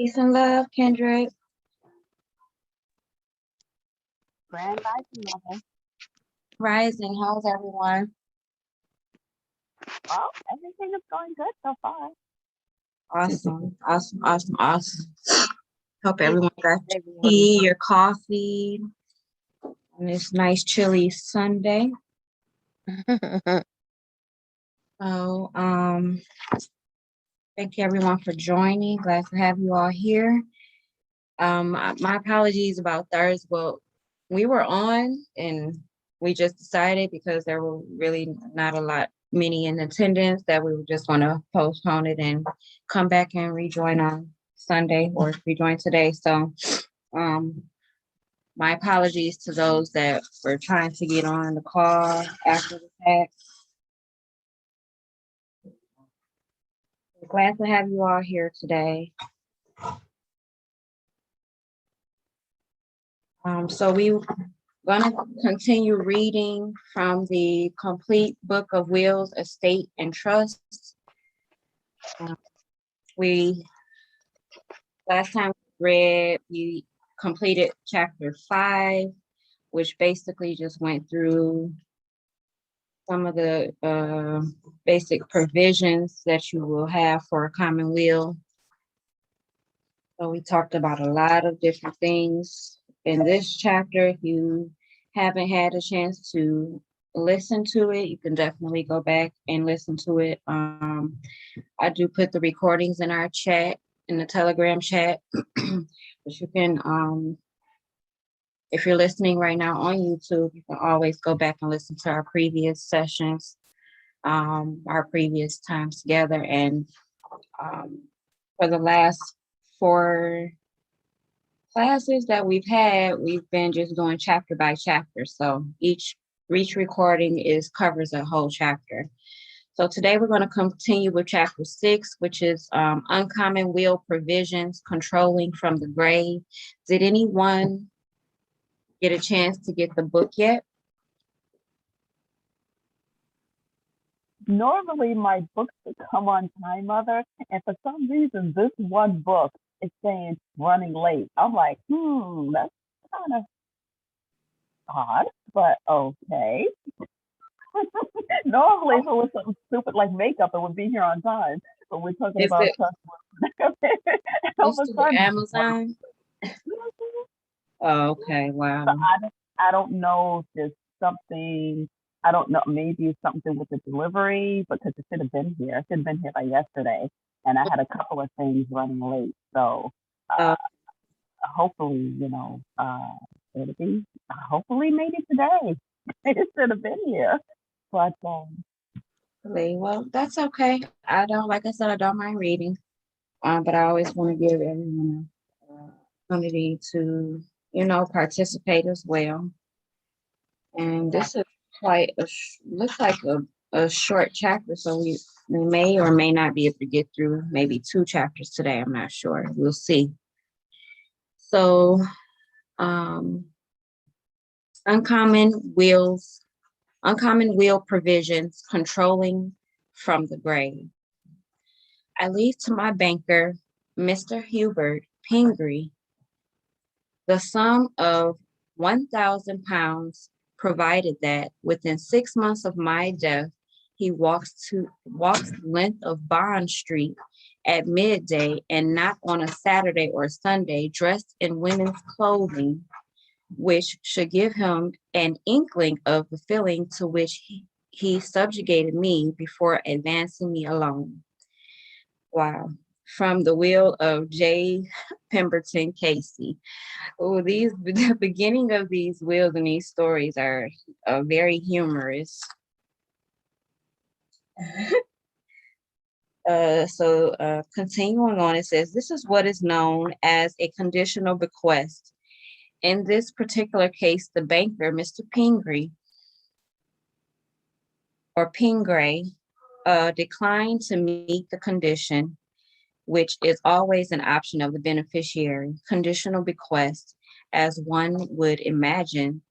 Peace and love, Kendrick. Grand Rising Mother. Rising, how's everyone? Well, everything is going good so far. Awesome. Hope Busy, everyone got your busy. tea, your coffee on this nice chilly Sunday. So, thank you everyone for joining. Glad to have you all here. My apologies about Thursday. Well, we were on and we just decided because there were really not many in attendance that we were just going to postpone it and come back and rejoin on Sunday or rejoin today. So, my apologies to those that were trying to get on the call after the fact. Glad to have you all here today. So we're going to continue reading from the complete book of wills, estate, and trusts. Last time we completed chapter 5, which basically just went through some of the basic provisions that you will have for a common will. So we talked about a lot of different things in this chapter. If you haven't had a chance to listen to it, you can definitely go back and listen to it. I do put the recordings in our chat, in the Telegram chat, but you can, if you're listening right now on YouTube, you can always go back and listen to our previous sessions, our previous times together. And for the last 4 classes that we've had, we've been just doing chapter by chapter. So each recording covers a whole chapter. So today we're going to continue with chapter 6, which is uncommon will provisions, controlling from the grave. Did anyone get a chance to get the book yet? Normally, my books would come on time, Mother, and for some reason, this one book is saying running late. I'm like, that's kind of odd, but okay. Normally, if it was something stupid like makeup, it would be here on time. But we're talking about Amazon? Oh, okay, wow. So I don't know if there's something, I don't know, maybe it's something with the delivery, because it should have been here. It should have been here by yesterday. And I had a couple of things running late. So hopefully, it'll be, hopefully maybe today. It should have been here. But well, that's okay. Like I said, I don't mind reading. But I always want to give everyone an opportunity to, participate as well. And this is quite looks like a short chapter, so we may or may not be able to get through maybe 2 chapters today. I'm not sure. We'll see. So, uncommon will provisions, controlling from the grave. I leave to my banker, Mr. Hubert Pingree, the sum of £1,000, provided that within 6 months of my death, he walks the length of Bond Street at midday and not on a Saturday or Sunday, dressed in women's clothing, which should give him an inkling of the feeling to which he subjugated me before advancing me alone. Wow. From the will of J. Pemberton Casey. Oh, the beginning of these wills and these stories are very humorous. Continuing on, it says, this is what is known as a conditional bequest. In this particular case, the banker, Mr. Pingree, declined to meet the condition, which is always an option of the beneficiary. Conditional bequests, as one would imagine,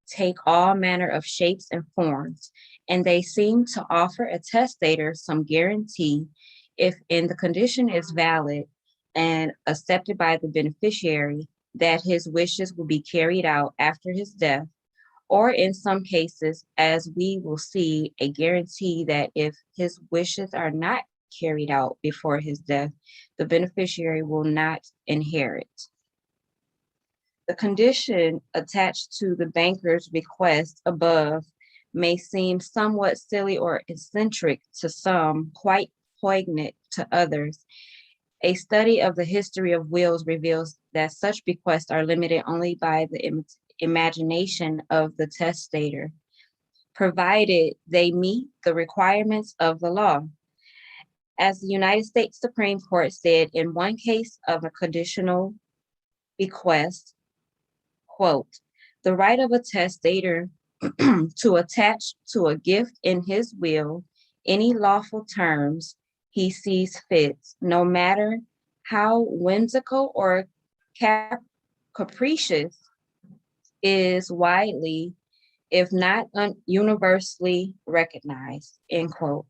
take all manner of shapes and forms, and they seem to offer a testator some guarantee, if in the condition is valid, and accepted by the beneficiary that his wishes will be carried out after his death, or in some cases, as we will see, a guarantee that if his wishes are not carried out before his death, the beneficiary will not inherit. The condition attached to the banker's request above may seem somewhat silly or eccentric to some, quite poignant to others. A study of the history of wills reveals that such bequests are limited only by the imagination of the testator, provided they meet the requirements of the law. As the United States Supreme Court said in one case of a conditional bequest, quote, the right of a testator to attach to a gift in his will any lawful terms he sees fit, no matter how whimsical or capricious, is widely, if not universally recognized, end quote.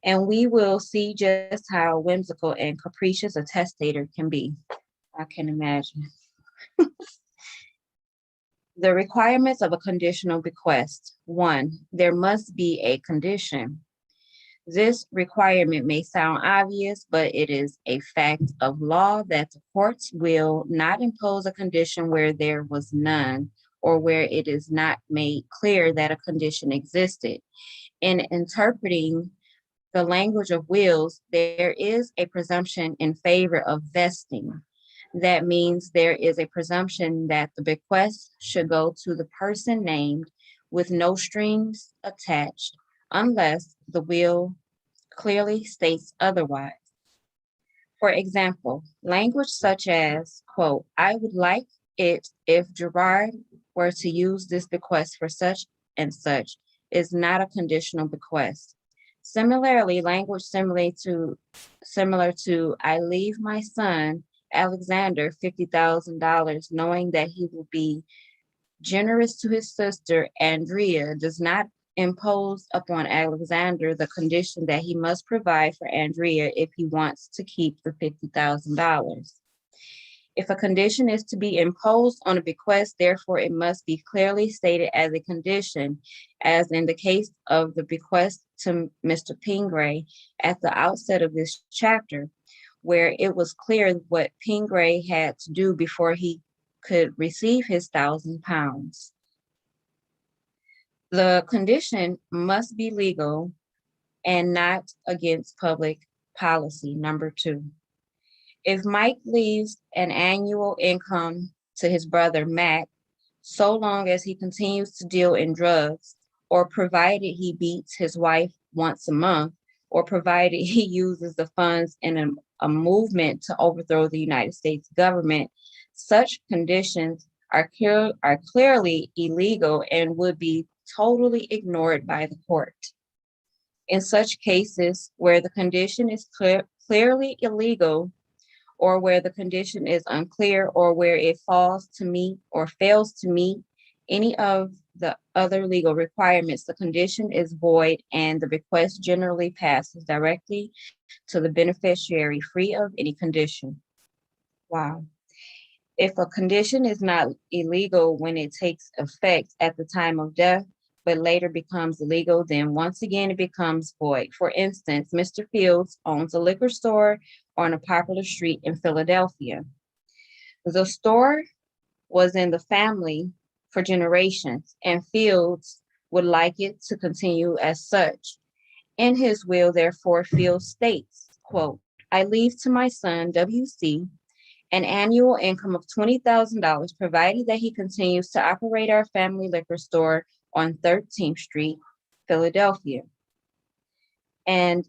And we will see just how whimsical and capricious a testator can be. I can imagine. The requirements of a conditional bequest. 1, there must be a condition. This requirement may sound obvious, but it is a fact of law that the courts will not impose a condition where there was none, or where it is not made clear that a condition existed. In interpreting the language of wills, there is a presumption in favor of vesting. That means there is a presumption that the bequest should go to the person named with no strings attached, unless the will clearly states otherwise. For example, language such as, quote, I would like it if Gerard were to use this bequest for such and such is not a conditional bequest. Similarly, language similar to I leave my son Alexander $50,000, knowing that he will be generous to his sister Andrea, does not impose upon Alexander the condition that he must provide for Andrea if he wants to keep the $50,000. If a condition is to be imposed on a bequest, therefore it must be clearly stated as a condition, as in the case of the bequest to Mr. Pingree at the outset of this chapter, where it was clear what Pingree had to do before he could receive his £1,000. The condition must be legal and not against public policy. Number 2, if Mike leaves an annual income to his brother Mac, so long as he continues to deal in drugs, or provided he beats his wife once a month, or provided he uses the funds in a movement to overthrow the United States government, such conditions are clearly illegal and would be totally ignored by the court. In such cases where the condition is clearly illegal, or where the condition is unclear, or where it fails to meet any of the other legal requirements, the condition is void and the bequest generally passes directly to the beneficiary free of any condition. Wow. If a condition is not illegal when it takes effect at the time of death, but later becomes illegal, then once again it becomes void. For instance, Mr. Fields owns a liquor store on a popular street in Philadelphia. The store was in the family for generations, and Fields would like it to continue as such. In his will, therefore, Fields states, quote, I leave to my son, W.C., an annual income of $20,000, provided that he continues to operate our family liquor store on 13th Street, Philadelphia. And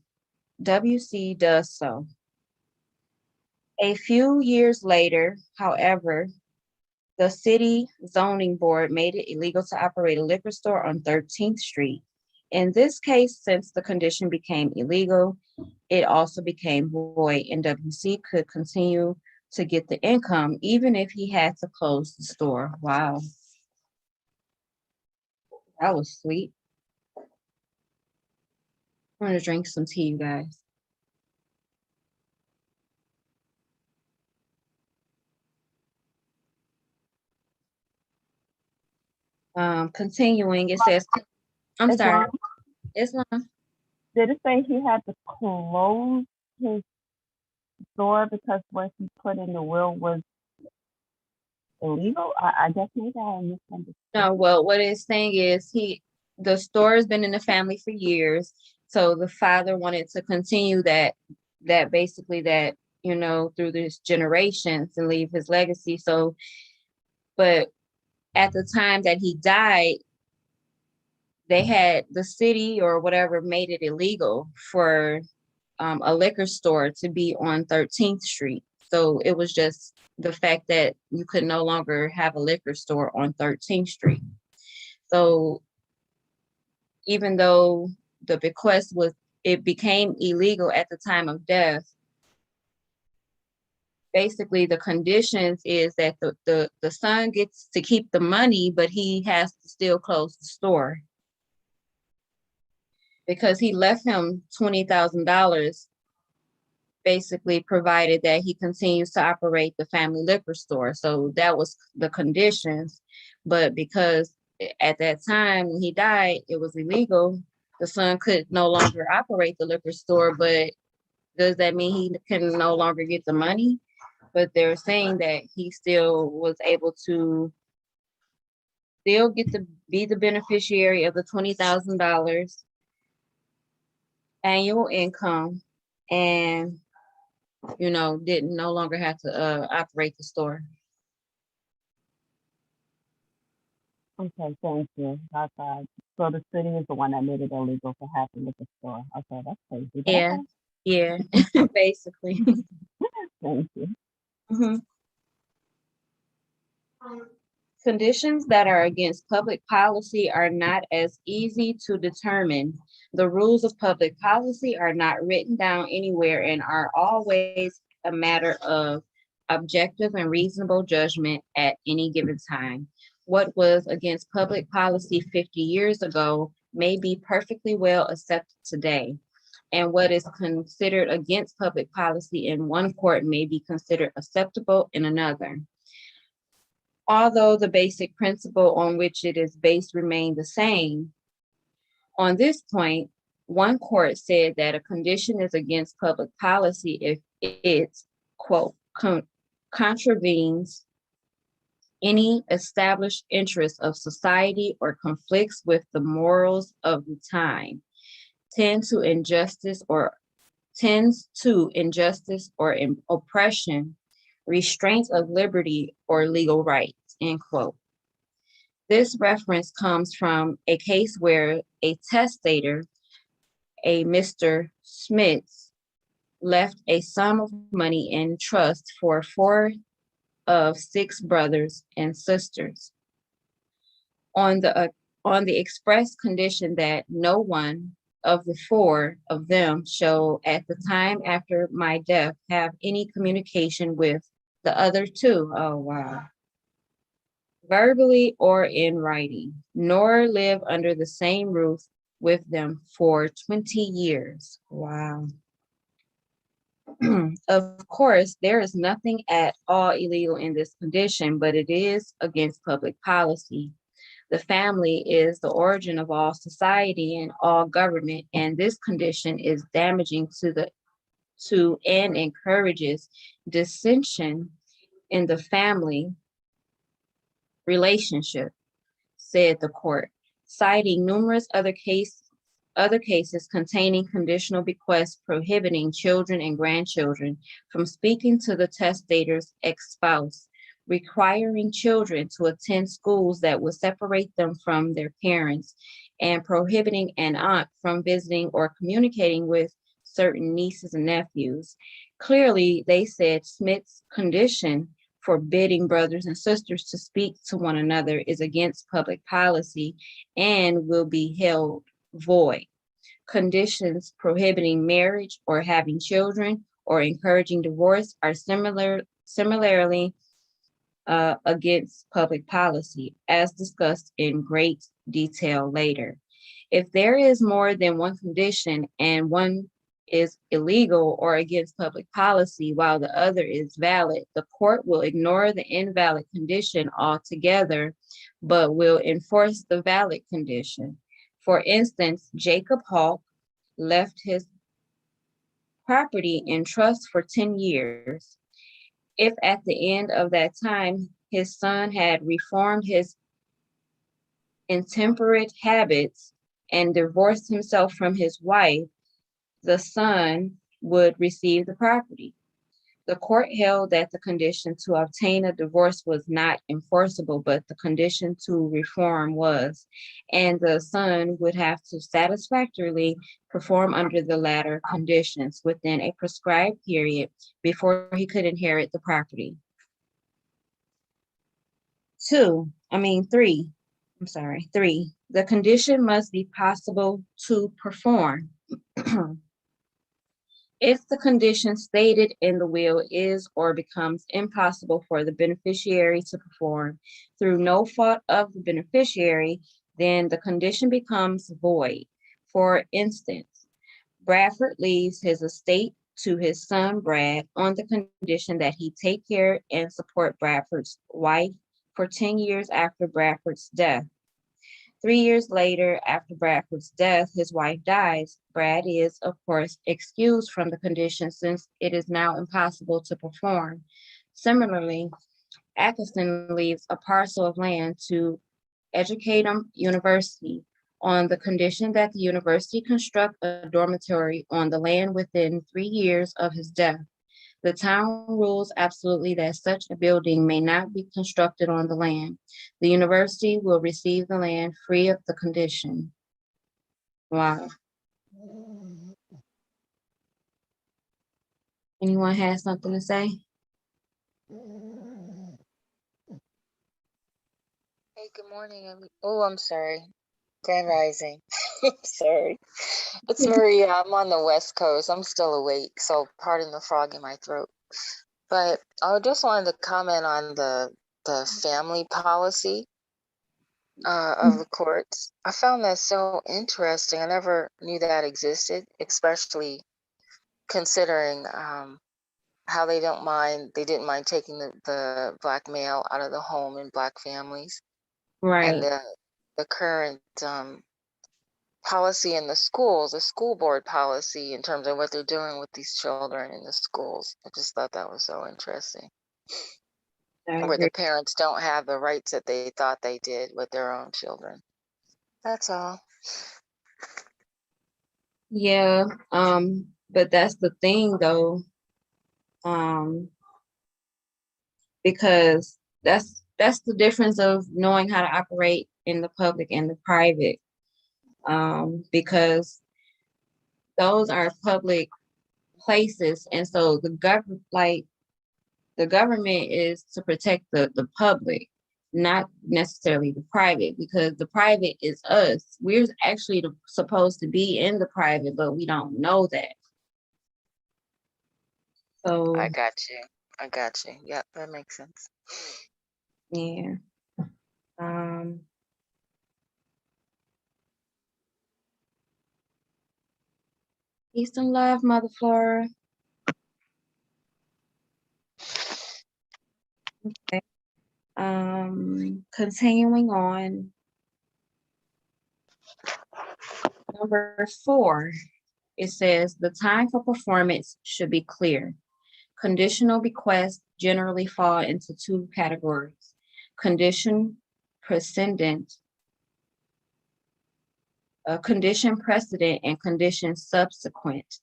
W.C. does so. A few years later, however, the city zoning board made it illegal to operate a liquor store on 13th Street. In this case, since the condition became illegal, it also became void, and W.C. could continue to get the income even if he had to close the store. Wow. That was sweet. I'm gonna drink some tea, you guys. Continuing, it says, I'm sorry, Islam, Islam. did it say he had to close his store because what he put in the will was illegal? I guess maybe I No, misunderstood. well, what it's saying is the store has been in the family for years. So the father wanted to continue that basically that, through this generations and leave his legacy. So, but at the time that he died, they had the city or whatever made it illegal for a liquor store to be on 13th Street. So it was just the fact that you could no longer have a liquor store on 13th Street. So even though the bequest it became illegal at the time of death, basically the conditions is that the son gets to keep the money, but he has to still close the store because he left him $20,000, basically provided that he continues to operate the family liquor store. So that was the conditions. But because at that time when he died, it was illegal, the son could no longer operate the liquor store. But does that mean he can no longer get the money? But they're saying that he still was able to still get to be the beneficiary of the $20,000 annual income, and didn't no longer have to operate the store. Okay, thank you. So the city is the one that made it illegal for having liquor store. Okay, that's crazy, but Yeah, okay. yeah, basically. Thank you. Mhm. Conditions that are against public policy are not as easy to determine. The rules of public policy are not written down anywhere and are always a matter of objective and reasonable judgment at any given time. What was against public policy 50 years ago may be perfectly well accepted today, and what is considered against public policy in one court may be considered acceptable in another. Although the basic principle on which it is based remain the same. On this point, one court said that a condition is against public policy if it, quote, contravenes any established interest of society or conflicts with the morals of the time, tends to injustice or oppression, restraint of liberty, or legal rights, end quote. This reference comes from a case where a testator, a Mr. Smith, left a sum of money in trust for 4 of 6 brothers and sisters on the express condition that no one of the 4 of them shall at the time after my death have any communication with the other 2. Oh, wow. Verbally or in writing, nor live under the same roof with them for 20 years. Wow. Of course, there is nothing at all illegal in this condition, but it is against public policy. The family is the origin of all society and all government, and this condition is damaging to and encourages dissension in the family relationship, said the court, citing numerous other cases containing conditional bequests prohibiting children and grandchildren from speaking to the testator's ex-spouse, requiring children to attend schools that would separate them from their parents, and prohibiting an aunt from visiting or communicating with certain nieces and nephews. Clearly, they said Smith's condition forbidding brothers and sisters to speak to one another is against public policy and will be held void. Conditions prohibiting marriage or having children or encouraging divorce are similarly against public policy, as discussed in great detail later. If there is more than one condition and one is illegal or against public policy, while the other is valid, the court will ignore the invalid condition altogether, but will enforce the valid condition. For instance, Jacob Hawk left his property in trust for 10 years. If at the end of that time his son had reformed his intemperate habits and divorced himself from his wife, the son would receive the property. The court held that the condition to obtain a divorce was not enforceable, but the condition to reform was, and the son would have to satisfactorily perform under the latter conditions within a prescribed period before he could inherit the property. Three, the condition must be possible to perform. If the condition stated in the will is or becomes impossible for the beneficiary to perform through no fault of the beneficiary, then the condition becomes void. For instance, Bradford leaves his estate to his son Brad on the condition that he take care and support Bradford's wife for 10 years after Bradford's death. 3 years later, after Bradford's death, his wife dies. Brad is, of course, excused from the condition since it is now impossible to perform. Similarly, Atkinson leaves a parcel of land to Educatum University on the condition that the university construct a dormitory on the land within 3 years of his death. The town rules absolutely that such a building may not be constructed on the land. The university will receive the land free of the condition. Wow. Anyone has something to say? Hey, good morning. I'm sorry. Grand Rising. Sorry. It's Maria. I'm on the West Coast. I'm still awake, so pardon the frog in my throat. But I just wanted to comment on the family policy of the courts. I found that so interesting. I never knew that existed, especially considering how they didn't mind taking the black male out of the home in black families. Right. And the current policy in the schools, the school board policy in terms of what they're doing with these children in the schools. I just thought that was so interesting. Where the parents don't have the rights that they thought they did with their own children. That's all. Yeah, but that's the thing though, because that's the difference of knowing how to operate in the public and the private, because those are public places, and so the government is to protect the public, not necessarily the private, because the private is us. We're actually supposed to be in the private, but we don't know that. So I got you. Yep, that makes sense. yeah. Peace and love, Mother Flora. Okay. Continuing on. Number 4, it says the time for performance should be clear. Conditional bequests generally fall into 2 categories: condition precedent, condition precedent, and condition subsequent.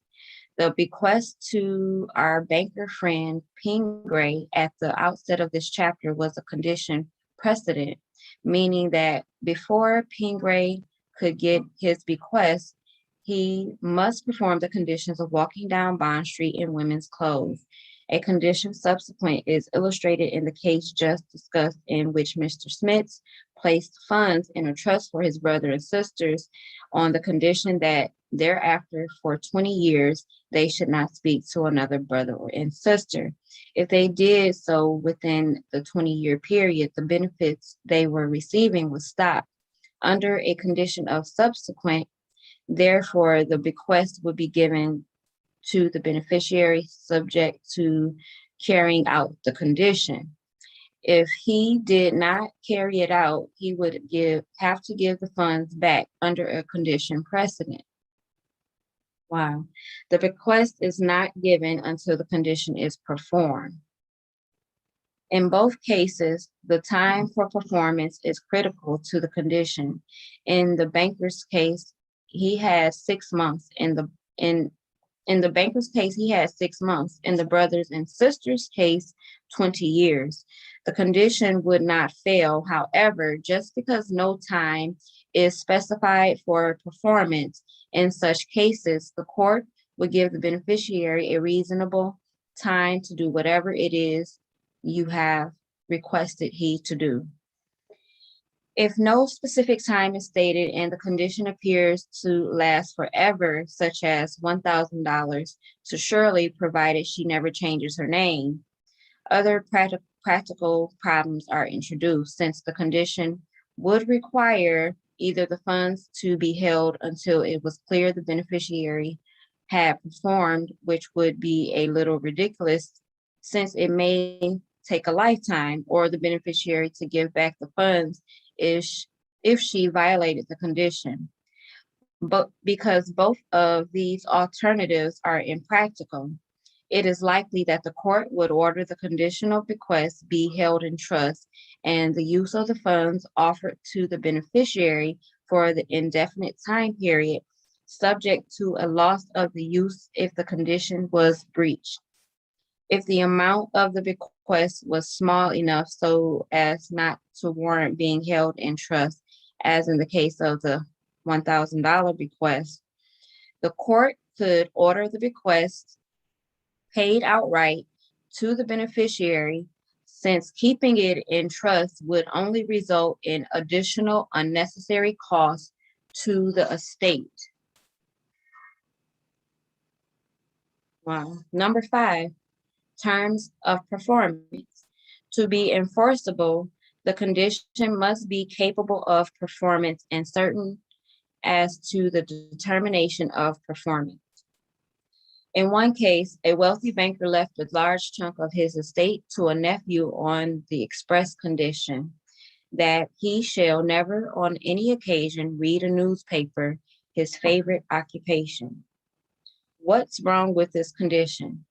The bequest to our banker friend Pingree at the outset of this chapter was a condition precedent, meaning that before Pingree could get his bequest, he must perform the conditions of walking down Bond Street in women's clothes. A condition subsequent is illustrated in the case just discussed, in which Mr. Smits placed funds in a trust for his brother and sisters on the condition that thereafter for 20 years they should not speak to another brother or sister. If they did so within the 20-year period, the benefits they were receiving would stop. Under a condition of subsequent, therefore, the bequest would be given to the beneficiary subject to carrying out the condition. If he did not carry it out, he would have to give the funds back under a condition precedent. Wow. The bequest is not given until the condition is performed. In both cases, the time for performance is critical to the condition. In the banker's case, he had 6 months. In the banker's case, he had 6 months. In the brothers and sisters case, 20 years. The condition would not fail. However, just because no time is specified for performance, in such cases, the court would give the beneficiary a reasonable time to do whatever it is you have requested he to do. If no specific time is stated and the condition appears to last forever, such as $1,000 to Shirley, provided she never changes her name, other practical problems are introduced, since the condition would require either the funds to be held until it was clear the beneficiary had performed, which would be a little ridiculous since it may take a lifetime, or the beneficiary to give back the funds if she violated the condition. But because both of these alternatives are impractical, it is likely that the court would order the conditional bequest be held in trust and the use of the funds offered to the beneficiary for the indefinite time period, subject to a loss of the use if the condition was breached. If the amount of the bequest was small enough so as not to warrant being held in trust, as in the case of the $1,000 bequest, the court could order the bequest paid outright to the beneficiary, since keeping it in trust would only result in additional unnecessary costs to the estate. Wow. Number 5, terms of performance. To be enforceable, the condition must be capable of performance and certain as to the determination of performance. In one case, a wealthy banker left a large chunk of his estate to a nephew on the express condition that he shall never on any occasion read a newspaper, his favorite occupation. What's wrong with this condition?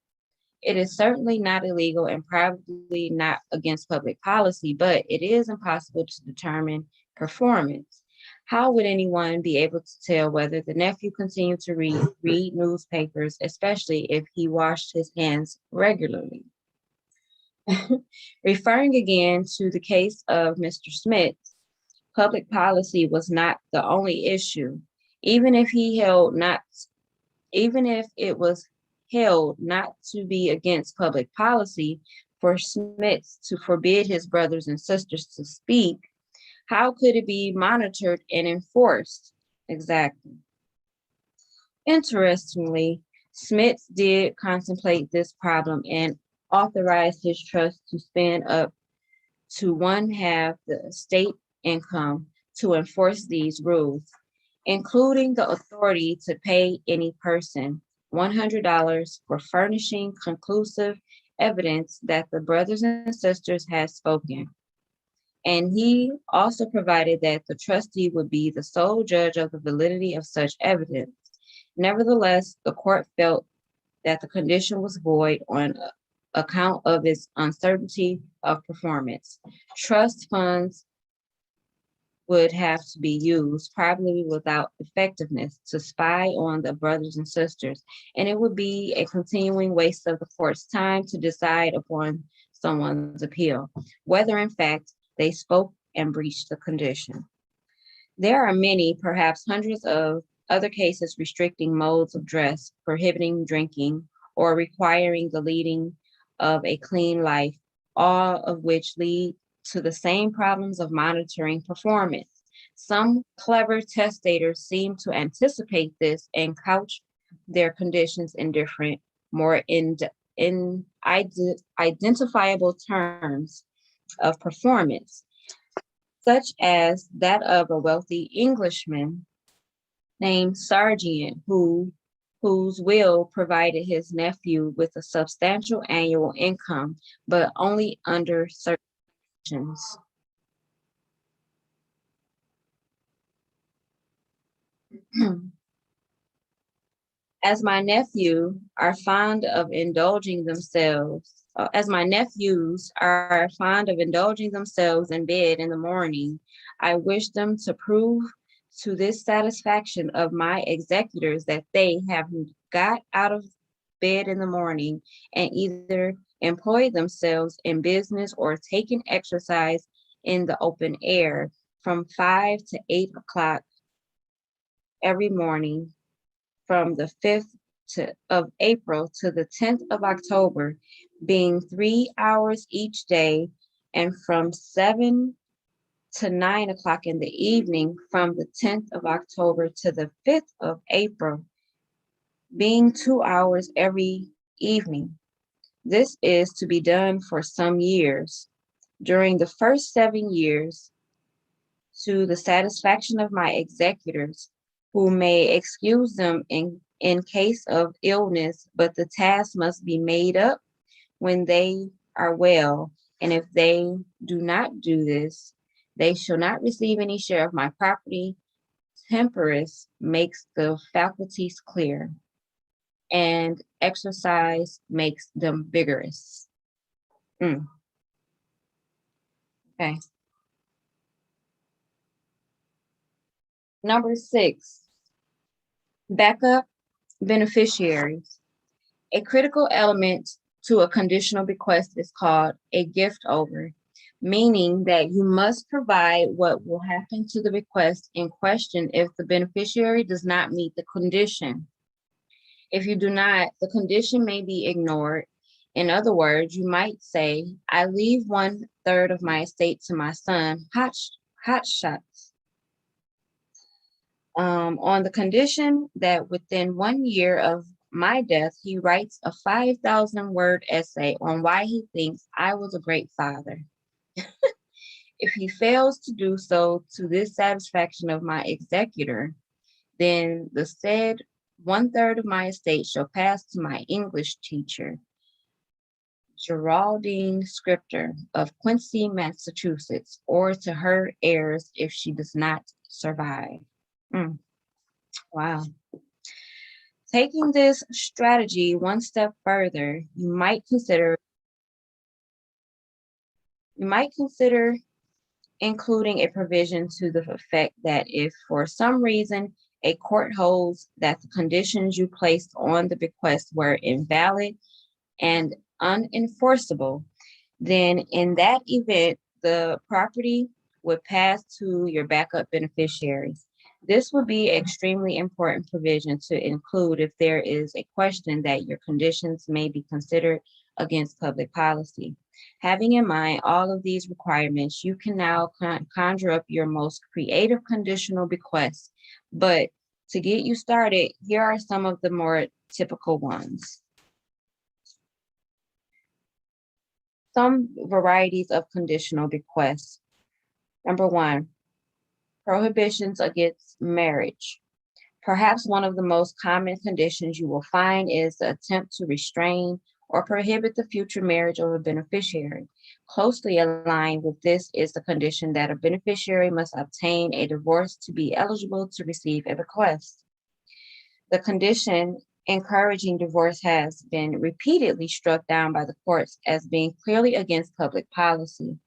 It is certainly not illegal and probably not against public policy, but it is impossible to determine performance. How would anyone be able to tell whether the nephew continued to read newspapers, especially if he washed his hands regularly? Referring again to the case of Mr. Smith, public policy was not the only issue. Even if it was held not to be against public policy for Smith to forbid his brothers and sisters to speak, how could it be monitored and enforced? Exactly. Interestingly, Smith did contemplate this problem and authorized his trust to spend up to 1/2 the estate income to enforce these rules, including the authority to pay any person $100 for furnishing conclusive evidence that the brothers and sisters had spoken. And he also provided that the trustee would be the sole judge of the validity of such evidence. Nevertheless, the court felt that the condition was void on account of its uncertainty of performance. Trust funds would have to be used, probably without effectiveness, to spy on the brothers and sisters, and it would be a continuing waste of the court's time to decide upon someone's appeal, whether in fact they spoke and breached the condition. There are many, perhaps hundreds of other cases restricting modes of dress, prohibiting drinking, or requiring the leading of a clean life, all of which lead to the same problems of monitoring performance. Some clever testators seem to anticipate this and couch their conditions in different, more identifiable terms of performance, such as that of a wealthy Englishman named Sargent, who whose will provided his nephew with a substantial annual income, but only under certain conditions. As my nephew are fond of indulging themselves, as my nephews are fond of indulging themselves in bed in the morning, I wish them to prove to this satisfaction of my executors that they have got out of bed in the morning and either employed themselves in business or taken exercise in the open air from 5 to 8 o'clock every morning from the 5th of April to the 10th of October, being 3 hours each day, and from 7 to 9 o'clock in the evening from the 10th of October to the 5th of April, being 2 hours every evening. This is to be done for some years. During the first 7 years, to the satisfaction of my executors, who may excuse them in case of illness, but the task must be made up when they are well. And if they do not do this, they shall not receive any share of my property. Temperance makes the faculties clear, and exercise makes them vigorous. Okay. Number 6, backup beneficiaries. A critical element to a conditional bequest is called a gift over, meaning that you must provide what will happen to the bequest in question if the beneficiary does not meet the condition. If you do not, the condition may be ignored. In other words, you might say, I leave 1/3 of my estate to my son, hot shots. On the condition that within 1 year of my death, he writes a 5,000-word essay on why he thinks I was a great father. If he fails to do so to this satisfaction of my executor, then the said 1/3 of my estate shall pass to my English teacher, Geraldine Scripter of Quincy, Massachusetts, or to her heirs if she does not survive. Wow. Taking this strategy one step further, you might consider including a provision to the effect that if for some reason a court holds that the conditions you placed on the bequest were invalid and unenforceable, then in that event, the property would pass to your backup beneficiaries. This would be an extremely important provision to include if there is a question that your conditions may be considered against public policy. Having in mind all of these requirements, you can now conjure up your most creative conditional bequests. But to get you started, here are some of the more typical ones. Some varieties of conditional bequests. Number 1, prohibitions against marriage. Perhaps one of the most common conditions you will find is the attempt to restrain or prohibit the future marriage of a beneficiary. Closely aligned with this is the condition that a beneficiary must obtain a divorce to be eligible to receive a bequest. The condition encouraging divorce has been repeatedly struck down by the courts as being clearly against public policy.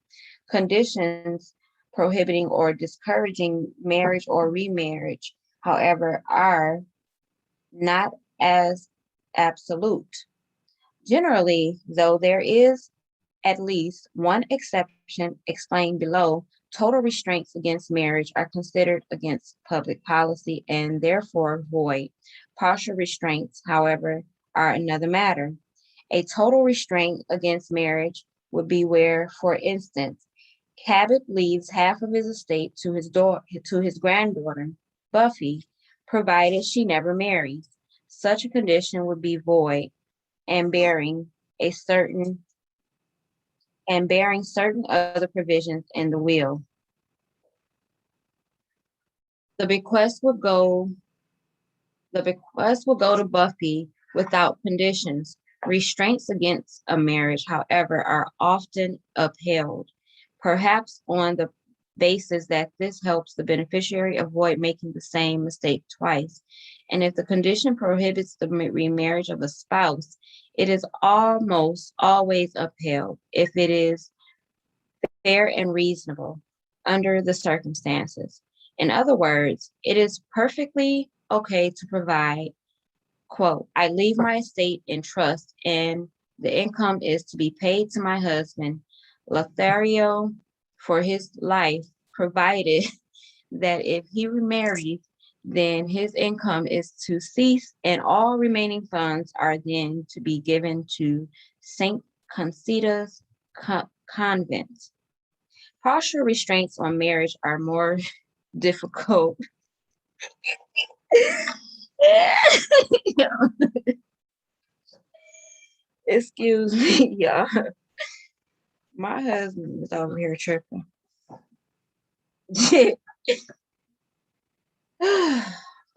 Conditions prohibiting or discouraging marriage or remarriage, however, are not as absolute. Generally, though, there is at least one exception explained below. Total restraints against marriage are considered against public policy and therefore void. Partial restraints, however, are another matter. A total restraint against marriage would be where, for instance, Cabot leaves half of his estate to his granddaughter, Buffy, provided she never marries. Such a condition would be void and bearing certain other provisions in the will. The bequest would go The bequest will go to Buffy without conditions. Restraints against a marriage, however, are often upheld, perhaps on the basis that this helps the beneficiary avoid making the same mistake twice. And if the condition prohibits the remarriage of a spouse, it is almost always upheld if it is fair and reasonable under the circumstances. In other words, it is perfectly okay to provide, quote, I leave my estate in trust and the income is to be paid to my husband, Lothario, for his life, provided that if he remarries, then his income is to cease and all remaining funds are then to be given to St. Concita's convent. Partial restraints on marriage are more difficult. Excuse me, y'all. My husband is over here tripping.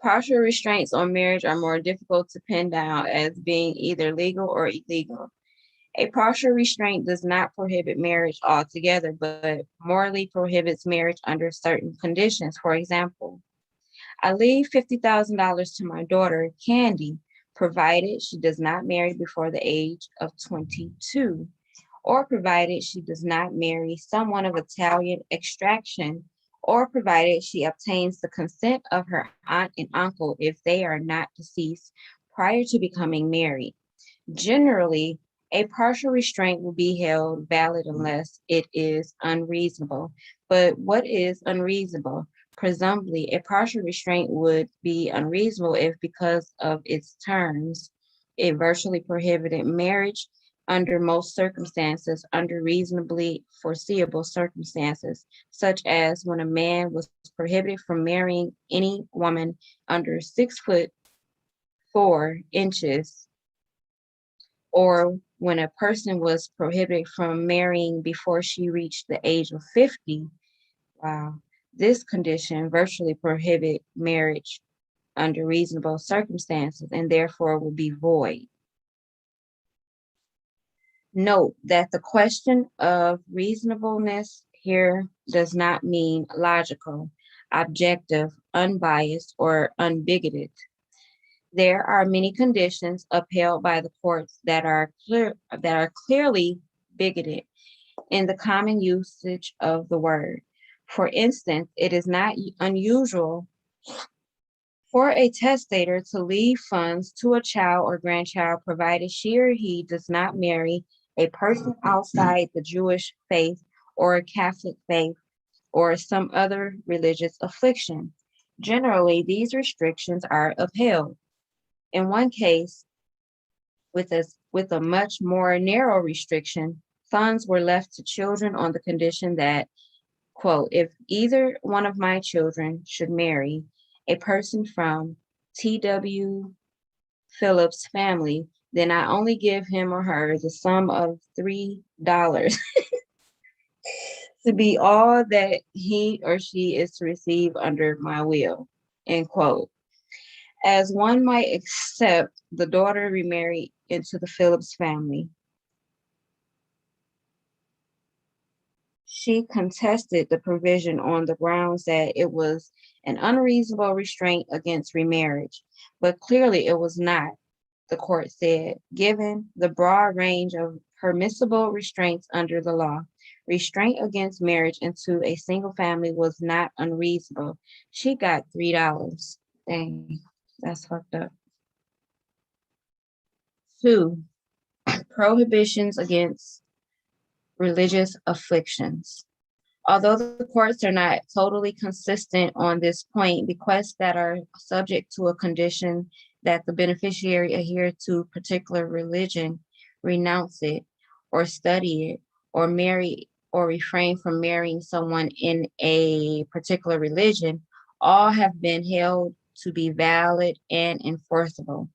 Partial restraints on marriage are more difficult to pin down as being either legal or illegal. A partial restraint does not prohibit marriage altogether, but morally prohibits marriage under certain conditions. For example, I leave $50,000 to my daughter, Candy, provided she does not marry before the age of 22, or provided she does not marry someone of Italian extraction, or provided she obtains the consent of her aunt and uncle if they are not deceased prior to becoming married. Generally, a partial restraint will be held valid unless it is unreasonable. But what is unreasonable? Presumably, a partial restraint would be unreasonable if, because of its terms, it virtually prohibited marriage under most circumstances, under reasonably foreseeable circumstances, such as when a man was prohibited from marrying any woman under 6'4" or when a person was prohibited from marrying before she reached the age of 50. Wow. This condition virtually prohibits marriage under reasonable circumstances and therefore will be void. Note that the question of reasonableness here does not mean logical, objective, unbiased, or unbigoted. There are many conditions upheld by the courts that are clearly bigoted in the common usage of the word. For instance, it is not unusual for a testator to leave funds to a child or grandchild provided she or he does not marry a person outside the Jewish faith or a Catholic faith or some other religious affliction. Generally, these restrictions are upheld. In one case, with a much more narrow restriction, funds were left to children on the condition that, quote, if either one of my children should marry a person from T.W. Phillips' family, then I only give him or her the sum of $3 to be all that he or she is to receive under my will, end quote. As one might accept, the daughter remarried into the Phillips family. She contested the provision on the grounds that it was an unreasonable restraint against remarriage, but clearly it was not, the court said, given the broad range of permissible restraints under the law. Restraint against marriage into a single family was not unreasonable. She got $3. Dang, that's fucked up. 2, prohibitions against religious afflictions. Although the courts are not totally consistent on this point, bequests that are subject to a condition that the beneficiary adhere to particular religion, renounce it, or study it, or marry or refrain from marrying someone in a particular religion, all have been held to be valid and enforceable.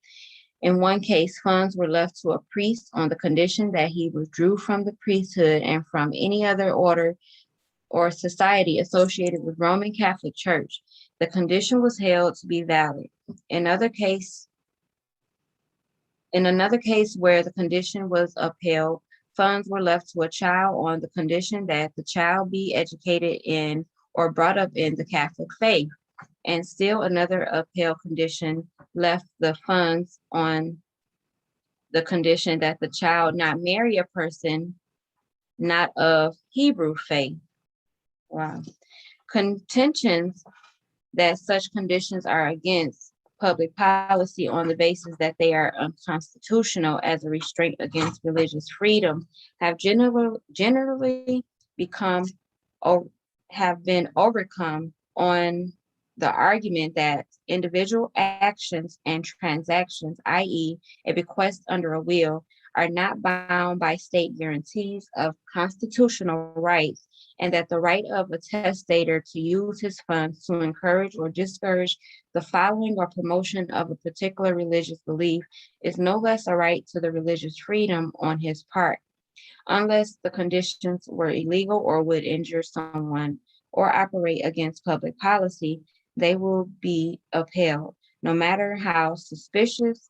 In one case, funds were left to a priest on the condition that he withdrew from the priesthood and from any other order or society associated with Roman Catholic Church. The condition was held to be valid. In another case where the condition was upheld, funds were left to a child on the condition that the child be educated in or brought up in the Catholic faith. And still another upheld condition left the funds on the condition that the child not marry a person not of Hebrew faith. Wow. Contentions that such conditions are against public policy on the basis that they are unconstitutional as a restraint against religious freedom have generally become or have been overcome on the argument that individual actions and transactions, i.e., a bequest under a will, are not bound by state guarantees of constitutional rights, and that the right of a testator to use his funds to encourage or discourage the following or promotion of a particular religious belief is no less a right to the religious freedom on his part. Unless the conditions were illegal or would injure someone or operate against public policy, they will be upheld, no matter how suspicious,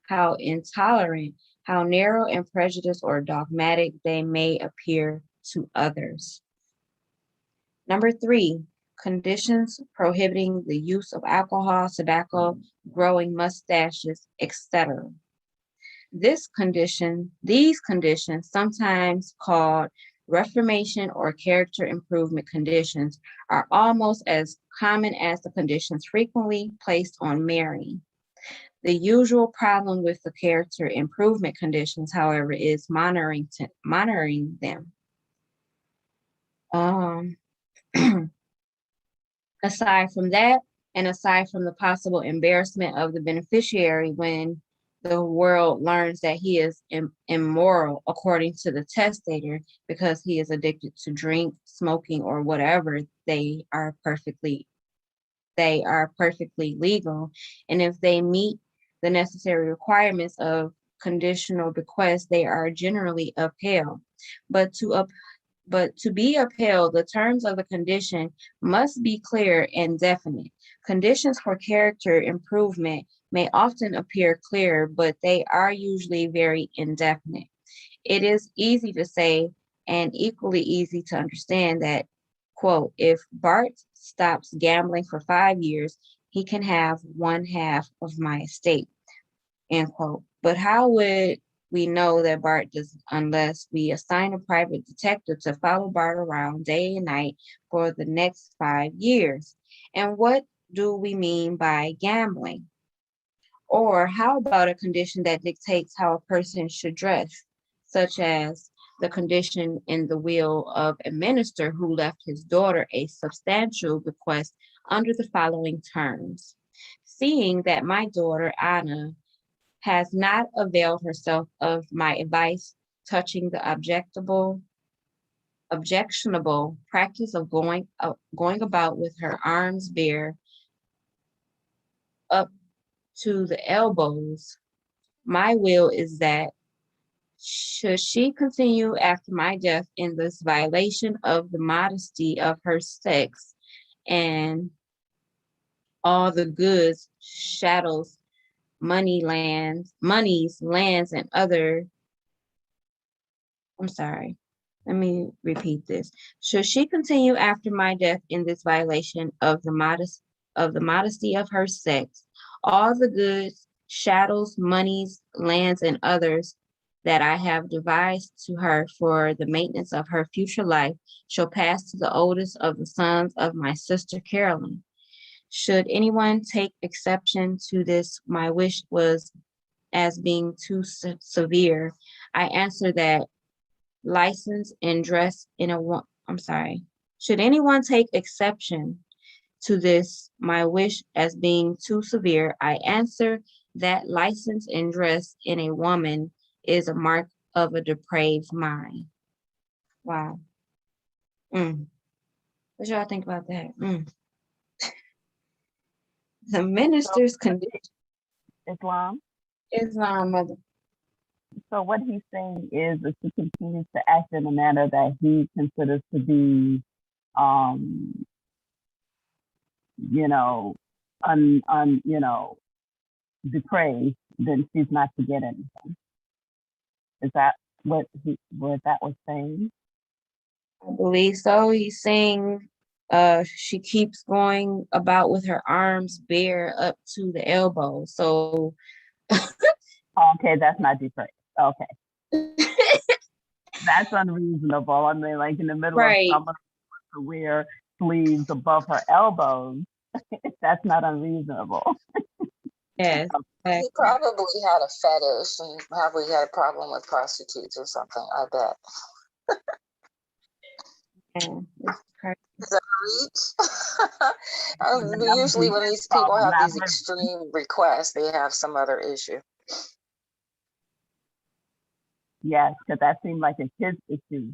how intolerant, how narrow and prejudiced or dogmatic they may appear to others. Number 3, conditions prohibiting the use of alcohol, tobacco, growing mustaches, etc. These conditions, sometimes called reformation or character improvement conditions, are almost as common as the conditions frequently placed on marrying. The usual problem with the character improvement conditions, however, is monitoring them. Aside from that, and aside from the possible embarrassment of the beneficiary when the world learns that he is immoral according to the testator because he is addicted to drink, smoking, or whatever, they are perfectly legal. And if they meet the necessary requirements of conditional bequest, they are generally upheld. But to be upheld, the terms of the condition must be clear and definite. Conditions for character improvement may often appear clear, but they are usually very indefinite. It is easy to say and equally easy to understand that, quote, if Bart stops gambling for 5 years, he can have 1/2 of my estate, end quote. But how would we know that Bart does unless we assign a private detective to follow Bart around day and night for the next 5 years? And what do we mean by gambling? Or how about a condition that dictates how a person should dress, such as the condition in the will of a minister who left his daughter a substantial bequest under the following terms. Seeing that my daughter, Anna, has not availed herself of my advice touching the objectionable practice of going about with her arms bare up to the elbows, my will is that should she continue after my death in this violation of the modesty of her sex and all the goods, chattels, monies, lands, and other, I'm sorry, let me repeat this. Should she continue after my death in this violation of the modesty of her sex, all the goods, chattels, monies, lands, and others that I have devised to her for the maintenance of her future life shall pass to the oldest of the sons of my sister Carolyn. Should anyone take exception to this, my wish was as being too severe. I answer that license and dress in a should anyone take exception to this, my wish as being too severe, I answer that license and dress in a woman is a mark of a depraved mind. Wow. What y'all think about that? The minister's condition. Islam, mother. So what he's saying is that she continues to act in a manner that he considers to be um, you know, depraved, then she's not to get anything. Is that what that was saying? I believe so. He's saying she keeps going about with her arms bare up to the elbow. So Okay, that's not depraved. Okay, that's unreasonable. I mean, like in the middle of right. summer to wear sleeves above her elbows, that's not unreasonable. Yes. He Exactly. probably had a fetish and probably had a problem with prostitutes or something, I bet. Yeah, it's crazy. Is that a reach? That would be Usually when his these people problem, have not these hers. extreme requests, they have some other issue. Yes, because that seemed like it's his issue,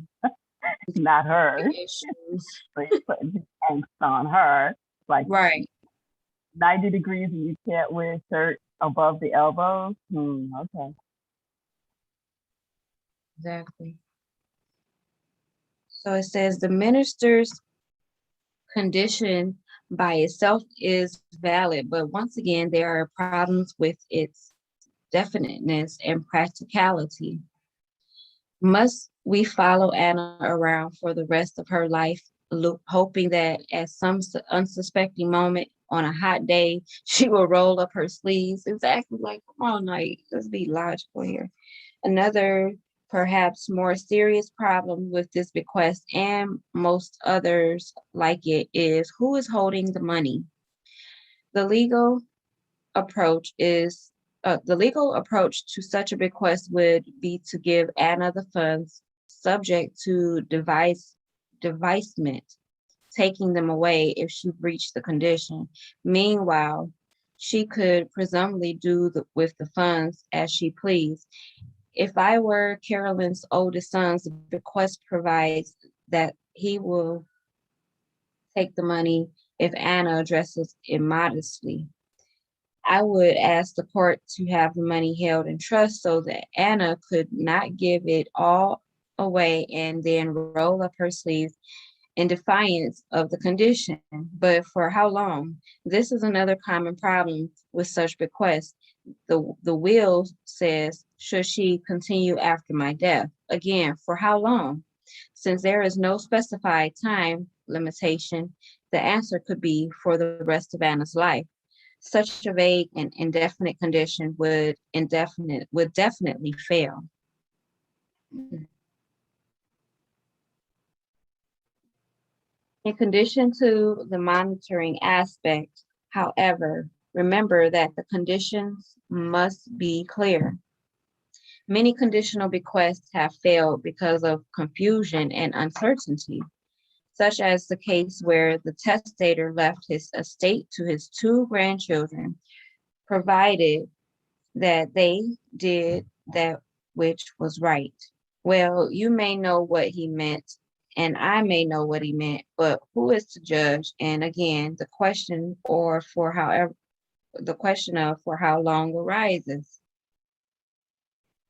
not hers. Issues. So he's putting his angst on her, like Right. 90 degrees and you can't wear a shirt above the elbows. Okay. Exactly. So it says the minister's condition by itself is valid, but once again, there are problems with its definiteness and practicality. Must we follow Anna around for the rest of her life, hoping that at some unsuspecting moment on a hot day, she will roll up her sleeves? Exactly, like, come on, like, let's be logical here. Another, perhaps more serious problem with this bequest and most others like it is who is holding the money. The legal approach is the legal approach to such a bequest would be to give Anna the funds subject to devisement, taking them away if she breached the condition. Meanwhile, she could presumably do with the funds as she pleased. If I were Carolyn's oldest son, the bequest provides that he will take the money if Anna addresses immodestly. I would ask the court to have the money held in trust so that Anna could not give it all away and then roll up her sleeves in defiance of the condition. But for how long? This is another common problem with such bequests. The will says, should she continue after my death? Again, for how long? Since there is no specified time limitation, the answer could be for the rest of Anna's life. Such a vague and indefinite condition would definitely fail. In condition to the monitoring aspect, however, remember that the conditions must be clear. Many conditional bequests have failed because of confusion and uncertainty, such as the case where the testator left his estate to his two grandchildren, provided that they did that which was right. Well, you may know what he meant, and I may know what he meant, but who is to judge? And again, the question of for how long arises.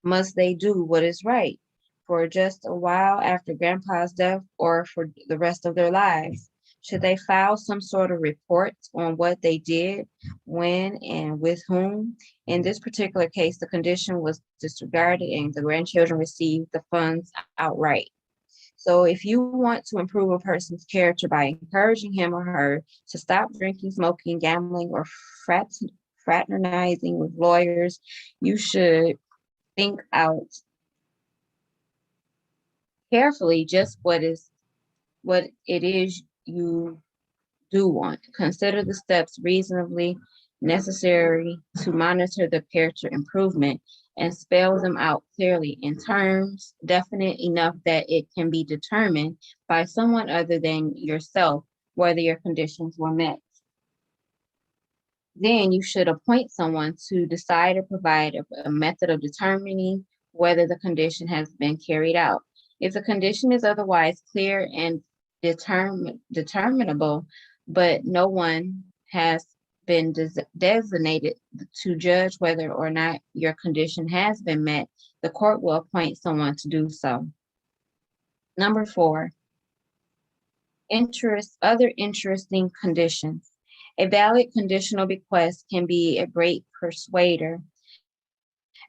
Must they do what is right for just a while after grandpa's death or for the rest of their lives? Should they file some sort of report on what they did, when, and with whom? In this particular case, the condition was disregarded and the grandchildren received the funds outright. So if you want to improve a person's character by encouraging him or her to stop drinking, smoking, gambling, or fraternizing with lawyers, you should think out carefully just what it is you do want. Consider the steps reasonably necessary to monitor the character improvement and spell them out clearly in terms definite enough that it can be determined by someone other than yourself whether your conditions were met. Then you should appoint someone to decide or provide a method of determining whether the condition has been carried out. If the condition is otherwise clear and determinable, but no one has been designated to judge whether or not your condition has been met, the court will appoint someone to do so. Number 4, Other interesting conditions. A valid conditional bequest can be a great persuader,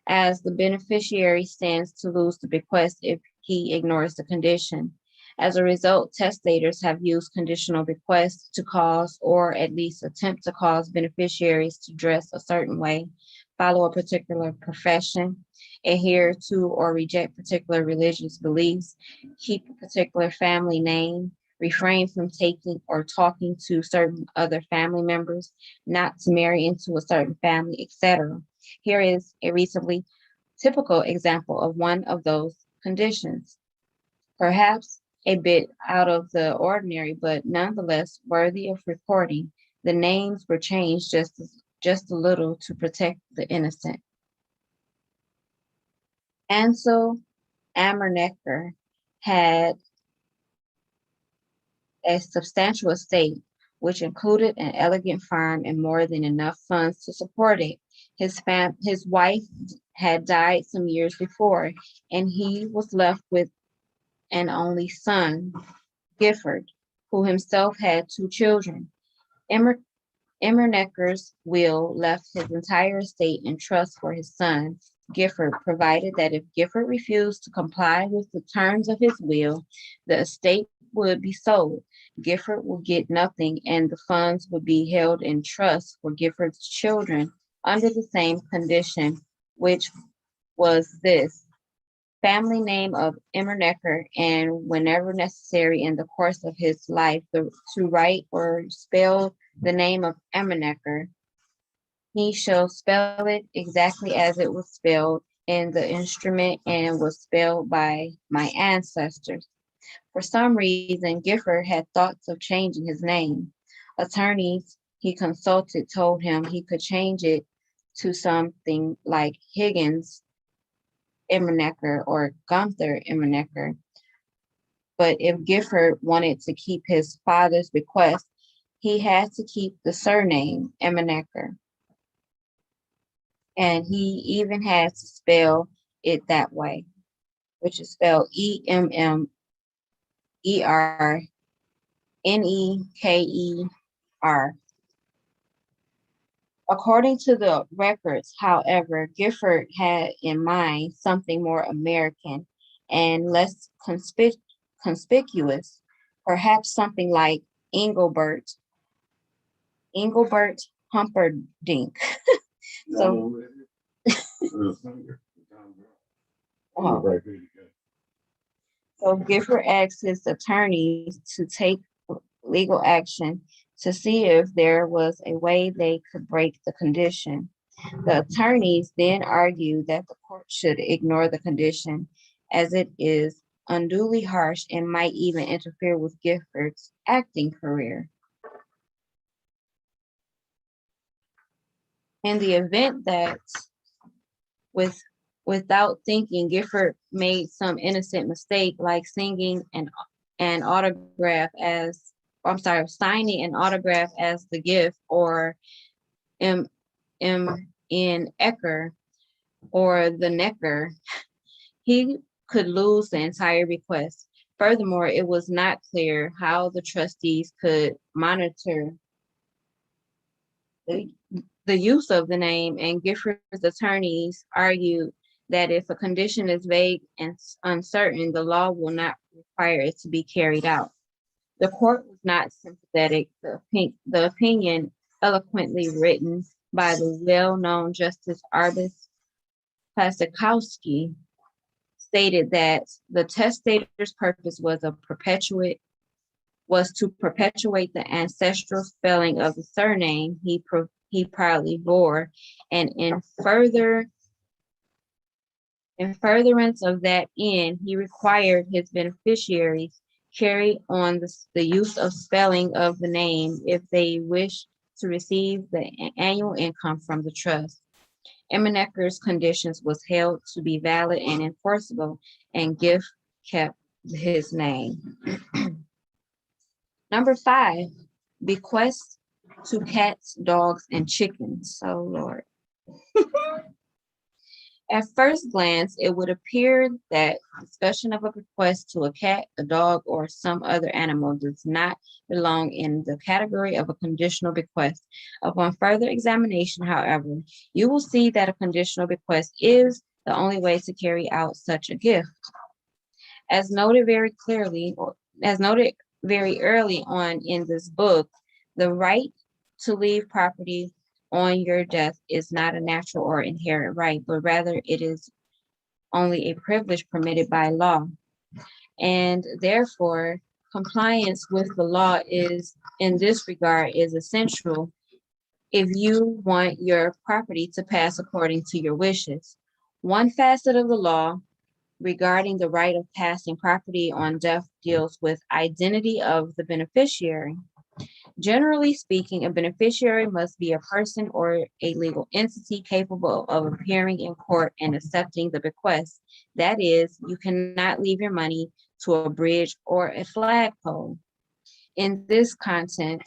as the beneficiary stands to lose the bequest if he ignores the condition. As a result, testators have used conditional bequests to cause, or at least attempt to cause, beneficiaries to dress a certain way, follow a particular profession, adhere to or reject particular religious beliefs, keep a particular family name, refrain from taking or talking to certain other family members, not to marry into a certain family, etc. Here is a reasonably typical example of one of those conditions. Perhaps a bit out of the ordinary, but nonetheless worthy of recording. The names were changed just a little to protect the innocent. Ansel Amernecker had a substantial estate, which included an elegant farm and more than enough funds to support it. His wife had died some years before, and he was left with an only son, Gifford, who himself had 2 children. Emmernecker's will left his entire estate in trust for his son, Gifford, provided that if Gifford refused to comply with the terms of his will, the estate would be sold. Gifford would get nothing, and the funds would be held in trust for Gifford's children under the same condition, which was this: family name of Emmernecker, and whenever necessary in the course of his life to write or spell the name of Emmernecker, he shall spell it exactly as it was spelled in the instrument and was spelled by my ancestors. For some reason, Gifford had thoughts of changing his name. Attorneys he consulted told him he could change it to something like Higgins Emmernecker or Gunther Emmernecker. But if Gifford wanted to keep his father's bequest, he had to keep the surname Emmernecker. And he even had to spell it that way, which is spelled Emmernecker. According to the records, however, Gifford had in mind something more American and less conspicuous, perhaps something like Engelbert Humperdinck. So, so Gifford asked his attorneys to take legal action to see if there was a way they could break the condition. The attorneys then argued that the court should ignore the condition as it is unduly harsh and might even interfere with Gifford's acting career. In the event that without thinking, Gifford made some innocent mistake like signing an autograph as the gift, or in Ecker or the Necker, he could lose the entire bequest. Furthermore, it was not clear how the trustees could monitor the use of the name, and Gifford's attorneys argued that if a condition is vague and uncertain, the law will not require it to be carried out. The court was not sympathetic. The opinion, eloquently written by the well-known Justice Arbus Pasikowski, stated that the testator's purpose was to perpetuate the ancestral spelling of the surname he proudly bore, and in furtherance of that end, he required his beneficiaries carry on the use of spelling of the name if they wish to receive the annual income from the trust. Emernecker's conditions was held to be valid and enforceable, and Giff kept his name. Number 5, bequests to cats, dogs, and chickens. Oh, Lord. At first glance, it would appear that discussion of a bequest to a cat, a dog, or some other animal does not belong in the category of a conditional bequest. Upon further examination, however, you will see that a conditional bequest is the only way to carry out such a gift. As noted very clearly, or as noted very early on in this book, the right to leave property on your death is not a natural or inherent right, but rather it is only a privilege permitted by law. And therefore, compliance with the law is, in this regard, is essential if you want your property to pass according to your wishes. One facet of the law regarding the right of passing property on death deals with identity of the beneficiary. Generally speaking, a beneficiary must be a person or a legal entity capable of appearing in court and accepting the bequest. That is, you cannot leave your money to a bridge or a flagpole. In this content,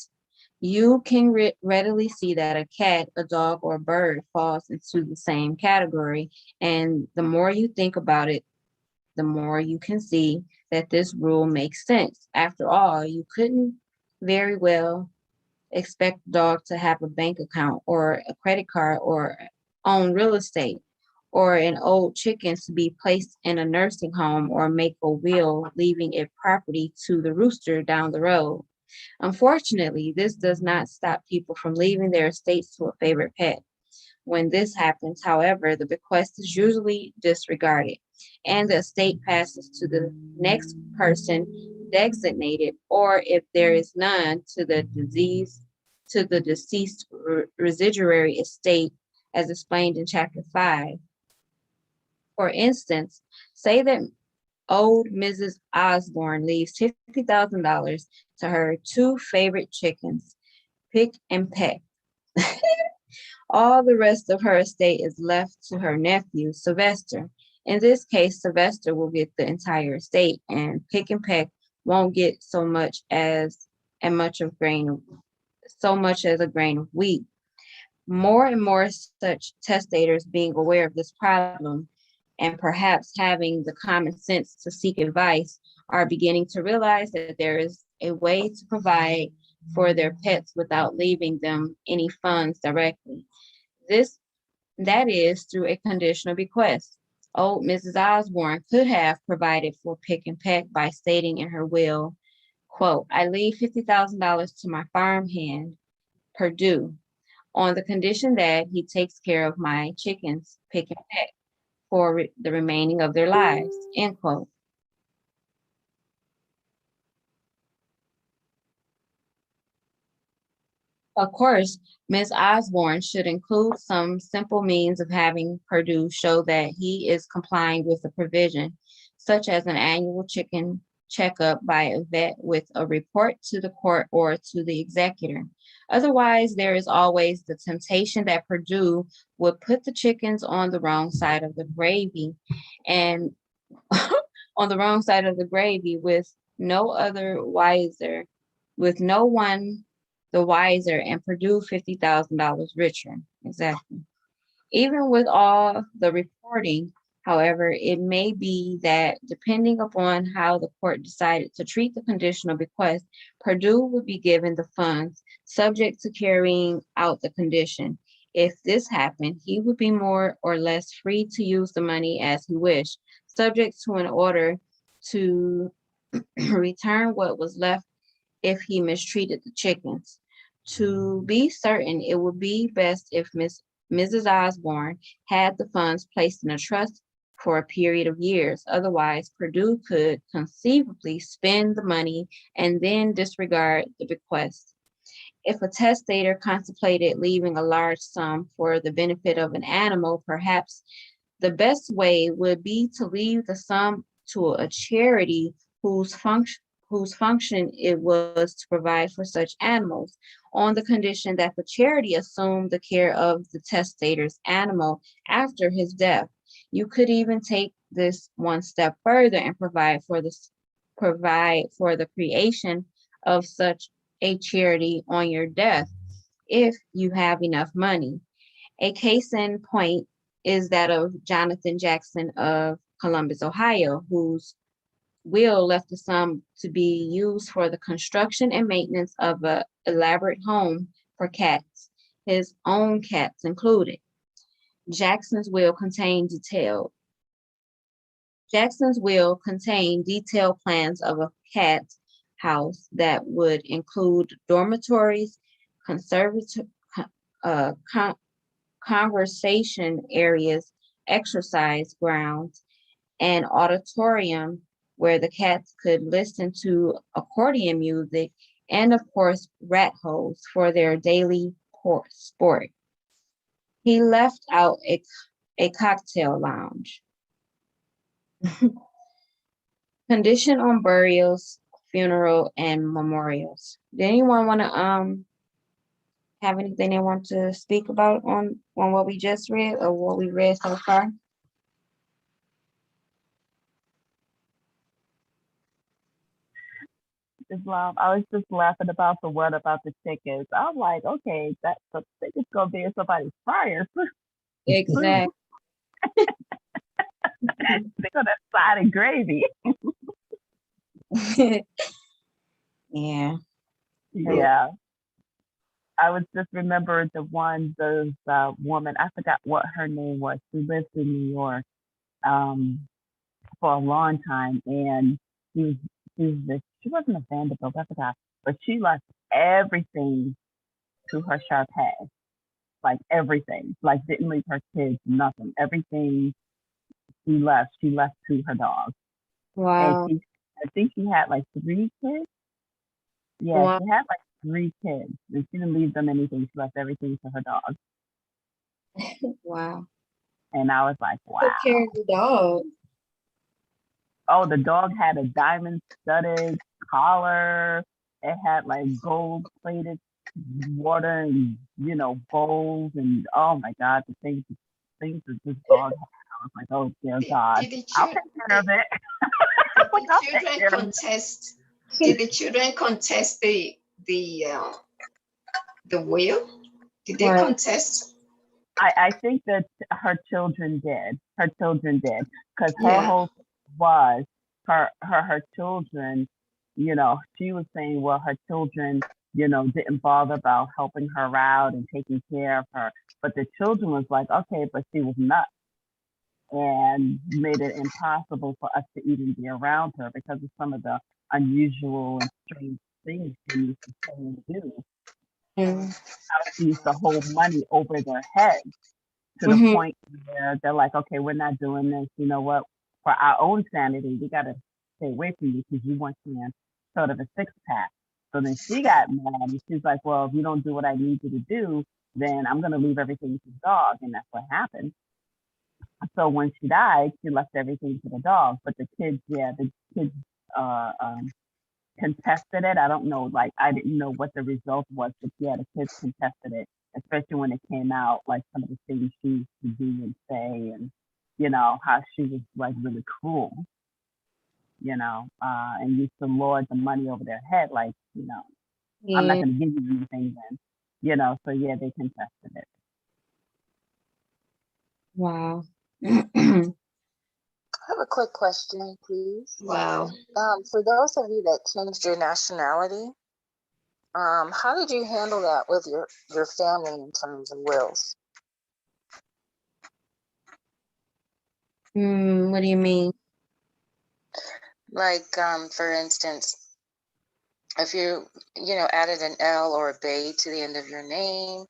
you can readily see that a cat, a dog, or a bird falls into the same category. And the more you think about it, the more you can see that this rule makes sense. After all, you couldn't very well expect a dog to have a bank account or a credit card or own real estate, or an old chicken to be placed in a nursing home or make a will leaving it property to the rooster down the road. Unfortunately, this does not stop people from leaving their estates to a favorite pet. When this happens, however, the bequest is usually disregarded and the estate passes to the next person designated, or if there is none, to the deceased residuary estate as explained in chapter 5. For instance, say that old Mrs. Osborne leaves $50,000 to her two favorite chickens, Pick and Peck. All the rest of her estate is left to her nephew, Sylvester. In this case, Sylvester will get the entire estate, and Pick and Peck won't get so much as a grain of wheat. More and more such testators being aware of this problem and perhaps having the common sense to seek advice are beginning to realize that there is a way to provide for their pets without leaving them any funds directly. That is through a conditional bequest. Old Mrs. Osborne could have provided for Pick and Peck by stating in her will, quote, I leave $50,000 to my farmhand, Purdue, on the condition that he takes care of my chickens, Pick and Peck, for the remaining of their lives, end quote. Of course, Ms. Osborne should include some simple means of having Purdue show that he is complying with the provision, such as an annual chicken checkup by a vet with a report to the court or to the executor. Otherwise, there is always the temptation that Purdue would put the chickens on the wrong side of the gravy and on the wrong side of the gravy with no one the wiser, and Purdue $50,000 richer. Exactly. Even with all the reporting, however, it may be that depending upon how the court decided to treat the conditional bequest, Purdue would be given the funds subject to carrying out the condition. If this happened, he would be more or less free to use the money as he wished, subject to an order to return what was left if he mistreated the chickens. To be certain, it would be best if Mrs. Osborne had the funds placed in a trust for a period of years. Otherwise, Purdue could conceivably spend the money and then disregard the bequest. If a testator contemplated leaving a large sum for the benefit of an animal, perhaps the best way would be to leave the sum to a charity whose function it was to provide for such animals, on the condition that the charity assumed the care of the testator's animal after his death. You could even take this one step further and provide for the creation of such a charity on your death if you have enough money. A case in point is that of Jonathan Jackson of Columbus, Ohio, whose will left the sum to be used for the construction and maintenance of an elaborate home for cats, his own cats included. Jackson's will contained detailed plans of a cat house that would include dormitories, uh, con- conversation areas, exercise grounds, an auditorium where the cats could listen to accordion music, and of course, rat holes for their daily sport. He left out a cocktail lounge. Condition on burials, funeral, and memorials. Did anyone want to have anything they want to speak about on what we just read or what we read so far? Islam. I was just laughing about the one about the tickets. I'm like, okay, that the ticket's gonna be in somebody's fire. Exactly. They're gonna side and gravy. Yeah. Yeah. I was just remembering the woman, I forgot what her name was. She lived in New York for a long time, and she wasn't a Vanderbilt, I forgot, but she left everything to her Sharpay, like everything, like didn't leave her kids nothing. Everything she left to her dog, and Wow. I think she had like 3 kids. Yeah, Wow. she had like 3 kids, and she didn't leave them anything. She left everything to her dog. Wow. And I was like, Took wow. care of the dog. Oh, the dog had a diamond studded collar. It had like gold plated water and, bowls. And oh my God, things that this dog had. I was like, oh dear God, Did the I'll children take care of it. did Like, the I'll take children care of it. contest did the children contest the will? Did they Right. contest? I think that her children did. Her children did. Because her Yeah. whole thing was her children, she was saying, well, her children, didn't bother about helping her out and taking care of her. But the children was like, okay, but she was nuts and made it impossible for us to even be around her because of some of the unusual and strange things she used to say and do. Mm. She used to hold money over their heads to the Mhm. point where they're like, okay, we're not doing this. You know what? For our own sanity, we got to stay away from you because you want sort of a 6-pack. So then she got mad and she's like, well, if you don't do what I need you to do, then I'm going to leave everything to the dog. And that's what happened. So when she died, she left everything to the dog. But the kids, uh, um, contested it. I don't know, like I didn't know what the result was, but yeah, the kids contested it, especially when it came out, like some of the things she used to do and say, and how she was like really cruel, and used to lord the money over their head, like I'm not Yeah. going to give you anything then, So yeah, they contested it. Wow. I have a quick question, please. Wow. For those of you that changed your nationality, how did you handle that with your family in terms of wills? What do you mean? Like, for instance, if added an L or a Bay to the end of your name,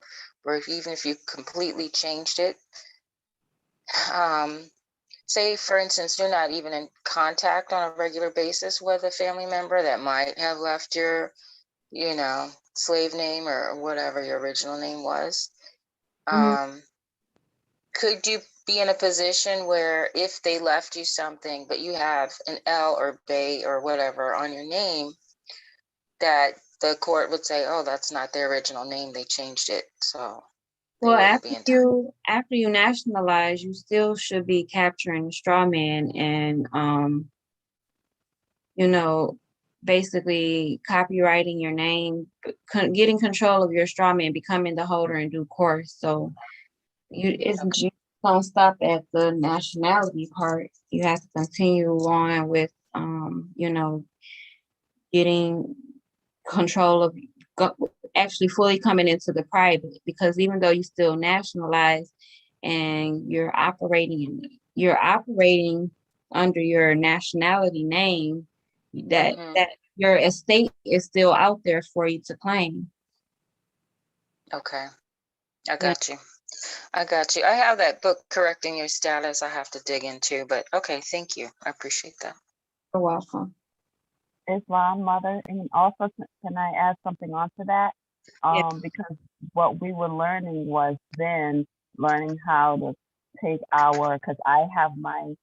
or even if you completely changed it, say, for instance, you're not even in contact on a regular basis with a family member that might have left your, slave name or whatever your original name was. Mhm. Could you be in a position where if they left you something, but you have an L or Bay or whatever on your name, that the court would say, oh, that's not their original name, they changed it, so they Well, wouldn't be entitled. after you nationalize, you still should be capturing the straw man and basically copywriting your name, getting control of your straw man, becoming the holder in due course. So it's don't stop at the nationality part. You have to continue on with, you know, getting control of actually fully coming into the private, because even though you still nationalized and you're operating under your nationality name, that Mm-hmm. that your estate is still out there for you to claim. Okay. I Yeah, got you. I got you. I have that book, Correcting Your Status, I have to dig into, but okay, thank you. I appreciate that. you're welcome. Islam, mother, and also can I add something onto that? Yeah, Because what we were learning was then learning how to take our, because I have my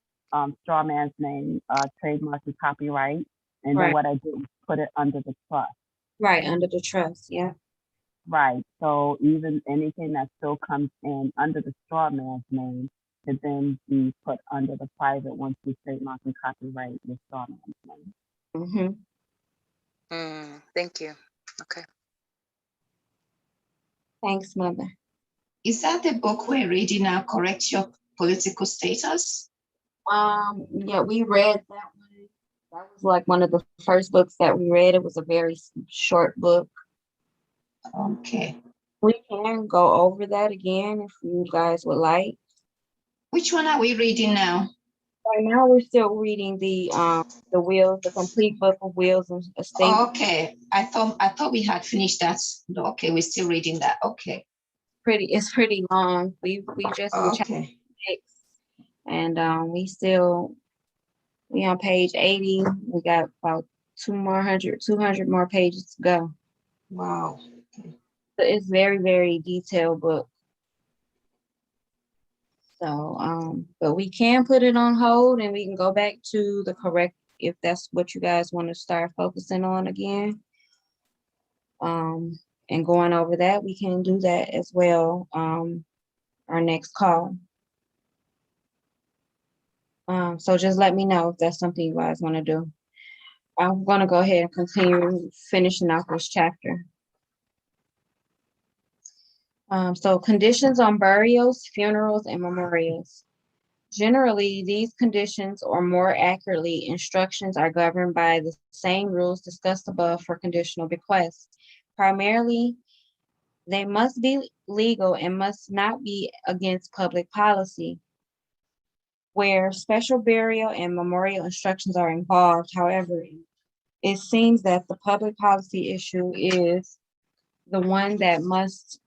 straw man's name, trademark and copyright, and then right, what I did was put it under the trust. right, under the trust. Yeah. Right. So even anything that still comes in under the straw man's name could then be put under the private once you trademark and copyright the straw man's name. Thank you. Okay. Thanks, Mother. Is that the book we're reading now, Correct Your Political Status? Yeah, we read that one. That was like one of the first books that we read. It was a very short book. Okay. We can go over that again if you guys would like. Which one are we reading now? Right now, we're still reading the wills, the complete book of wills and estates. Okay. I thought we had finished that. Okay, we're still reading that. Okay. It's pretty long. We just in chapter Okay. 6, and we on page 80. We got about 200 more pages to go. Wow. Okay. So it's very, very detailed book. So, but we can put it on hold and we can go back to the correct, if that's what you guys want to start focusing on again. And going over that, we can do that as well. Our next call. So just let me know if that's something you guys want to do. I'm going to go ahead and continue finishing off this chapter. So conditions on burials, funerals, and memorials. Generally, these conditions, or more accurately, instructions, are governed by the same rules discussed above for conditional bequests. Primarily, they must be legal and must not be against public policy. Where special burial and memorial instructions are involved, however, it seems that the public policy issue is the one that must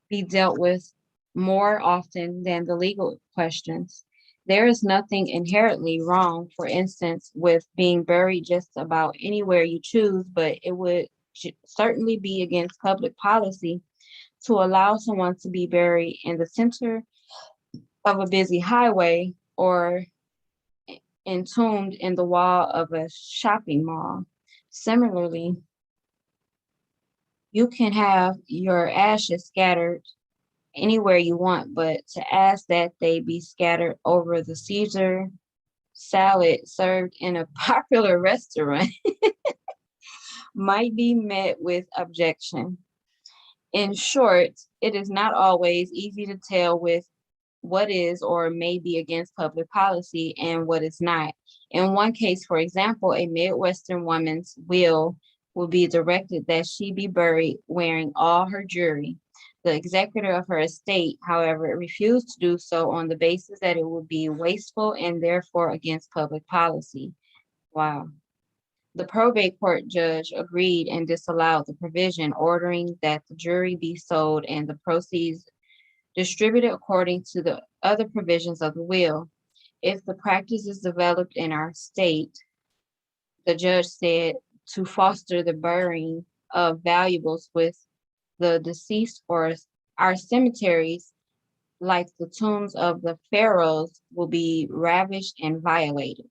be dealt with more often than the legal questions. There is nothing inherently wrong, for instance, with being buried just about anywhere you choose, but it would certainly be against public policy to allow someone to be buried in the center of a busy highway or entombed in the wall of a shopping mall. Similarly, you can have your ashes scattered anywhere you want, but to ask that they be scattered over the Caesar salad served in a popular restaurant might be met with objection. In short, it is not always easy to tell with what is or may be against public policy and what is not. In one case, for example, a Midwestern woman's will be directed that she be buried wearing all her jewelry. The executor of her estate, however, refused to do so on the basis that it would be wasteful and therefore against public policy. Wow. The probate court judge agreed and disallowed the provision, ordering that the jewelry be sold and the proceeds distributed according to the other provisions of the will. If the practice is developed in our state, the judge said, to foster the burying of valuables with the deceased, or our cemeteries, like the tombs of the pharaohs, will be ravished and violated.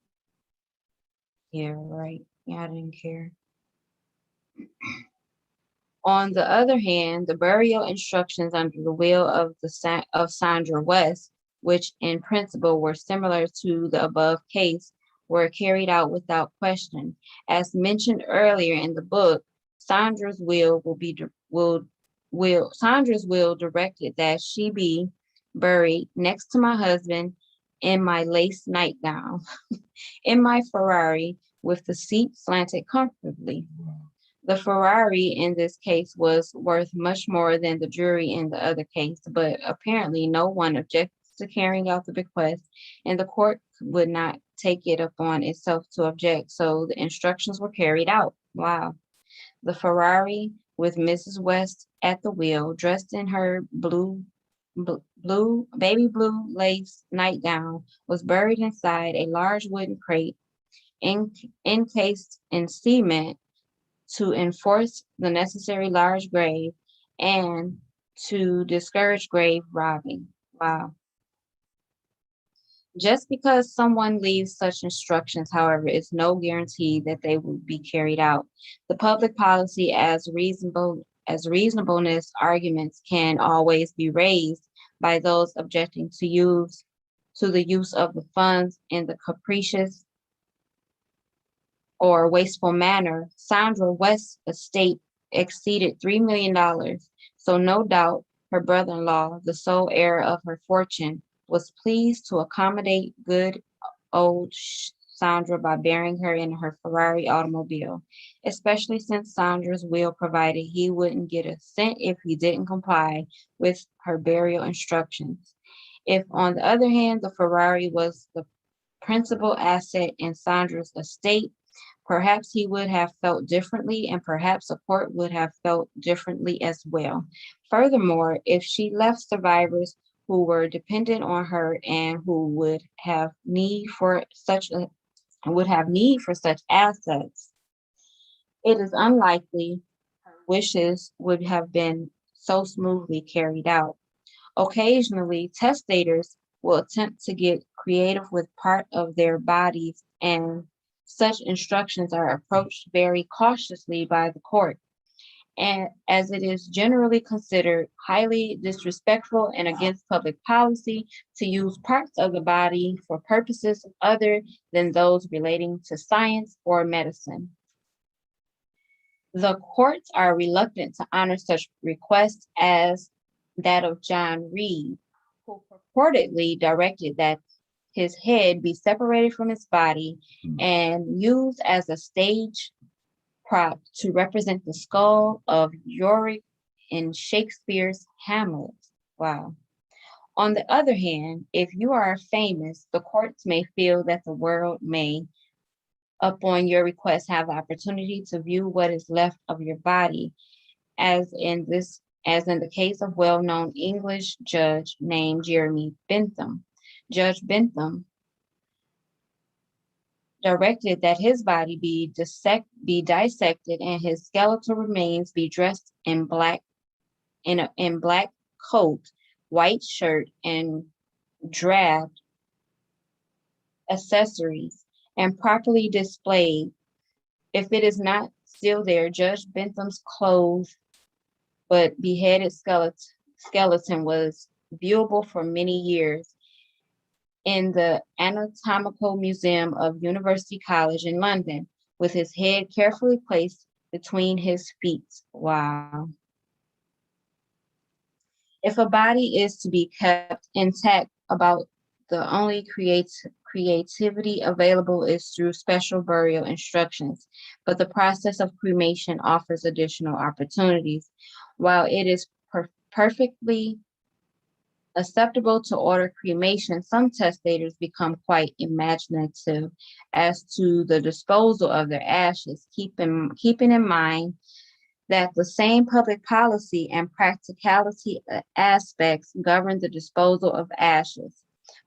Yeah, right. Yeah, I didn't care. On the other hand, the burial instructions under the will of Sandra West, which in principle were similar to the above case, were carried out without question. As mentioned earlier in the book, Sandra's will directed that she be buried next to my husband in my lace nightgown, in my Ferrari with the seat slanted comfortably. The Ferrari in this case was worth much more than the jury in the other case, but apparently no one objected to carrying out the bequest, and the court would not take it upon itself to object, so the instructions were carried out. Wow. The Ferrari with Mrs. West at the wheel, dressed in her baby blue lace nightgown, was buried inside a large wooden crate encased in cement to enforce the necessary large grave and to discourage grave robbing. Wow. Just because someone leaves such instructions, however, is no guarantee that they will be carried out. The public policy as reasonableness arguments can always be raised by those objecting to the use of the funds in the capricious or wasteful manner. Sandra West's estate exceeded $3 million, so no doubt her brother-in-law, the sole heir of her fortune, was pleased to accommodate good old Sandra by burying her in her Ferrari automobile, especially since Sandra's will provided he wouldn't get a cent if he didn't comply with her burial instructions. If, on the other hand, the Ferrari was the principal asset in Sandra's estate, perhaps he would have felt differently, and perhaps the court would have felt differently as well. Furthermore, if she left survivors who were dependent on her and who would have need for such assets, it is unlikely her wishes would have been so smoothly carried out. Occasionally, testators will attempt to get creative with part of their bodies, and such instructions are approached very cautiously by the court, and as it is generally considered highly disrespectful and against public policy to use parts of the body for purposes other than those relating to science or medicine. The courts are reluctant to honor such requests as that of John Reed, who purportedly directed that his head be separated from his body and used as a stage prop to represent the skull of Yorick in Shakespeare's Hamlet. Wow. On the other hand, if you are famous, the courts may feel that the world may, upon your request, have the opportunity to view what is left of your body, as in the case of well-known English judge named Jeremy Bentham. Judge Bentham directed that his body be dissected and his skeletal remains be dressed in black coat, white shirt, and drab accessories, and properly displayed. If it is not still there, Judge Bentham's clothed but beheaded skeleton was viewable for many years in the Anatomical Museum of University College in London, with his head carefully placed between his feet. Wow. If a body is to be kept intact, about the only creativity available is through special burial instructions, but the process of cremation offers additional opportunities. While it is perfectly acceptable to order cremation, some testators become quite imaginative as to the disposal of their ashes, keeping in mind that the same public policy and practicality aspects govern the disposal of ashes.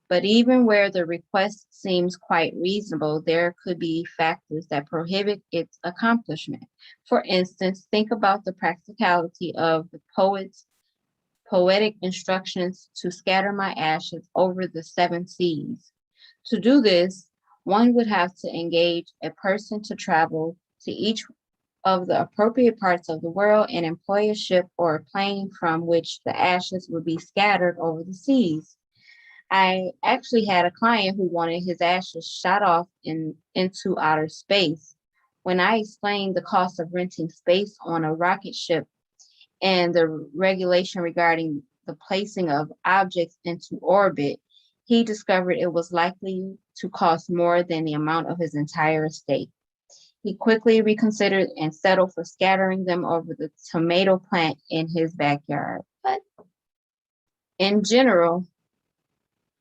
But even where the request seems quite reasonable, there could be factors that prohibit its accomplishment. For instance, think about the practicality of the poetic instructions to scatter my ashes over the 7 seas. To do this, one would have to engage a person to travel to each of the appropriate parts of the world and employ a ship or a plane from which the ashes would be scattered over the seas. I actually had a client who wanted his ashes shot off into outer space. When I explained the cost of renting space on a rocket ship and the regulation regarding the placing of objects into orbit, he discovered it was likely to cost more than the amount of his entire estate. He quickly reconsidered and settled for scattering them over the tomato plant in his backyard. But in general,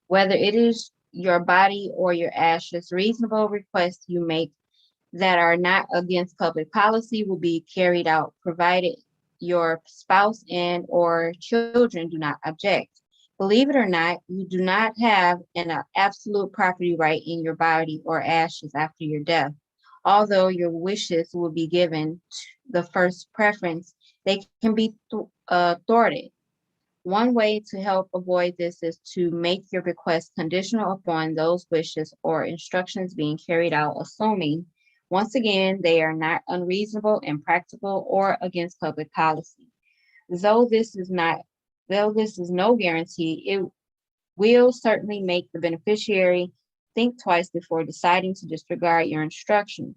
whether it is your body or your ashes, reasonable requests you make that are not against public policy will be carried out, provided your spouse and or children do not object. Believe it or not, you do not have an absolute property right in your body or ashes after your death. Although your wishes will be given the first preference, they can be thwarted. One way to help avoid this is to make your request conditional upon those wishes or instructions being carried out, assuming, once again, they are not unreasonable, impractical, or against public policy. Though this is no guarantee, it will certainly make the beneficiary think twice before deciding to disregard your instructions.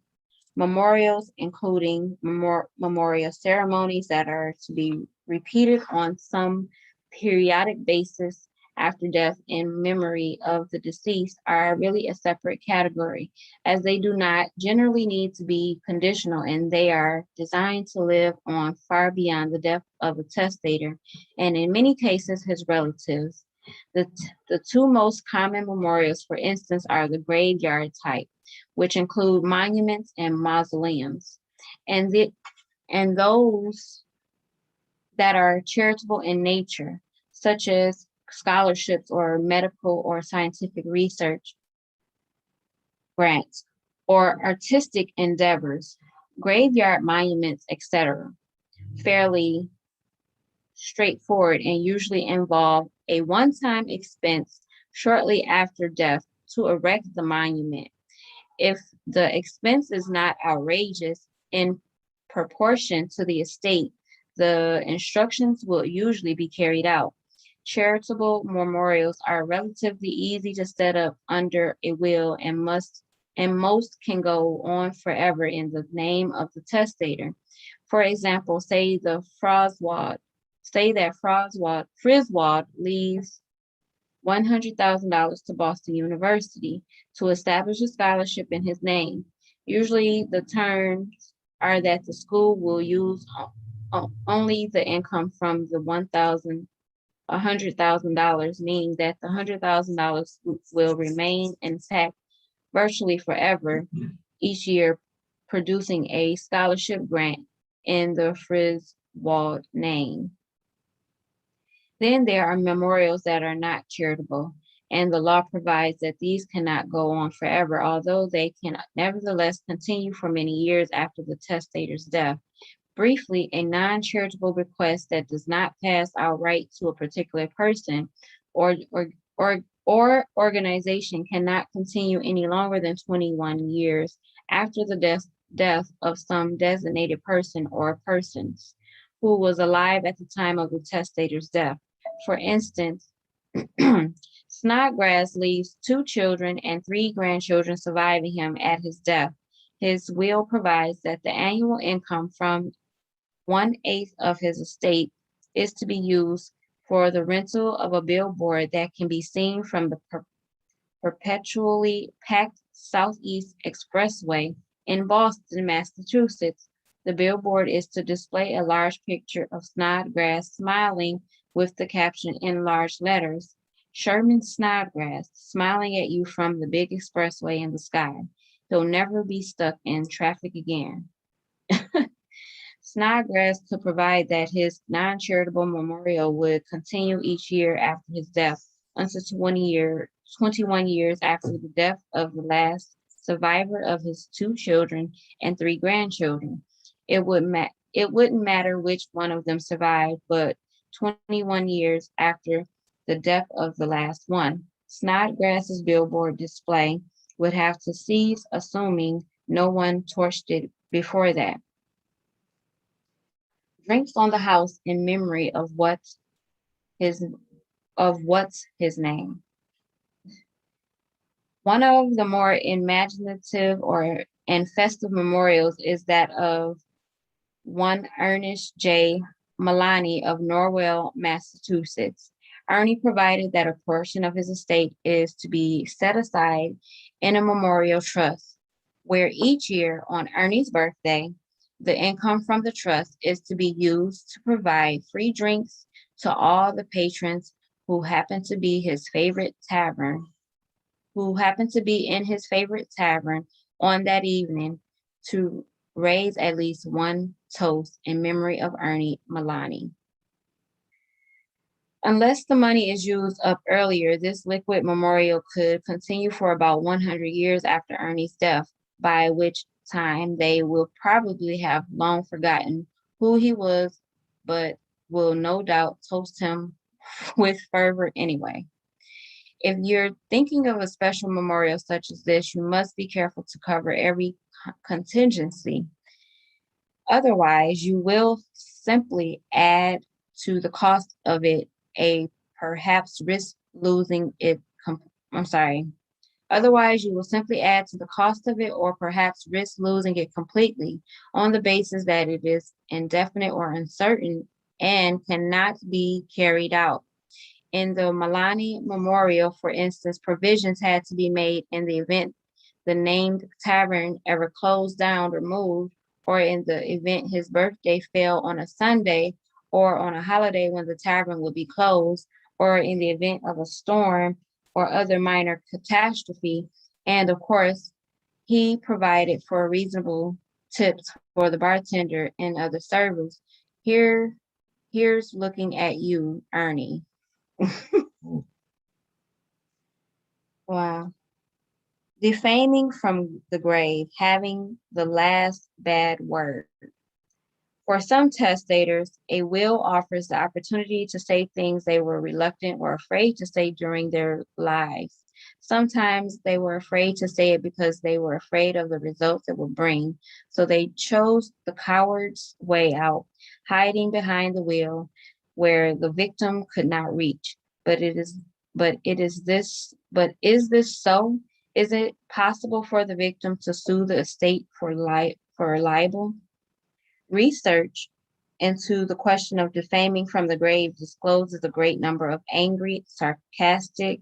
Memorials, including memorial ceremonies that are to be repeated on some periodic basis after death in memory of the deceased, are really a separate category, as they do not generally need to be conditional, and they are designed to live on far beyond the death of a testator, and in many cases his relatives. The two most common memorials, for instance, are the graveyard type, which include monuments and mausoleums, and those that are charitable in nature, such as scholarships or medical or scientific research grants, or artistic endeavors, graveyard monuments, etc. Fairly straightforward and usually involve a one-time expense shortly after death to erect the monument. If the expense is not outrageous in proportion to the estate, the instructions will usually be carried out. Charitable memorials are relatively easy to set up under a will and most can go on forever in the name of the testator. For example, say that Friswold leaves $100,000 to Boston University to establish a scholarship in his name. Usually the terms are that the school will use only the income from the $100,000, meaning that the $100,000 will remain intact virtually forever each year, producing a scholarship grant in the Friswold name. Then there are memorials that are not charitable, and the law provides that these cannot go on forever, although they can nevertheless continue for many years after the testator's death. Briefly, a non-charitable request that does not pass outright to a particular person or organization cannot continue any longer than 21 years after the death of some designated person or persons who was alive at the time of the testator's death. For instance, Snodgrass leaves 2 children and 3 grandchildren surviving him at his death. His will provides that the annual income from 1/8 of his estate is to be used for the rental of a billboard that can be seen from the perpetually packed Southeast Expressway in Boston, Massachusetts. The billboard is to display a large picture of Snodgrass smiling with the caption in large letters, "Sherman Snodgrass, smiling at you from the big expressway in the sky. He'll never be stuck in traffic again." Snodgrass could provide that his non-charitable memorial would continue each year after his death until 21 years after the death of the last survivor of his 2 children and 3 grandchildren. It wouldn't matter which one of them survived, but 21 years after the death of the last one, Snodgrass's billboard display would have to cease, assuming no one torched it before that. Drinks on the house in memory of what's his name. One of the more imaginative and festive memorials is that of one Ernest J. Malani of Norwell, Massachusetts. Ernie provided that a portion of his estate is to be set aside in a memorial trust, where each year on Ernie's birthday, the income from the trust is to be used to provide free drinks to all the patrons who happen to be his favorite tavern, who happen to be in his favorite tavern on that evening to raise at least one toast in memory of Ernie Malani. Unless the money is used up earlier, this liquid memorial could continue for about 100 years after Ernie's death, by which time they will probably have long forgotten who he was, but will no doubt toast him with fervor anyway. If you're thinking of a special memorial such as this, you must be careful to cover every contingency. Otherwise, you will simply add to the cost of it a perhaps risk losing it. Otherwise, you will simply add to the cost of it or perhaps risk losing it completely on the basis that it is indefinite or uncertain and cannot be carried out. In the Malani Memorial, for instance, provisions had to be made in the event the named tavern ever closed down or moved, or in the event his birthday fell on a Sunday or on a holiday when the tavern would be closed, or in the event of a storm or other minor catastrophe. And of course, he provided for reasonable tips for the bartender and other servers. Here's looking at you, Ernie. Wow. Defaming from the grave, having the last bad word. For some testators, a will offers the opportunity to say things they were reluctant or afraid to say during their lives. Sometimes they were afraid to say it because they were afraid of the results it would bring. So they chose the coward's way out, hiding behind the will where the victim could not reach. Is this so? Is it possible for the victim to sue the estate for libel? Research into the question of defaming from the grave discloses a great number of angry, sarcastic,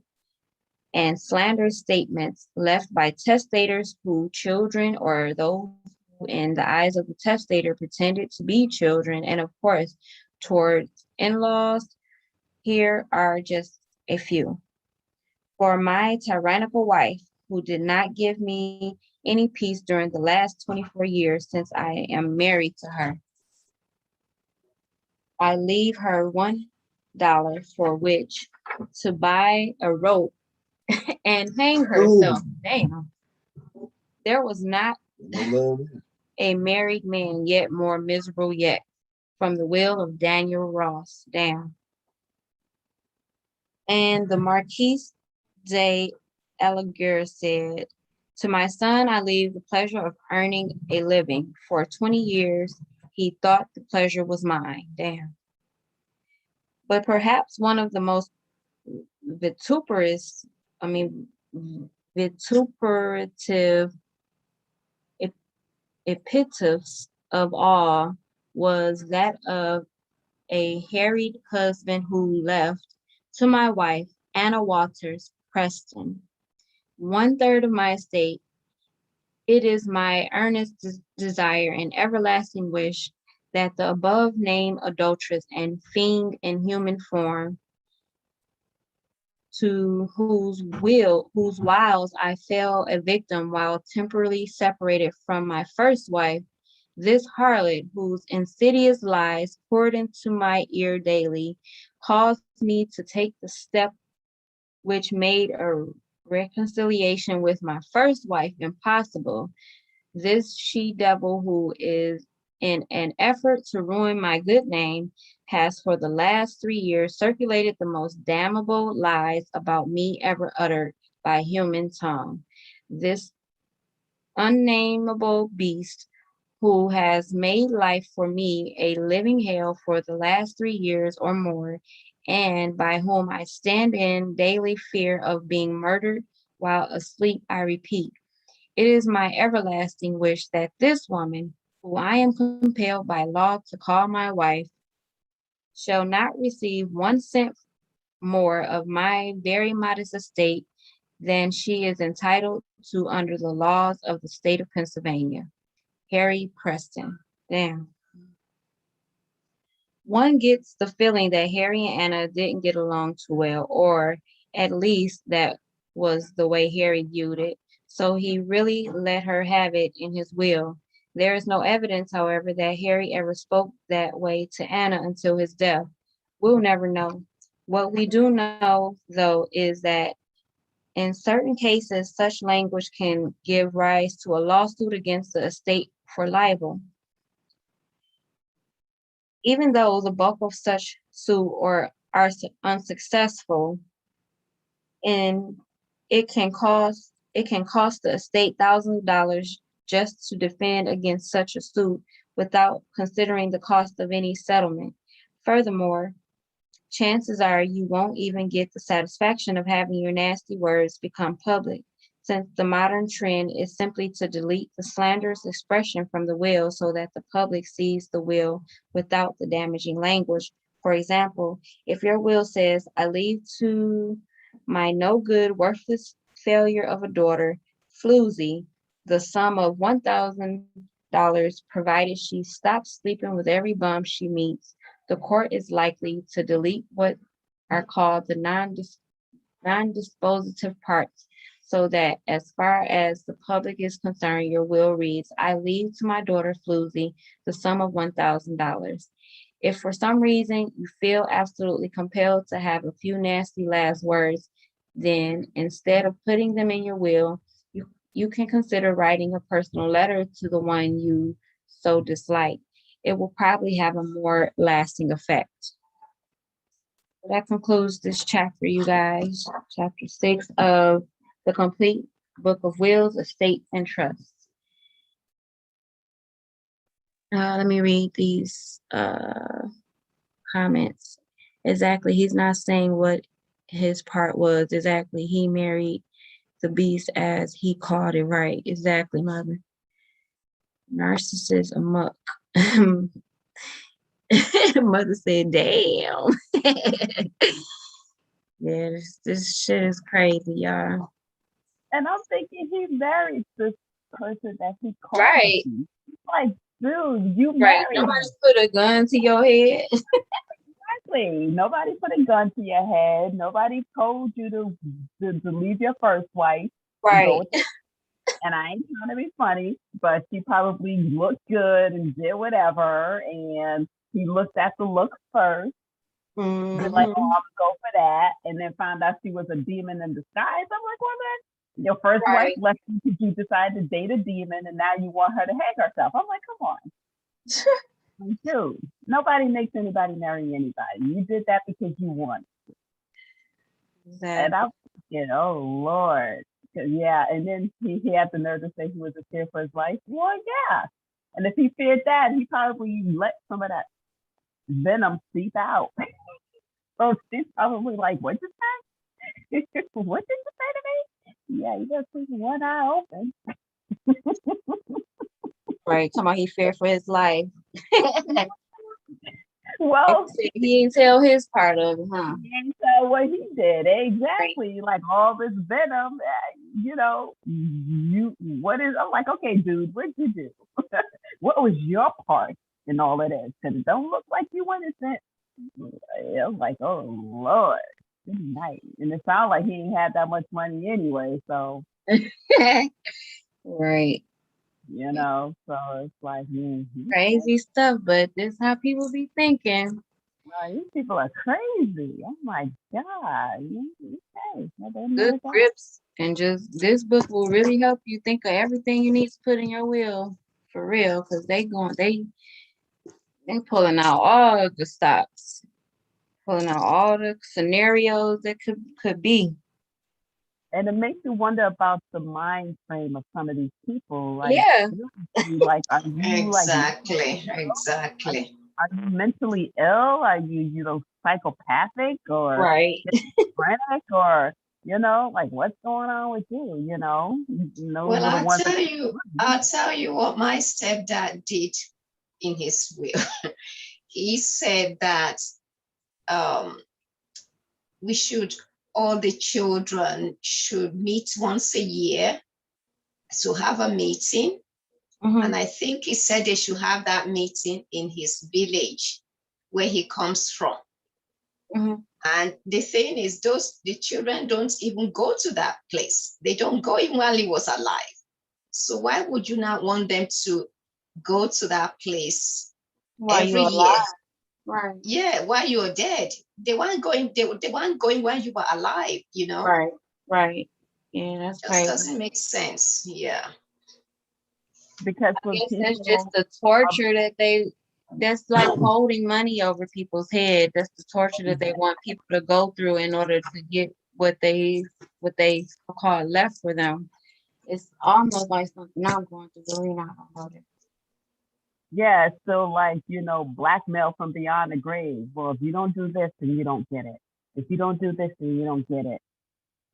and slanderous statements left by testators who children or those who in the eyes of the testator pretended to be children, and of course towards in-laws. Here are just a few. For my tyrannical wife, who did not give me any peace during the last 24 years since I am married to her, I leave her $1 for which to buy a rope and hang herself. Damn. There was not a married man yet more miserable yet. From the will of Daniel Ross. Damn. And the Marquise de Alaguer said, to my son, I leave the pleasure of earning a living. For 20 years, he thought the pleasure was mine. Damn. But perhaps one of the most vituperative epitaphs of all was that of a harried husband who left to my wife, Anna Walters Preston, 1/3 of my estate. It is my earnest desire and everlasting wish that the above named adulteress and fiend in human form, to whose wiles I fell a victim while temporarily separated from my first wife, this harlot whose insidious lies poured into my ear daily, caused me to take the step which made a reconciliation with my first wife impossible. This she-devil, who is in an effort to ruin my good name, has for the last 3 years circulated the most damnable lies about me ever uttered by human tongue. This unnameable beast, who has made life for me a living hell for the last 3 years or more, and by whom I stand in daily fear of being murdered while asleep, I repeat. It is my everlasting wish that this woman, who I am compelled by law to call my wife, shall not receive 1 cent more of my very modest estate than she is entitled to under the laws of the state of Pennsylvania. Harry Preston. Damn. One gets the feeling that Harry and Anna didn't get along too well, or at least that was the way Harry viewed it. So he really let her have it in his will. There is no evidence, however, that Harry ever spoke that way to Anna until his death. We'll never know. What we do know, though, is that in certain cases, such language can give rise to a lawsuit against the estate for libel. Even though the bulk of such suit or are unsuccessful, and it can cost the estate thousands of dollars just to defend against such a suit without considering the cost of any settlement. Furthermore, chances are you won't even get the satisfaction of having your nasty words become public, since the modern trend is simply to delete the slanderous expression from the will so that the public sees the will without the damaging language. For example, if your will says, I leave to my no good, worthless failure of a daughter, Floozy, the sum of $1,000 provided she stops sleeping with every bum she meets, the court is likely to delete what are called the non-dispositive parts, so that as far as the public is concerned, your will reads, I leave to my daughter Floozy the sum of $1,000. If for some reason you feel absolutely compelled to have a few nasty last words, then instead of putting them in your will, you can consider writing a personal letter to the one you so dislike. It will probably have a more lasting effect. That concludes this chapter, you guys. Chapter 6 of the complete book of wills, estates, and trusts. Let me read these comments. Exactly. He's not saying what his part was. Exactly. He married the beast as he called it, right. Exactly, mother. Narcissist amok. Mother said, damn. Yeah, this shit is crazy, y'all. And I'm thinking he married this person that he called. Right. Like, dude, you Right. married Nobody him. put a gun to your head. Exactly. Nobody put a gun to your head. Nobody told you to leave your first wife. And go Right. with and I ain't trying to be funny, but she probably looked good and did whatever. And he looked at the looks first. You're like, oh, I'm gonna go for that, and then found out she was a demon in disguise. I'm like, well, then your first wife left you because you decided to date a demon, and now you want her to hang herself. I'm like, come on, dude. Nobody makes anybody marry anybody. You did that because you wanted. Exactly. And I'm thinking, oh Lord, yeah. And then he had the nerve to say he was scared for his life. Well, yeah. And if he feared that, he probably let some of that venom seep out. So she's probably like, what you say? What did you say to me? Yeah, you gotta keep one eye open. Right. Come on, he feared for his life. Well, he didn't tell his part of it, huh? He didn't tell what he did. Exactly. Right. Like all this venom, I'm like, okay, dude, what'd you do? What was your part in all of this? Because it don't look like you innocent. I was like, oh Lord, good night. And it sounded like he ain't had that much money anyway, so right. So it's like crazy stuff, but this is how people be thinking. These people are crazy. Oh my God. Okay. Good grips, and just this book will really help you think of everything you need to put in your will for real, because they pulling out all the stops, pulling out all the scenarios that could be. And it makes you wonder about the mind frame of some of these people. Like, yeah. Like, are you exactly. Are you mentally ill? Are you psychopathic or right? schizophrenic or like what's going on with you? Well, I'll tell you what my stepdad did in his will. He said that we should, all the children should meet once a year to have a meeting. Mhm. And I think he said they should have that meeting in his village where he comes from. Mhm. And the thing is, the children don't even go to that place. They don't go even while he was alive. So why would you not want them to go to that place While every you're year? alive. Right. Yeah, while you're dead. They weren't going, they weren't going while you were alive, you know? Right. Right. Yeah, that's Just crazy. doesn't make sense. Yeah. Because I for guess that's just people, the torture that's like holding money over people's head. That's the torture that they want people to go through in order to get what they call left for them. It's almost like something I'm going through. Really not about it. yeah, it's still like, blackmail from beyond the grave. Well, if you don't do this, then you don't get it. If you don't do this, then you don't get it.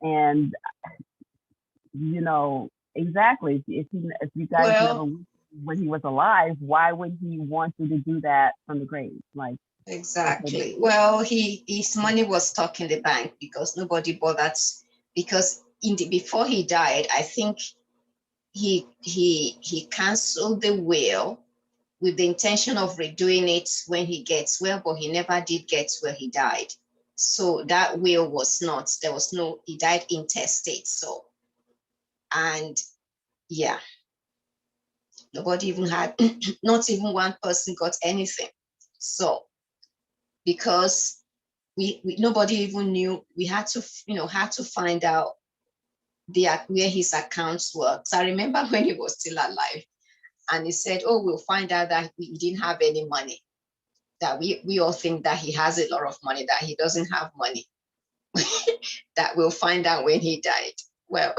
And, exactly, if you guys never, Well, when he was alive, why would he want you to do that from the grave? Like, exactly. Well, his money was stuck in the bank because nobody bothered. Because before he died, I think he canceled the will with the intention of redoing it when he gets well, but he never did get well. He died. So that will was not, there was no, he died intestate. So, and yeah, nobody even had, not even one person got anything. So, because we nobody even knew, we had to, had to find out where his accounts were. So I remember when he was still alive and he said, oh, we'll find out that he didn't have any money. That we all think that he has a lot of money, that he doesn't have money. That we'll find out when he died. Well,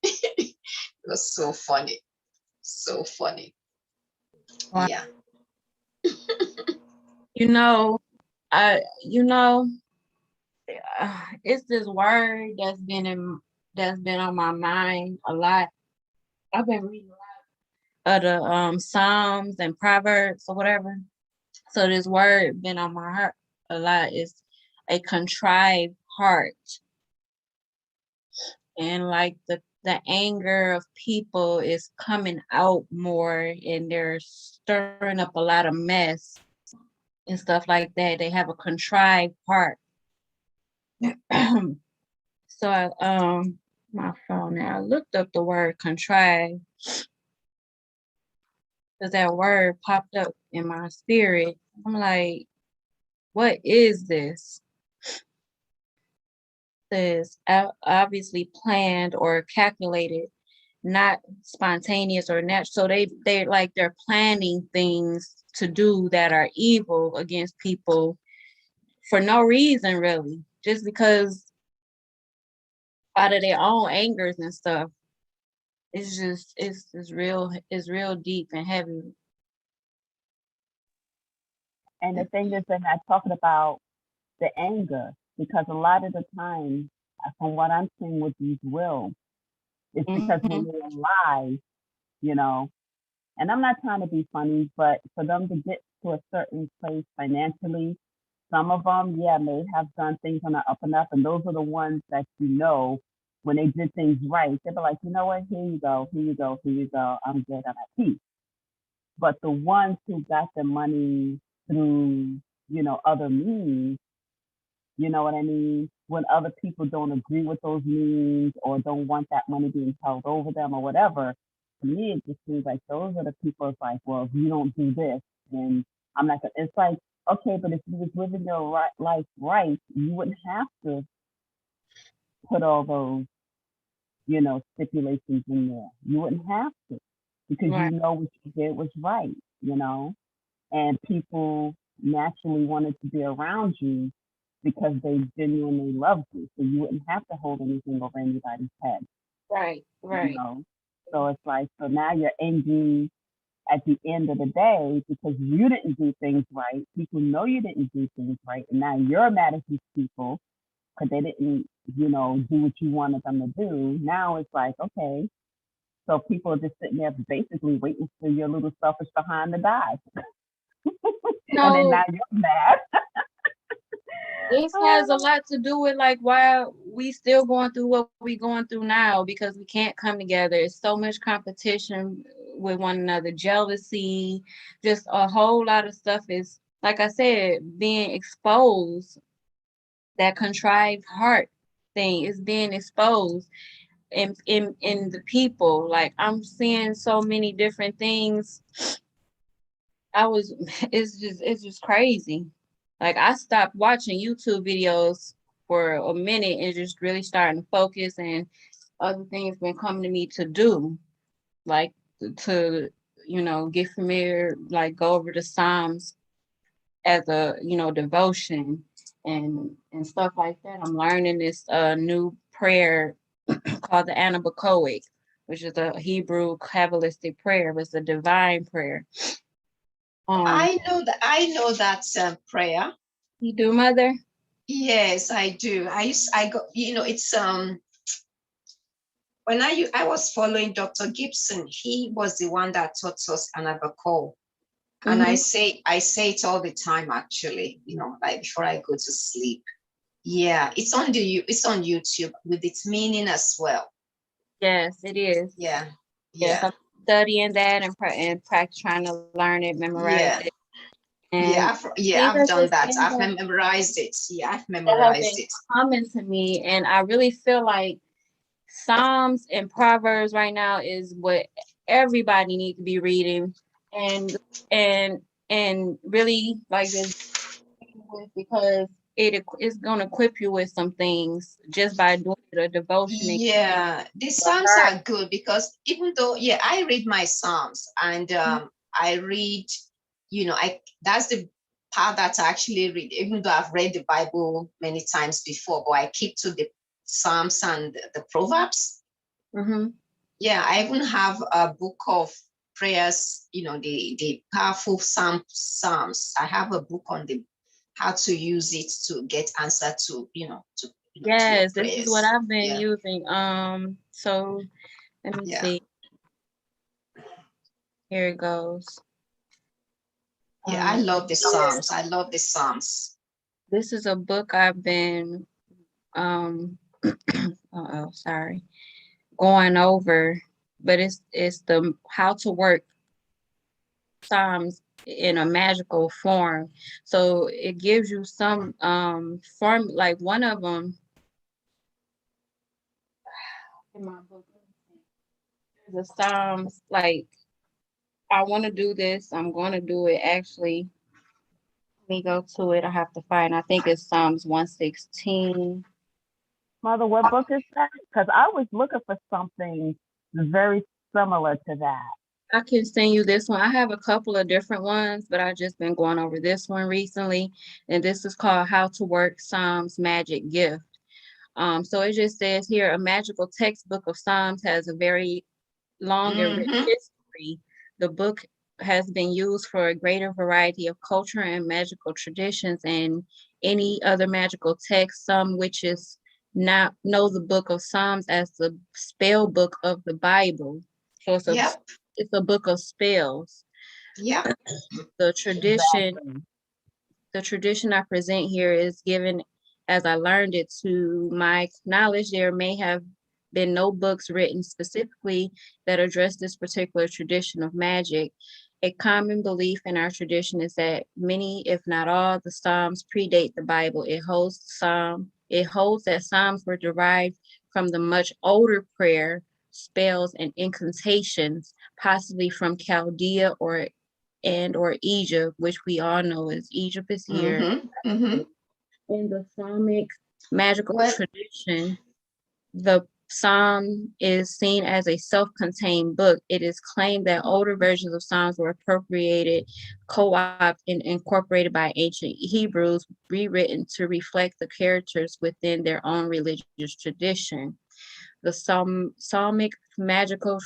it was so funny. So funny. Wow. Yeah. You know, I you know, it's this word that's been on my mind a lot. I've been reading a lot of the Psalms and Proverbs or whatever. So this word been on my heart a lot is a contrived heart. And like the anger of people is coming out more and they're stirring up a lot of mess and stuff like that. They have a contrived heart. So my phone now. I looked up the word contrived because that word popped up in my spirit. I'm like, what is this? Says obviously planned or calculated, not spontaneous or natural. So they're planning things to do that are evil against people for no reason really, just because out of their own angers and stuff. It's real deep and heavy. and the thing is, they're not talking about the anger because a lot of the time, from what I'm seeing with these wills, it's because when Mhm. they're alive, you know, and I'm not trying to be funny, but for them to get to a certain place financially, some of them, yeah, may have done things on the up and up, and those are the ones that when they did things right, they were like, you know what, here you go, here you go, here you go, I'm good, I'm at peace. But the ones who got the money through, other means, you know what I mean? When other people don't agree with those means or don't want that money being held over them or whatever, to me, it just seems like those are the people. It's like, well, if you don't do this, then I'm not gonna. It's like, okay, but if you was living your life right, you wouldn't have to put all those, stipulations in there. You wouldn't have to because Right. what you did was right, and people naturally wanted to be around you because they genuinely loved you. So you wouldn't have to hold anything over anybody's head, Right. you Right. know. So it's like, so now you're angry at the end of the day because you didn't do things right. People know you didn't do things right. And now you're mad at these people because they didn't, do what you wanted them to do. Now it's like, okay. So people are just sitting there basically waiting for your little selfish behind to die. And then No, now you're mad. This has a lot to do with like why we still going through what we going through now, because we can't come together. It's so much competition with one another, jealousy, just a whole lot of stuff is, like I said, being exposed. That contrived heart thing is being exposed in the people. Like I'm seeing so many different things. I was it's just crazy. Like I stopped watching YouTube videos for a minute and just really starting to focus, and other things been coming to me to do, like to get familiar, like go over the Psalms as a devotion and stuff like that. I'm learning this new prayer called the Anabacoic, which is a Hebrew Kabbalistic prayer. It's a divine prayer. I know that prayer. You do, Mother? Yes, I do. I got, it's when I was following Dr. Gibson, he was the one that taught us Anabakol. And I say it all the time, actually, like before I go to sleep. Yeah, it's on YouTube with its meaning as well. Yes, it is. Yeah. Yes, I'm studying that and practice, trying to learn it, memorize it. And I've done that. I've memorized it. Yeah, I've memorized it. Coming to me, and I really feel like Psalms and Proverbs right now is what everybody needs to be reading, and really like this, because it is going to equip you with some things just by doing a devotion. Yeah, the Psalms are good because even though, I read my Psalms, and I read, that's the part that I actually read, even though I've read the Bible many times before, but I keep to the Psalms and the Proverbs. Yeah, I even have a book of prayers, the powerful Psalms. I have a book on how to use it to get answer to, yes, this is what I've been using. So let me see. Here it goes. Yeah, I love the Psalms. I love the Psalms. This is a book I've been going over, but it's the how to work Psalms in a magical form. So it gives you some form, like one of them in my book, the Psalms, like I want to do this, I'm going to do it. Actually, let me go to it. I have to find, I think it's Psalms 116. Mother, what book is that? Because I was looking for something very similar to that. I can send you this one. I have a couple of different ones, but I've just been going over this one recently. And this is called How to Work Psalms Magic Gift. So it just says here, a magical textbook of Psalms has a very long and rich history. The book has been used for a greater variety of culture and magical traditions and any other magical text. Some witches now know the book of Psalms as the spell book of the Bible. So it's a book of spells. Yeah. The tradition I present here is given as I learned it. To my knowledge, there may have been no books written specifically that address this particular tradition of magic. A common belief in our tradition is that many, if not all, the Psalms predate the Bible. It holds that Psalms were derived from the much older prayer, spells, and incantations, possibly from Chaldea or Egypt, which we all know is Egypt is here. In the Psalmic magical tradition, the Psalm is seen as a self-contained book. It is claimed that older versions of Psalms were appropriated, co-opted, and incorporated by ancient Hebrews, rewritten to reflect the characters within their own religious tradition. The Psalmic magical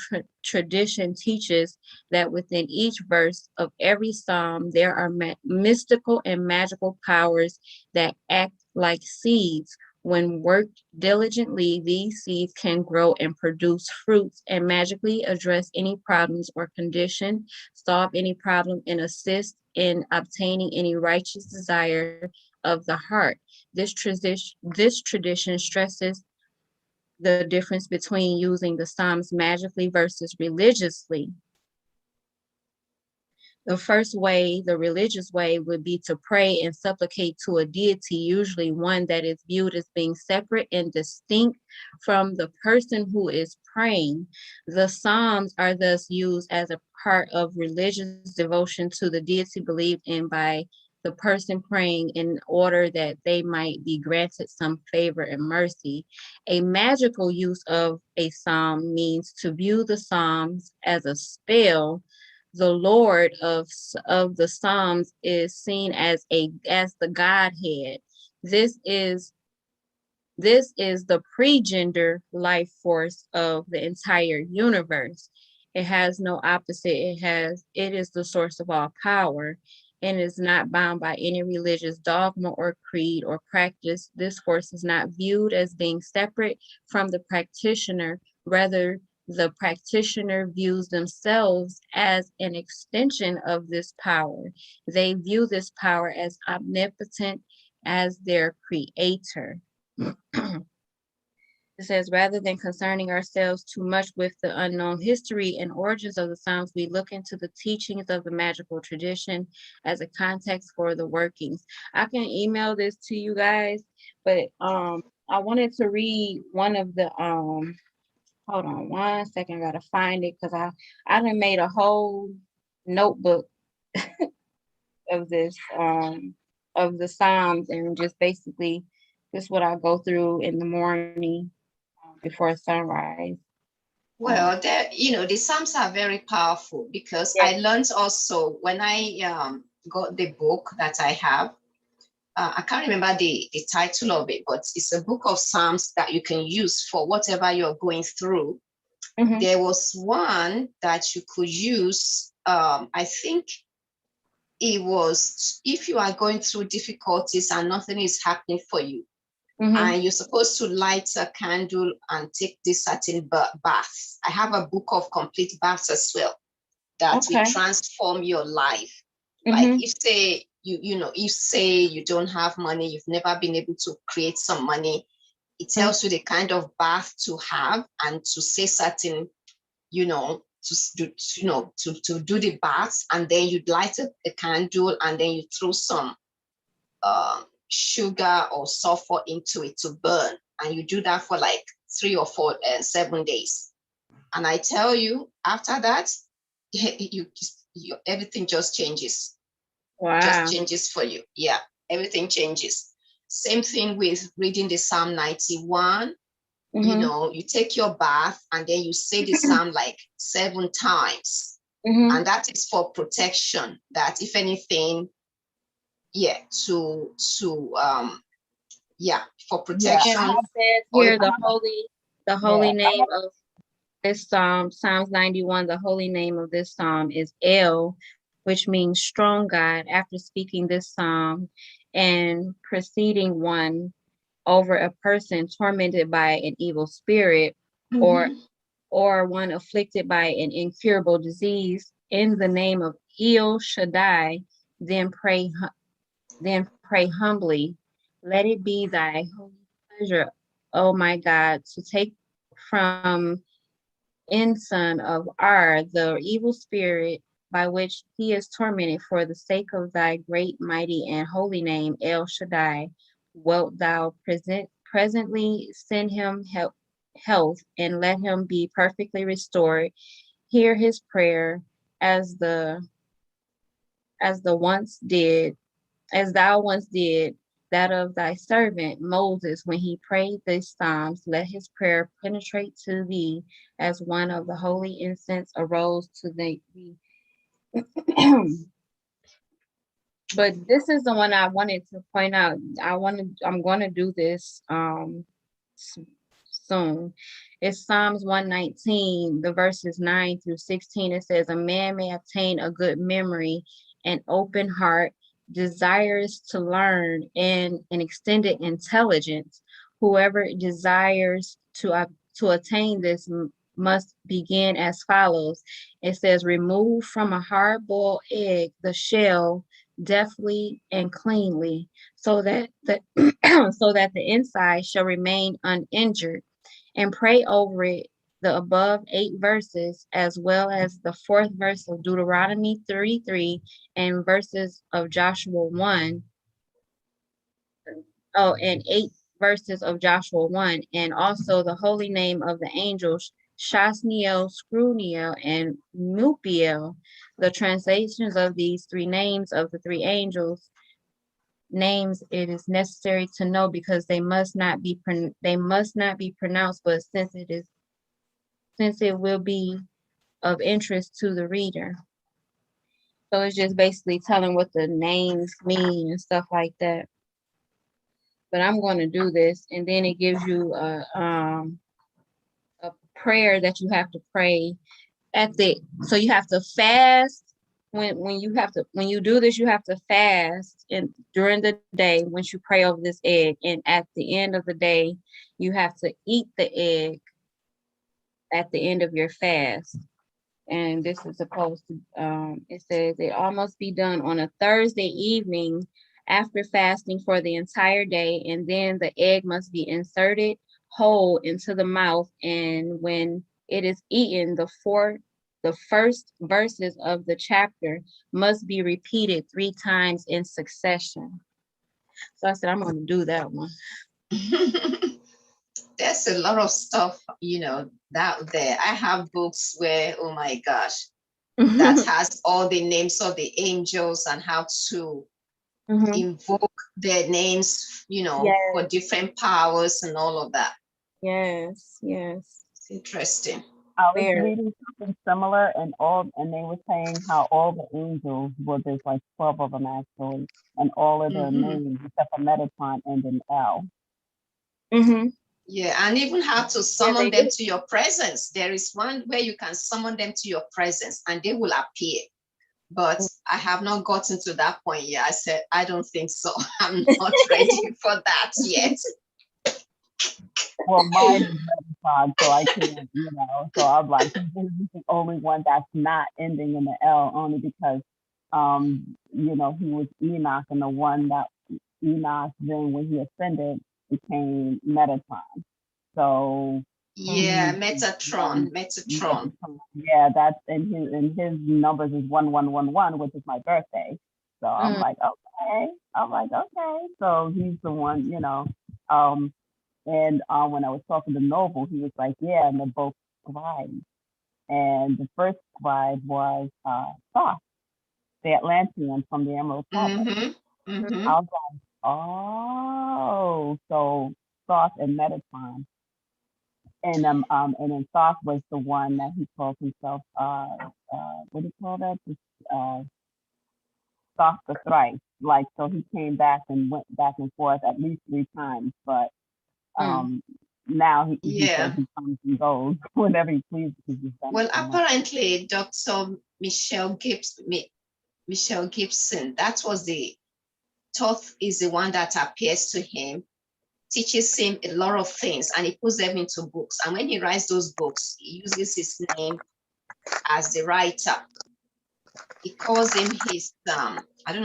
tradition teaches that within each verse of every psalm, there are mystical and magical powers that act like seeds. When worked diligently, these seeds can grow and produce fruits and magically address any problems or condition, solve any problem, and assist in obtaining any righteous desire of the heart. This tradition stresses the difference between using the Psalms magically versus religiously. The first way, the religious way, would be to pray and supplicate to a deity, usually one that is viewed as being separate and distinct from the person who is praying. The Psalms are thus used as a part of religious devotion to the deity believed in by the person praying in order that they might be granted some favor and mercy. A magical use of a psalm means to view the Psalms as a spell. The Lord of the Psalms is seen as the Godhead. This is the pre-gender life force of the entire universe. It has no opposite. It is the source of all power and is not bound by any religious dogma or creed or practice. This force is not viewed as being separate from the practitioner. Rather, the practitioner views themselves as an extension of this power. They view this power as omnipotent as their creator. It says, rather than concerning ourselves too much with the unknown history and origins of the Psalms, we look into the teachings of the magical tradition as a context for the workings. I can email this to you guys, but I wanted to read one of the hold on one second, I gotta find it because I done made a whole notebook of this of the Psalms, and just basically this is what I go through in the morning before sunrise. Well, the Psalms are very powerful because Yeah. I learned also when I got the book that I have. I can't remember the title of it, but it's a book of Psalms that you can use for whatever you're going through. Mhm. There was one that you could use. I think it was if you are going through difficulties and nothing is happening for you, Mhm. and you're supposed to light a candle and take this certain bath. I have a book of complete baths as well that will Okay. transform your life. Like Mhm. if say if say you don't have money, you've never been able to create some money, it tells you the kind of bath to have and to say certain, to do the bath, and then you light a candle and then you throw some sugar or sulfur into it to burn, and you do that for like 3 or 4 7 days. And I tell you, after that, everything just changes. Wow. Just changes for you. Yeah, everything changes. Same thing with reading the Psalm 91. Mhm. You take your bath and then you say the Psalm like 7 times. Mhm. And that is for protection, that if anything, yeah, for Yeah, protection. And it says Or here if, the yeah, holy name of this psalm, Psalms 91, the holy name of this psalm is El, which means strong God. After speaking this psalm and preceding one over a person tormented by an evil spirit, or Mhm. or one afflicted by an incurable disease, in the name of El Shaddai, then pray humbly. Let it be thy holy pleasure, O my God, to take from ensign of Ar the evil spirit by which he is tormented for the sake of thy great, mighty, and holy name, El Shaddai. Wilt thou presently send him health and let him be perfectly restored? Hear his prayer as the once did as thou once did that of thy servant Moses when he prayed these psalms. Let his prayer penetrate to thee as one of the holy incense arose to thee. But this is the one I wanted to point out. I'm going to do this soon. It's Psalms 119, the verses 9 through 16. It says, a man may obtain a good memory, an open heart, desires to learn, and an extended intelligence. Whoever desires to attain this must begin as follows. It says, remove from a hard-boiled egg the shell, deftly and cleanly, so that the so that the inside shall remain uninjured, and pray over it the above 8 verses, as well as the 4th verse of Deuteronomy 33 and verses of Joshua 1. Oh, and 8 verses of Joshua 1, and also the holy name of the angels, Shasniel, Scruniel, and Mupiel. The translations of these 3 names of the 3 angels names it is necessary to know, because they must not be pronounced, but since it will be of interest to the reader. So it's just basically telling what the names mean and stuff like that. But I'm going to do this, and then it gives you a prayer that you have to pray so you have to fast. When you do this, you have to fast during the day once you pray over this egg, and at the end of the day you have to eat the egg at the end of your fast. And this is supposed to it says it all must be done on a Thursday evening after fasting for the entire day, and then the egg must be inserted whole into the mouth, and when it is eaten, the first verses of the chapter must be repeated 3 times in succession. So I said, I'm going to do that one. There's a lot of stuff, out there. I have books where, oh my gosh, that has all the names of the angels and how to invoke their names, for different powers and all of that. Yes. It's interesting. I was Very. reading something similar, and they were saying how all the angels, well, there's like 12 of them actually, and all of their names except for Metatron end in L. Yeah, and even how to summon them to your presence. There is one where you can summon them to your presence and they will appear. But I have not gotten to that point yet. I said, I don't think so. I'm not ready for that yet. Well, mine is Metatron, so I can't, so I'm like, this is the only one that's not ending in the L, only because, he was Enoch, and the one that Enoch, then when he ascended, became Metatron. So yeah, Metatron. Yeah, that's and his numbers is 1111, which is my birthday. So I'm like, okay. So he's the one, and when I was talking to Noble, he was like, yeah, and they're both scribes. And the first scribe was Thoth, the Atlantean from the Emerald Tablet. I was like, oh, so Thoth and Metatron. And then Thoth was the one that he called himself, what do you call that? Thoth the Thrice. Like, so he came back and went back and forth at least 3 times, but now he says he comes and goes whenever he pleases. Well, apparently, Dr. Michelle Gibson, that was the Thoth is the one that appears to him, teaches him a lot of things, and he puts them into books. And when he writes those books, he uses his name as the writer. He calls him his,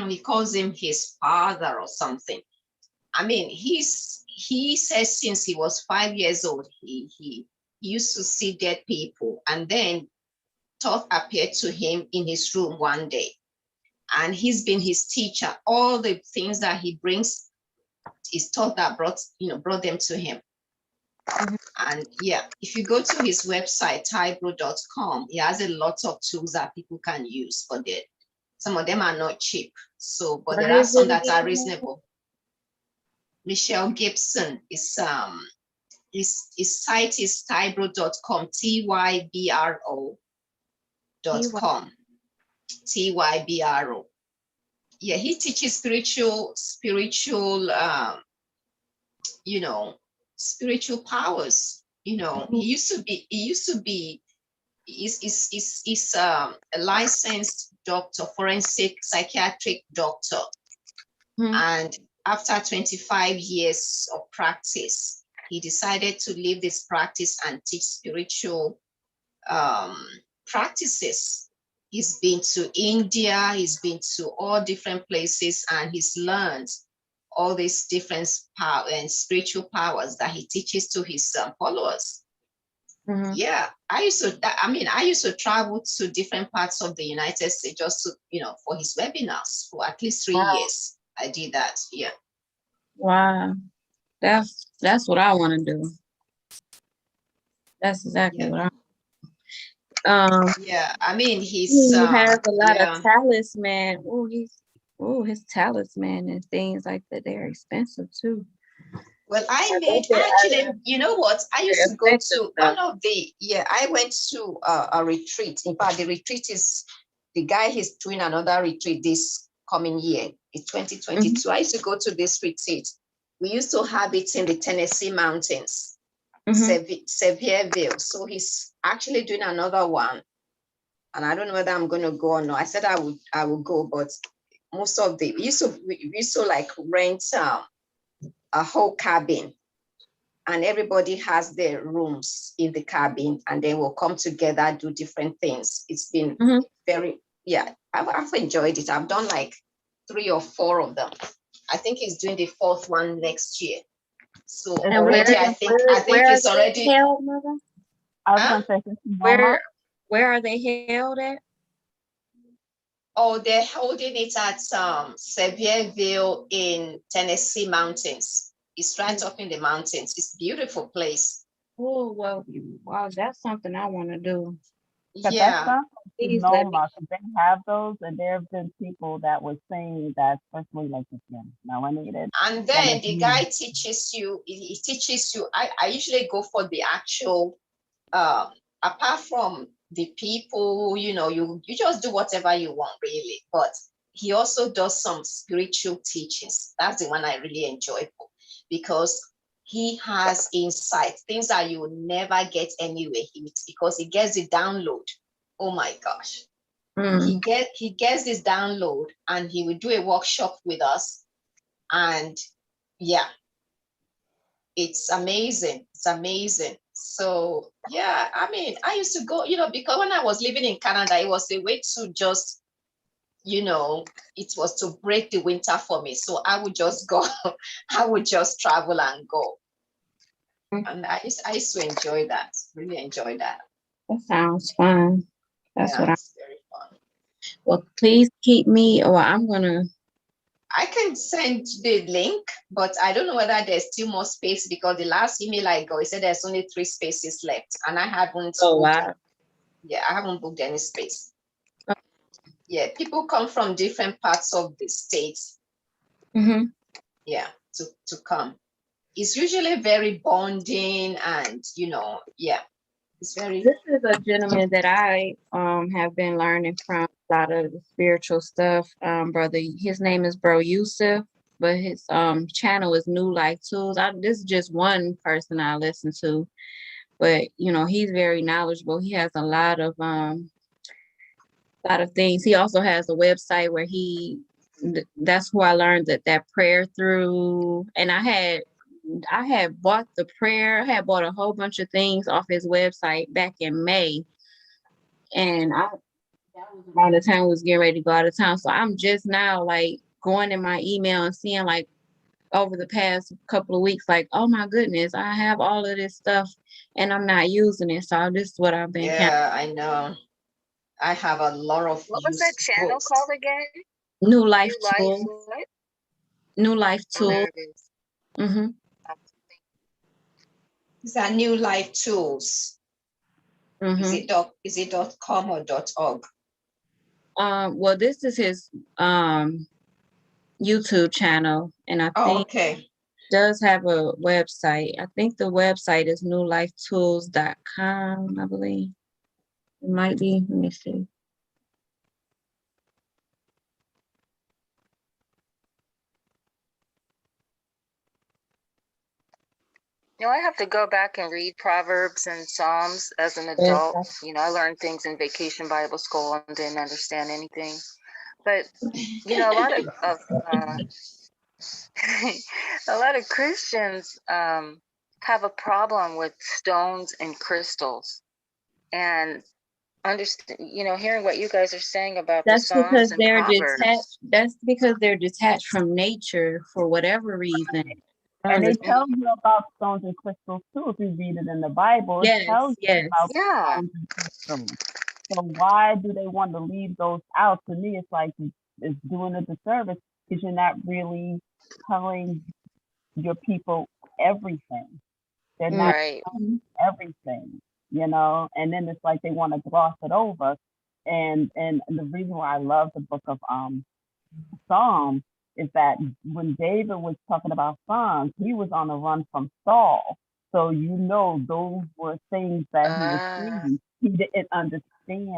he calls him his father or something. I mean, he says since he was 5 years old, he used to see dead people. And then Thoth appeared to him in his room one day. And he's been his teacher. All the things that he brings is Thoth that brought them to him. And yeah, if you go to his website, tybro.com, he has a lot of tools that people can use for that. Some of them are not cheap. So, but there are some that are reasonable. Michelle Gibson is his site is tybro.com, tybro.com, tybro. Yeah, he teaches spiritual spiritual powers. He's a licensed doctor, forensic psychiatric doctor. And after 25 years of practice, he decided to leave this practice and teach spiritual practices. He's been to India, he's been to all different places, and he's learned all these different power and spiritual powers that he teaches to his followers. Mhm. Yeah, I used to travel to different parts of the United States just to, for his webinars for at least 3 years. I did that. Yeah. Wow. That's what I want to do. That's exactly Yeah. what I Yeah. I mean, he's, he has a lot of yeah. talisman. His talisman and things like that, they're expensive too. Well, I think they actually, are you know what? I used very to go effective to stuff. I went to a retreat. In fact, the retreat is, the guy is doing another retreat this coming year. It's 2022. I used to go to this retreat. We used to have it in the Tennessee mountains, Sevierville. So he's actually doing another one. And I don't know whether I'm going to go or not. I said I would go, but most of we used to like rent a whole cabin, and everybody has their rooms in the cabin, and then we'll come together, do different things. It's been very, yeah, I've enjoyed it. I've done like 3 or 4 of them. I think he's doing the 4th one next year. So And already, I think where are it's they already. held, Mother? I was Huh? going to say, since Mama, Where are they held at? Oh, they're holding it at Sevierville in Tennessee mountains. It's right up in the mountains. It's a beautiful place. Oh, well, wow, that's something I want to do. because that's Yeah. something to Please know let me. about, because they have those, and there have been people that were saying that, especially like this one, melanated, And that then it's the guy teaches you, he teaches you. I usually go for the actual, apart from the people, you just do whatever you want, really. But he also does some spiritual teachings. That's the one I really enjoy, because he has insight, things that you will never get anywhere. Because he gets the download. Oh my gosh. He gets this download, and he will do a workshop with us. And yeah, it's amazing. It's amazing. So yeah, I mean, I used to go, because when I was living in Canada, it was a way to just, it was to break the winter for me. So I would just go, I would just travel and go. And I used to enjoy that, really enjoy that. That sounds fun. That's what It's very fun. well, please keep me, or I'm gonna. I can send the link, but I don't know whether there's still more space, because the last email I got, it said there's only 3 spaces left, and I haven't Oh, booked. wow. Yeah, I haven't booked any space. Yeah, people come from different parts of the states. Yeah, to come. It's usually very bonding, and yeah, it's very. This is a gentleman that I have been learning from a lot of the spiritual stuff. Brother, his name is Bro Yusuf, but his channel is New Life Tools. This is just one person I listen to, but he's very knowledgeable. He has a lot of things. He also has a website where that's who I learned that prayer through. And I had bought the prayer. I had bought a whole bunch of things off his website back in May. And that was around the time we was getting ready to go out of town. So I'm just now like going in my email and seeing like over the past couple of weeks, like, oh my goodness, I have all of this stuff and I'm not using it. So this is what I've been Yeah, I know. I have a lot of What was that channel called again? New Life New Life Tool. what? New Life Oh, Tool. there it is. These are New Life Tools. Is it .com or .org? Well, this is his YouTube channel, and I think okay. does have a website. I think the website is newlifetools.com, I believe. It might be. Let me see. I have to go back and read Proverbs and Psalms as an adult. I learned things in vacation Bible school and didn't understand anything. But a lot of a lot of Christians have a problem with stones and crystals, and understand, hearing what you guys are saying about the That's because Psalms and they're Proverbs. detached. That's because they're detached from nature for whatever reason. I And they understand. tell you about stones and crystals too. If you read it in the Bible, it Yes, tells you yes. about Yeah. stones and crystals. So why do they want to leave those out? To me, it's like it's doing a disservice because you're not really telling your people everything. They're not Right. everything, and then it's like they want to gloss it over. And the reason why I love the book of Psalms is that when David was talking about Psalms, he was on a run from Saul. So those were things that he was Ah. saying he didn't understand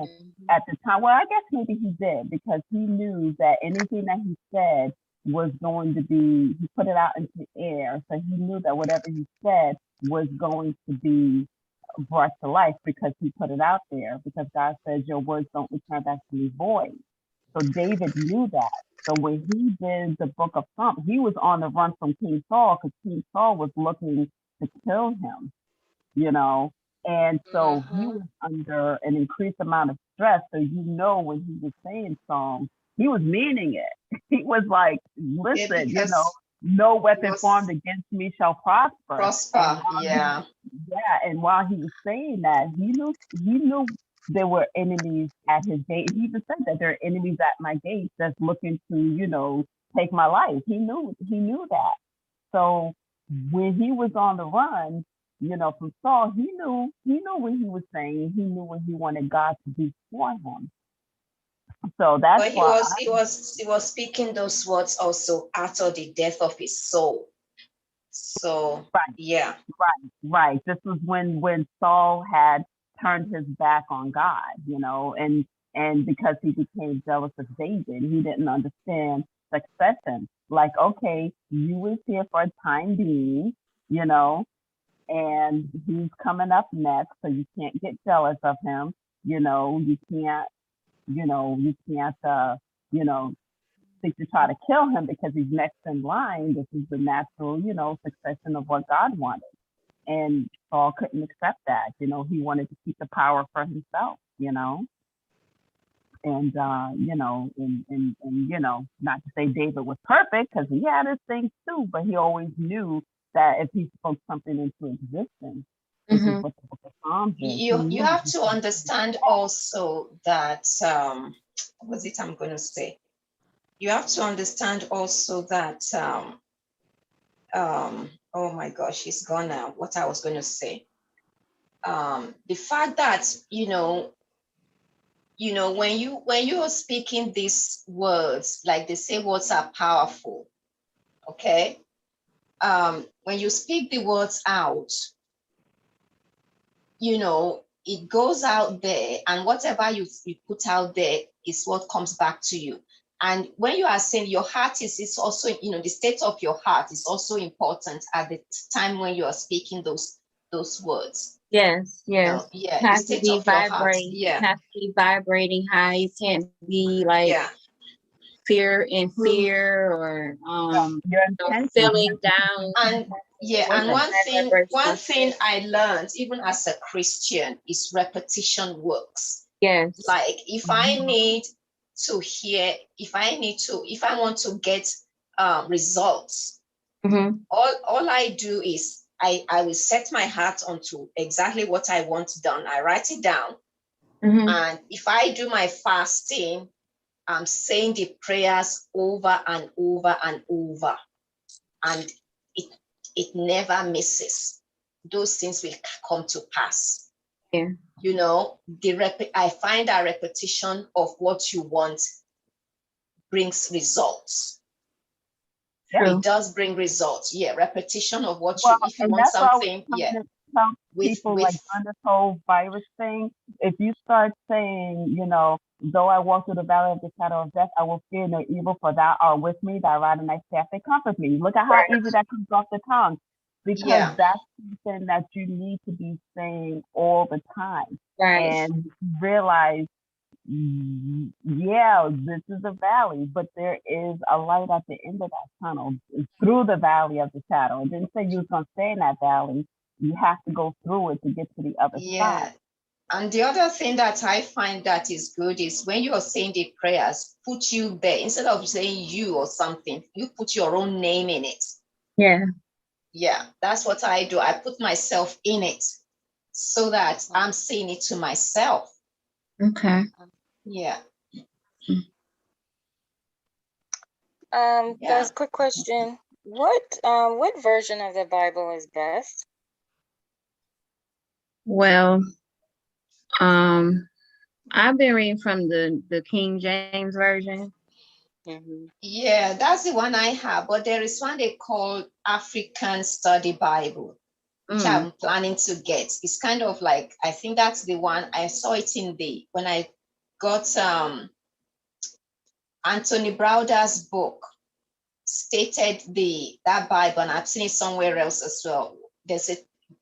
Mhm. at the time. Well, I guess maybe he did because he knew that anything that he said was going to be, he put it out into the air. So he knew that whatever he said was going to be brought to life because he put it out there. Because God says your words don't return back to me void. So David knew that. So when he did the book of Psalms, he was on the run from King Saul because King Saul was looking to kill him, you know. And so he Mhm. was under an increased amount of stress. So when he was saying Psalms, he was meaning it. He was like, Yeah, listen, because no it weapon formed was against me shall prosper. prosper. Yeah. And while he was saying that, he knew there were enemies at his gate. He even said that there are enemies at my gate that's looking to, take my life. He knew that. So when he was on the run, from Saul, he knew what he was saying. He knew what he wanted God to do for him. So that's But he why was he was he was speaking those words also after the death of his soul. So right, yeah. right. This was when Saul had turned his back on God, and because he became jealous of David, he didn't understand succession. Like, okay, you was here for a time being, you know, and he's coming up next, so you can't get jealous of him. You can't, you can't, you know, think to try to kill him because he's next in line. This is the natural, succession of what God wanted. And Saul couldn't accept that. He wanted to keep the power for himself, and not to say David was perfect because he had his things too, but he always knew that if he spoke something into existence, which is Hmm. what the book of Psalms is, he You knew have he to could. understand also that what was it I'm going to say? You have to understand also that oh my gosh, he's gone now. What I was going to say. The fact that when you are speaking these words, like they say words are powerful, okay? When you speak the words out, it goes out there, and whatever you put out there is what comes back to you. And when you are saying your heart is also, the state of your heart is also important at the time when you are speaking those words. Yes, yes. Yeah, the Has to state be of your heart. vibrating. Yeah, Has to be vibrating high. You can't be like yeah. fear or Your intentions, you feeling have to keep down. them And yeah, With and a consistent. one high thing, one vibrational thing state. I learned even as a Christian is repetition works. Yes. Like if I need to hear, if I want to get results, Mm-hmm. all I do is I will set my heart onto exactly what I want done. I write it down. Mm-hmm. And if I do my fasting, I'm saying the prayers over and over and over. And it it never misses. Those things will come to pass. Yeah. I find that repetition of what you want brings results. Yeah. True. It does bring results. Yeah, repetition of what Well, if you and want that's what I was something, trying yeah, to tell with people, like on this whole virus thing. If you start saying, though I walk through the valley of the shadow of death, I will fear no evil, for thou art with me, thy rod and thy staff, they comfort me. Look at how Right. easy that comes off the tongue, because yeah, that's something that you need to be saying all the time. Right. And realize, yeah, this is a valley, but there is a light at the end of that tunnel. Through the valley of the shadow. It didn't say you was going to stay in that valley. You have to go through it to get to the other yeah. side. And the other thing that I find that is good is when you are saying the prayers, put you there. Instead of saying you or something, you put your own name in it. Yeah. Yeah, that's what I do. I put myself in it so that I'm saying it to myself. Okay. Yeah. Guys, quick question. What version of the Bible is best? Well, I've been reading from the King James version. Yeah, that's the one I have. But there is one they call African Study Bible, which I'm planning to get. It's kind of like, I think that's the one I saw it when I got Anthony Browder's book stated that Bible, and I've seen it somewhere else as well. There's a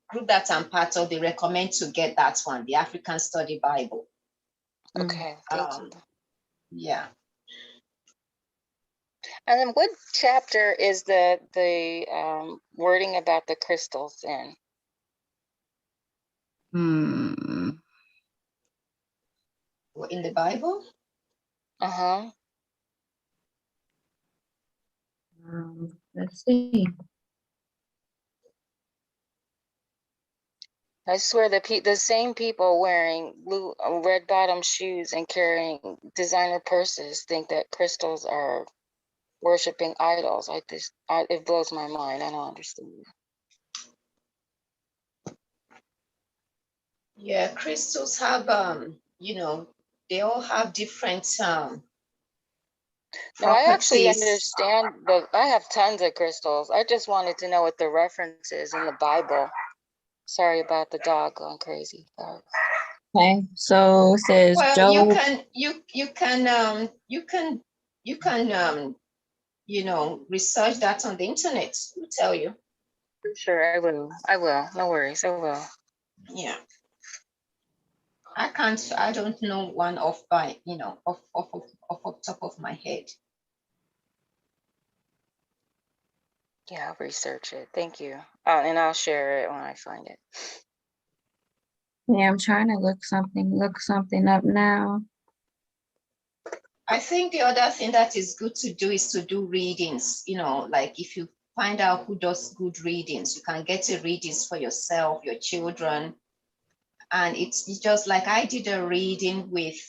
group that I'm part of, they recommend to get that one, the African Study Bible. Okay, thank you. Yeah. And then what chapter is the wording about the crystals in? In the Bible? Let's see. I swear the same people wearing red bottom shoes and carrying designer purses think that crystals are worshiping idols. It blows my mind. I don't understand. Yeah, crystals have they all have different No, I actually properties. understand, but I have tons of crystals. I just wanted to know what the reference is in the Bible. Sorry about the dog going crazy. Okay, so it says Well, Job. you can research that on the internet. We'll tell you. Sure, I will. No worries, I will. Yeah. I don't know one off top of my head. Yeah, I'll research it. Thank you. And I'll share it when I find it. Yeah, I'm trying to look something up now. I think the other thing that is good to do is to do readings. Like if you find out who does good readings, you can get a readings for yourself, your children. And it's just like I did a reading with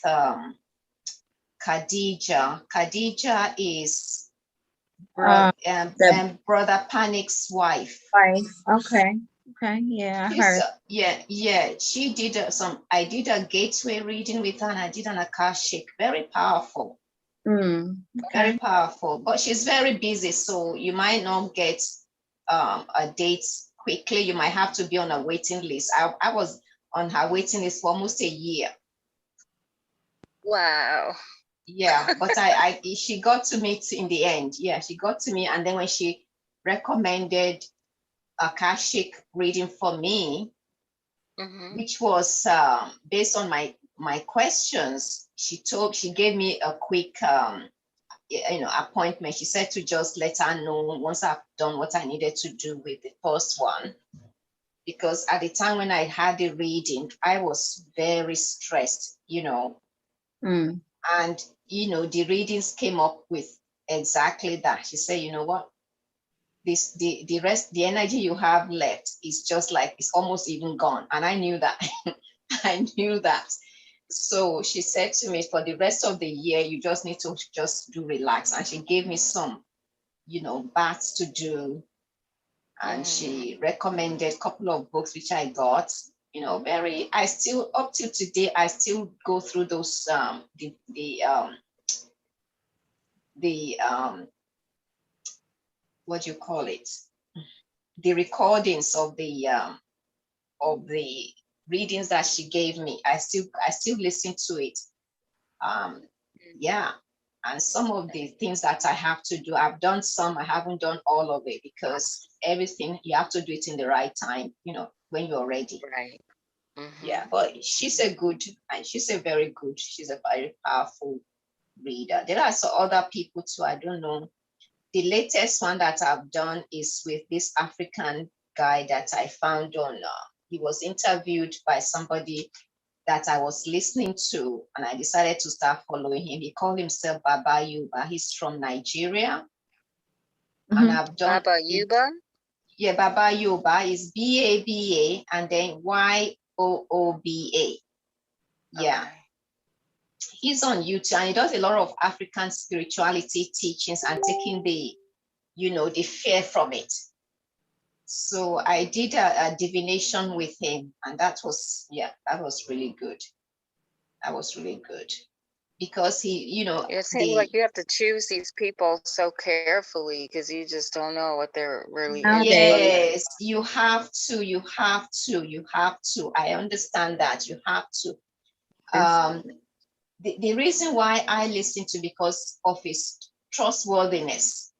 Khadija. Khadija is Brother Panic's wife. Okay. Okay. Yeah, I heard. She did I did a gateway reading with her, and I did an Akashic. Very powerful. Okay. Very powerful. But she's very busy, so you might not get a date quickly. You might have to be on a waiting list. I was on her waiting list for almost a year. Wow. Yeah, but she got to me in the end. Yeah, she got to me, and then when she recommended Akashic reading for me, which was based on my questions, she gave me a quick appointment. She said to just let her know once I've done what I needed to do with the first one, because at the time when I had the reading, I was very stressed, and the readings came up with exactly that. She said, you know what, the rest, the energy you have left is just like it's almost even gone. And I knew that. I knew that. So she said to me, for the rest of the year, you just need to just do relax. And she gave me some, baths to do. And she recommended a couple of books, which I got, I still, up till today, I still go through those, what do you call it? The recordings of the readings that she gave me. I still listen to it. Yeah. And some of the things that I have to do, I've done some, I haven't done all of it, because everything, you have to do it in the right time, when you're ready. Right. Yeah, but she's a very good, she's a very powerful reader. There are some other people too, I don't know. The latest one that I've done is with this African guy that I found on, he was interviewed by somebody that I was listening to, and I decided to start following him. He called himself Baba Yuba. He's from Nigeria. And I've done Baba Yuba? Yeah, Baba Yuba is Baba and then Yooba. Yeah. Okay. He's on YouTube and he does a lot of African spirituality teachings and taking the fear from it. So I did a divination with him, and that was really good. That was really good because he, It seems like you have to choose these people so carefully because you just don't know what they're really Nowadays. yes, you have to. I understand that you have to. The reason why I listen to because of his trustworthiness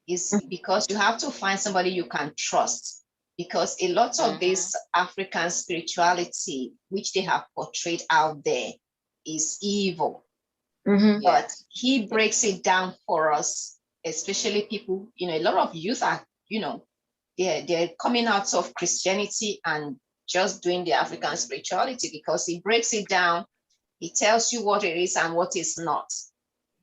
is because you have to find somebody you can trust, because a lot of this African spirituality which they have portrayed out there is evil. But he breaks it down for us, especially people, a lot of youth are, they're coming out of Christianity and just doing the African spirituality because he breaks it down. He tells you what it is and what is not.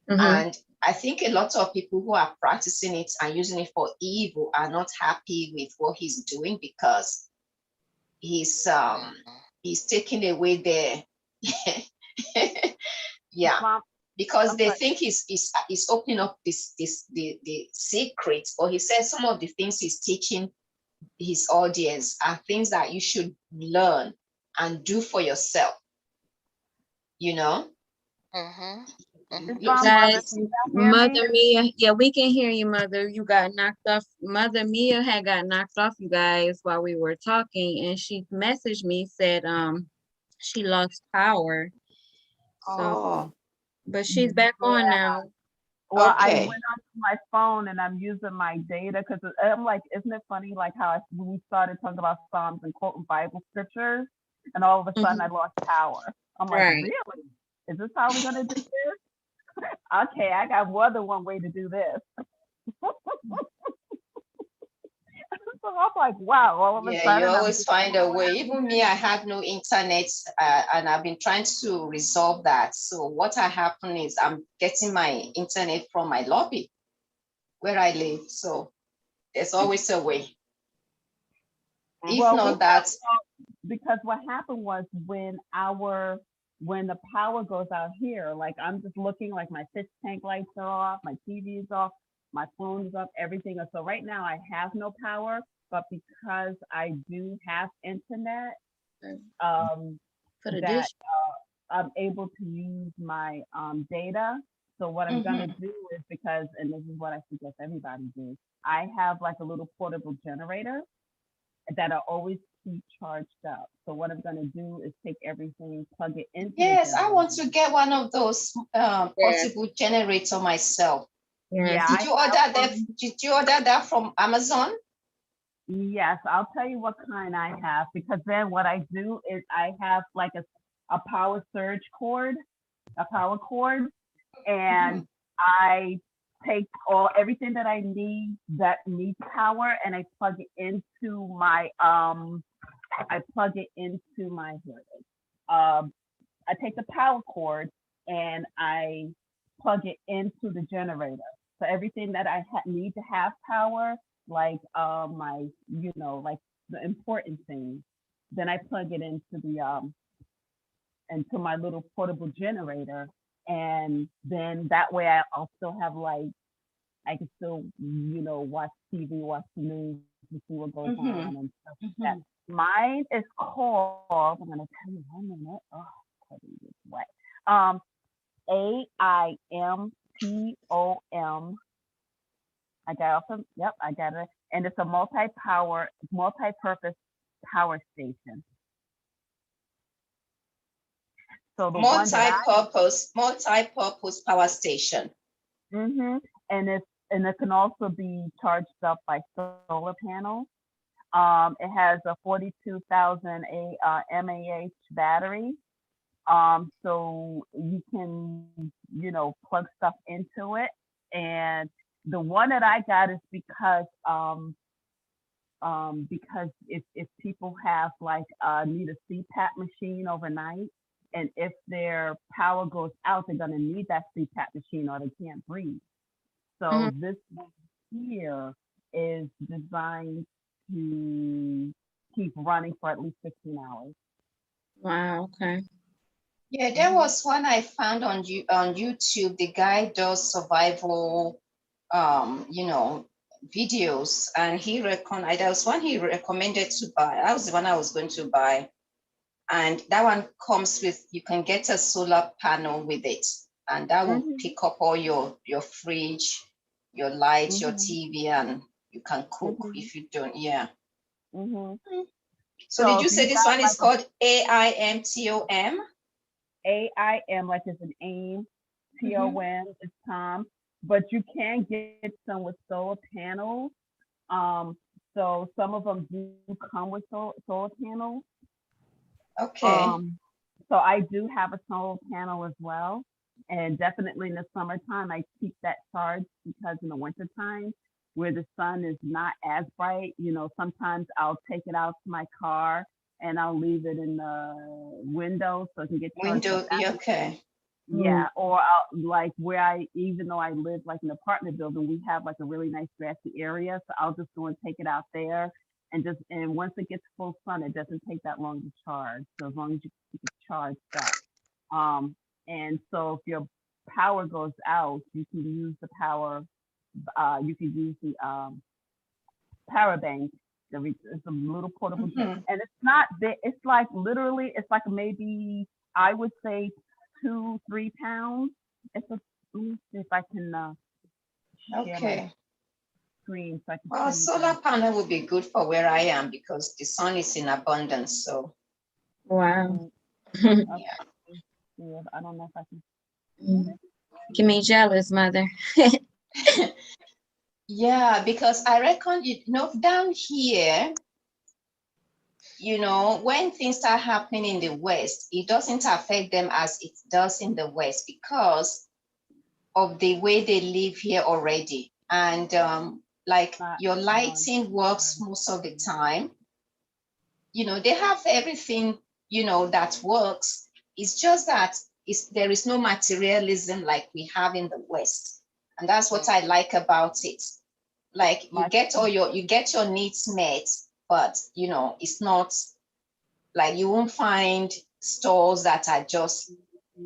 And I think a lot of people who are practicing it and using it for evil are not happy with what he's doing because he's taking away their because they think he's opening up the secret, or he says some of the things he's teaching his audience are things that you should learn and do for yourself. Guys, Mother Mia, yeah, we can hear you, Mother. You got knocked off. Mother Mia had got knocked off, you guys, while we were talking, and she messaged me, said she lost power. So, but she's back on now. Well, Okay. I went onto my phone and I'm using my data because I'm like, isn't it funny like how when we started talking about Psalms and quoting Bible scriptures, and all of a sudden I lost power. I'm like, really? Is this how we're gonna do this? Okay, I got more than one way to do this. So I'm like, wow, all of a sudden. You always find a way. Even me, I have no internet and I've been trying to resolve that. So what happened is I'm getting my internet from my lobby where I live. So there's always a way. Because what happened was when the power goes out here, like I'm just looking, like my fish tank lights are off, my TV is off, my phone is off, everything. So right now I have no power, but because I do have internet, I'm able to use my data. So what I'm gonna do is, because, and this is what I suggest everybody do, I have like a little portable generator that I always keep charged up. So what I'm gonna do is take everything, plug it into. Yes, I want to get one of those portable generator myself. Yeah. Did you order that from Amazon? Yes, I'll tell you what kind I have, because then what I do is I have like a power surge cord, and I take everything that I need that needs power, and I plug it into my I take the power cord and I plug it into the generator. So everything that I need to have power, like my, like the important things, then I plug it into my little portable generator, and then that way I'll still have light. I can still, watch TV, watch the news, and see what goes on and stuff like that. Mine is called, I'm gonna tell you 1 minute. Oh, it's wet. AIMPOM. I got it. And it's a multi-purpose power station. So the multi-purpose power station. And it can also be charged up by solar panels. It has a 42,000 mAh battery. So you can, plug stuff into it. And the one that I got is because because if people have like need a CPAP machine overnight, and if their power goes out, they're gonna need that CPAP machine or they can't breathe. So Mhm. this one here is designed to keep running for at least 15 hours. Wow, okay. Yeah, there was one I found on YouTube. The guy does survival, videos, and there was one he recommended to buy. That was the one I was going to buy, and that one comes with, you can get a solar panel with it, and that will Mhm. pick up all your fridge, your lights, your Mhm. TV, and you can cook Mhm. if you don't. Yeah. Mhm. So So did if you you say this got one is like called AIMTOM? AIM, like it's an AIM, Mhm. TOM, it's Tom, but you can get some with solar panels. Um, so some of them do come with solar panels. Okay. Um, so I do have a solar panel as well. And definitely in the summertime, I keep that charged because in the wintertime, where the sun is not as bright, sometimes I'll take it out to my car and I'll leave it in the window so it can get charged. But Window, yeah, okay. yeah, or like where even though I live like in an apartment building, we have like a really nice grassy area. So I'll just go and take it out there and once it gets full sun, it doesn't take that long to charge. So as long as you keep it charged up. And so if your power goes out, you can use the power, you can use the power bank. It's a little portable, Mhm. and it's not big. It's like literally, it's like maybe I would say 2-3 pounds. It's a. Let me see if I can share my Okay. screen so I can Well, show you guys. solar panel would be good for where I am because the sun is in abundance. So Wow. Mm, okay, yeah. yeah, I don't know if I can share Mm. it. Get me jealous, mother. Yeah, because I reckon, down here, when things start happening in the West, it doesn't affect them as it does in the West because of the way they live here already. And like Not your on. lighting works most of the time. They have everything, that works. It's just that there is no materialism like we have in the West. And that's what I like about it. Like My you get your needs met, but it's not like you won't find stores that are just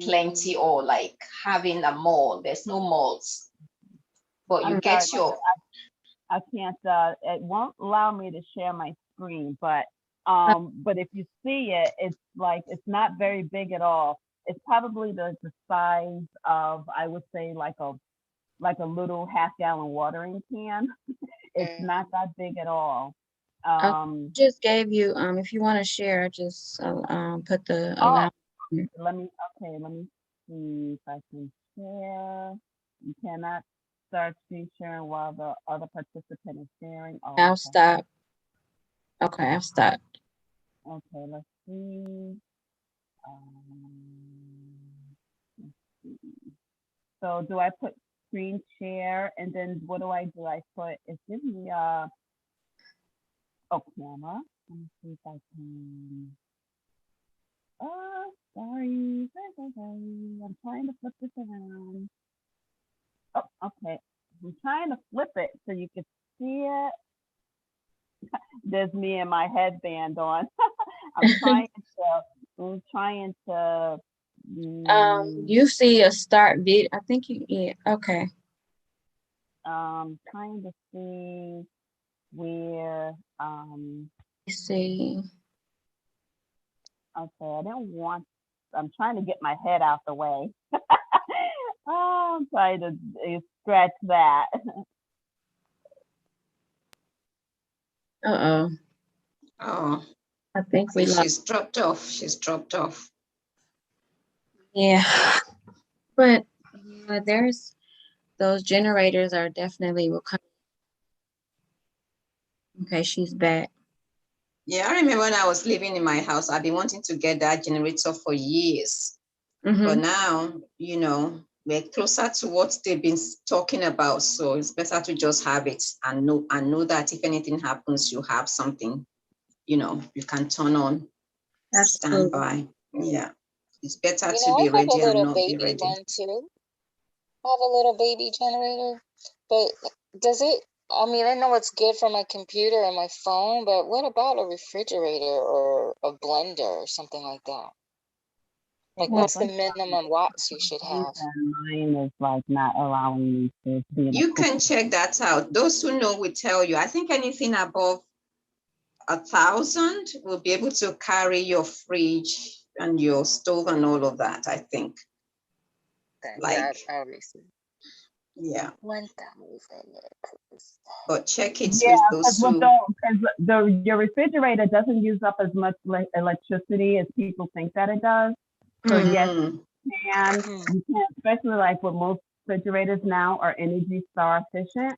plenty or like having a mall. There's no malls, but you I'm sorry, get your I can't. It won't allow me to share my screen, but if you see it, it's like it's not very big at all. It's probably the size of, I would say, like a little half-gallon watering can. It's Mm. not that big at all. I Um, just gave you, if you want to share, just put the oh, allow. let me see if I can share. You cannot start screen sharing while the other participant is sharing. Oh, I'll stop. Okay, I've stopped. okay, let's see. Um, let's see. So do I put screen share and then what do I do? I put, it's giving me camera. Let me see if I can, sorry, sorry. I'm trying to flip this around. Oh, okay. I'm trying to flip it so you can see it. There's me and my headband on. I'm trying to, You see a start vid. I think yeah, okay. trying to see where, You see. okay, I'm trying to get my head out the way. Oh, I'm trying to scratch that. Uh-oh. oh, I think we lost. she's dropped off. She's dropped off. Yeah. But there's those generators are definitely will come. Okay, she's back. Yeah, I remember when I was living in my house, I've been wanting to get that generator for years. But Mm-hmm. now, we're closer to what they've been talking about. So it's better to just have it and know that if anything happens, you have something, you can turn on, stand by. Yeah. It's better You to know, I be have a ready and little not be baby ready. one too. I have a little baby generator, but does it, I mean, I know it's good for my computer and my phone, but what about a refrigerator or a blender or something like that? Like, Well, what's the minimum watts you should have? mine is like not allowing me to be in a You can check that out. Those who know will tell you. I think anything above 1,000 will be able to carry your fridge and your stove and all of that, I think. Yeah, Like, I receive yeah. 1,000. But check it Yeah, with because those who. your refrigerator doesn't use up as much electricity as people think that it does. So yes, Mm, you can, especially like with most refrigerators now are Energy Star efficient.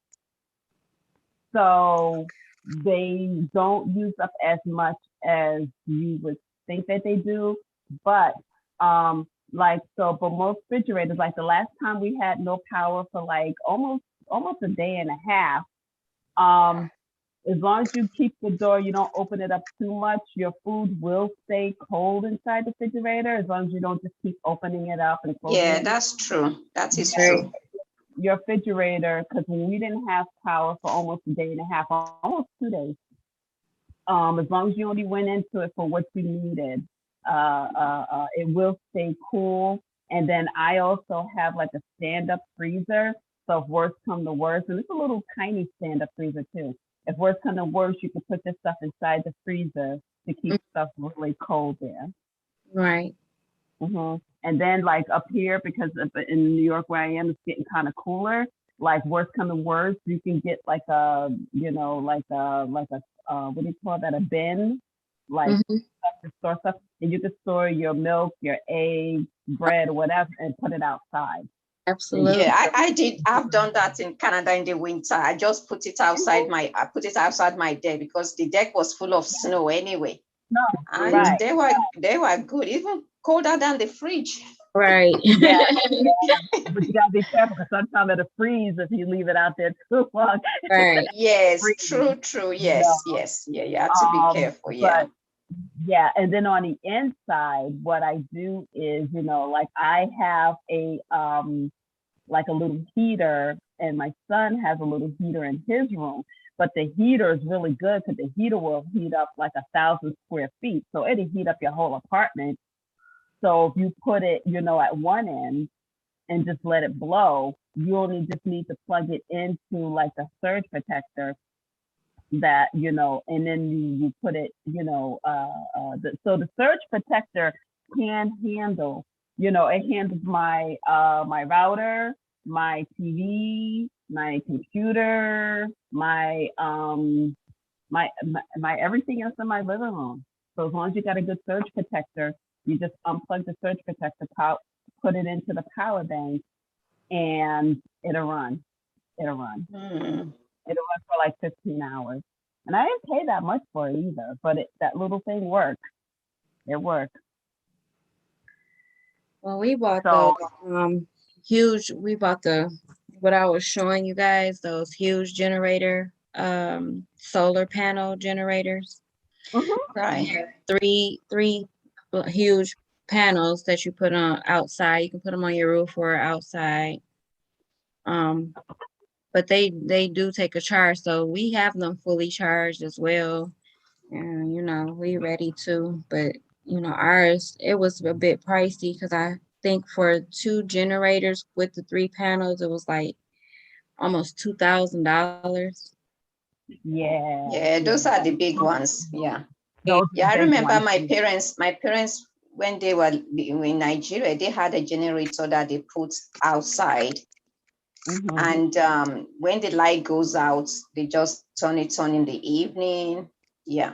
So they don't use up as much as you would think that they do. But but most refrigerators, like the last time we had no power for like almost a day and a half. As long as you keep the door, you don't open it up too much, your food will stay cold inside the refrigerator as long as you don't just keep opening it up and closing yeah, it. that's true. That is Yeah. true. Your refrigerator, because when we didn't have power for almost a day and a half, almost 2 days, as long as you only went into it for what you needed, it will stay cool. And then I also have like a stand-up freezer. So if worse come to worse, and it's a little tiny stand-up freezer too. If worse come to worse, you can put this stuff inside the freezer to keep stuff really cold there. Right. And then like up here, because in New York where I am, it's getting kind of cooler. Like worse come to worse, you can get like a, what do you call that? A bin, like stuff to store stuff, and you can store your milk, your eggs, bread, or whatever, and put it outside. Absolutely. Yeah, I've done that in Canada in the winter. I just put it outside my deck because the deck was full of snow anyway. No, And right. they were good, even colder than the fridge. Right. Yeah. But you gotta be careful because sometimes it'll freeze if you leave it out there too long. Right. Yes, Freeze, true. Yes, yes. Yeah, you have to be careful. Yeah. But yeah, and then on the inside, what I do is, like I have a like a little heater, and my son has a little heater in his room. But the heater is really good because the heater will heat up like 1,000 square feet, so it'll heat up your whole apartment. So if you put it, at one end and just let it blow, you only just need to plug it into like a surge protector that, and then you put it, so the surge protector can handle, it handles my my router, my TV, my computer, my everything else in my living room. So as long as you got a good surge protector, you just unplug the surge protector, put it into the power bank, and it'll run. It'll run. It'll run for like 15 hours. And I didn't pay that much for it either, but that little thing works. It works. Well, we bought those what I was showing you guys, those huge generator, solar panel generators. Right. Three huge panels that you put on outside. You can put them on your roof or outside. But they do take a charge, so we have them fully charged as well. And we ready to, but ours, it was a bit pricey because I think for 2 generators with the 3 panels, it was like almost $2,000. Yeah. Yeah, those are the big ones. Yeah. Those Yeah, I big remember ones. my parents, when they were in Nigeria, they had a generator that they put outside. And when the light goes out, they just turn it on in the evening. Yeah.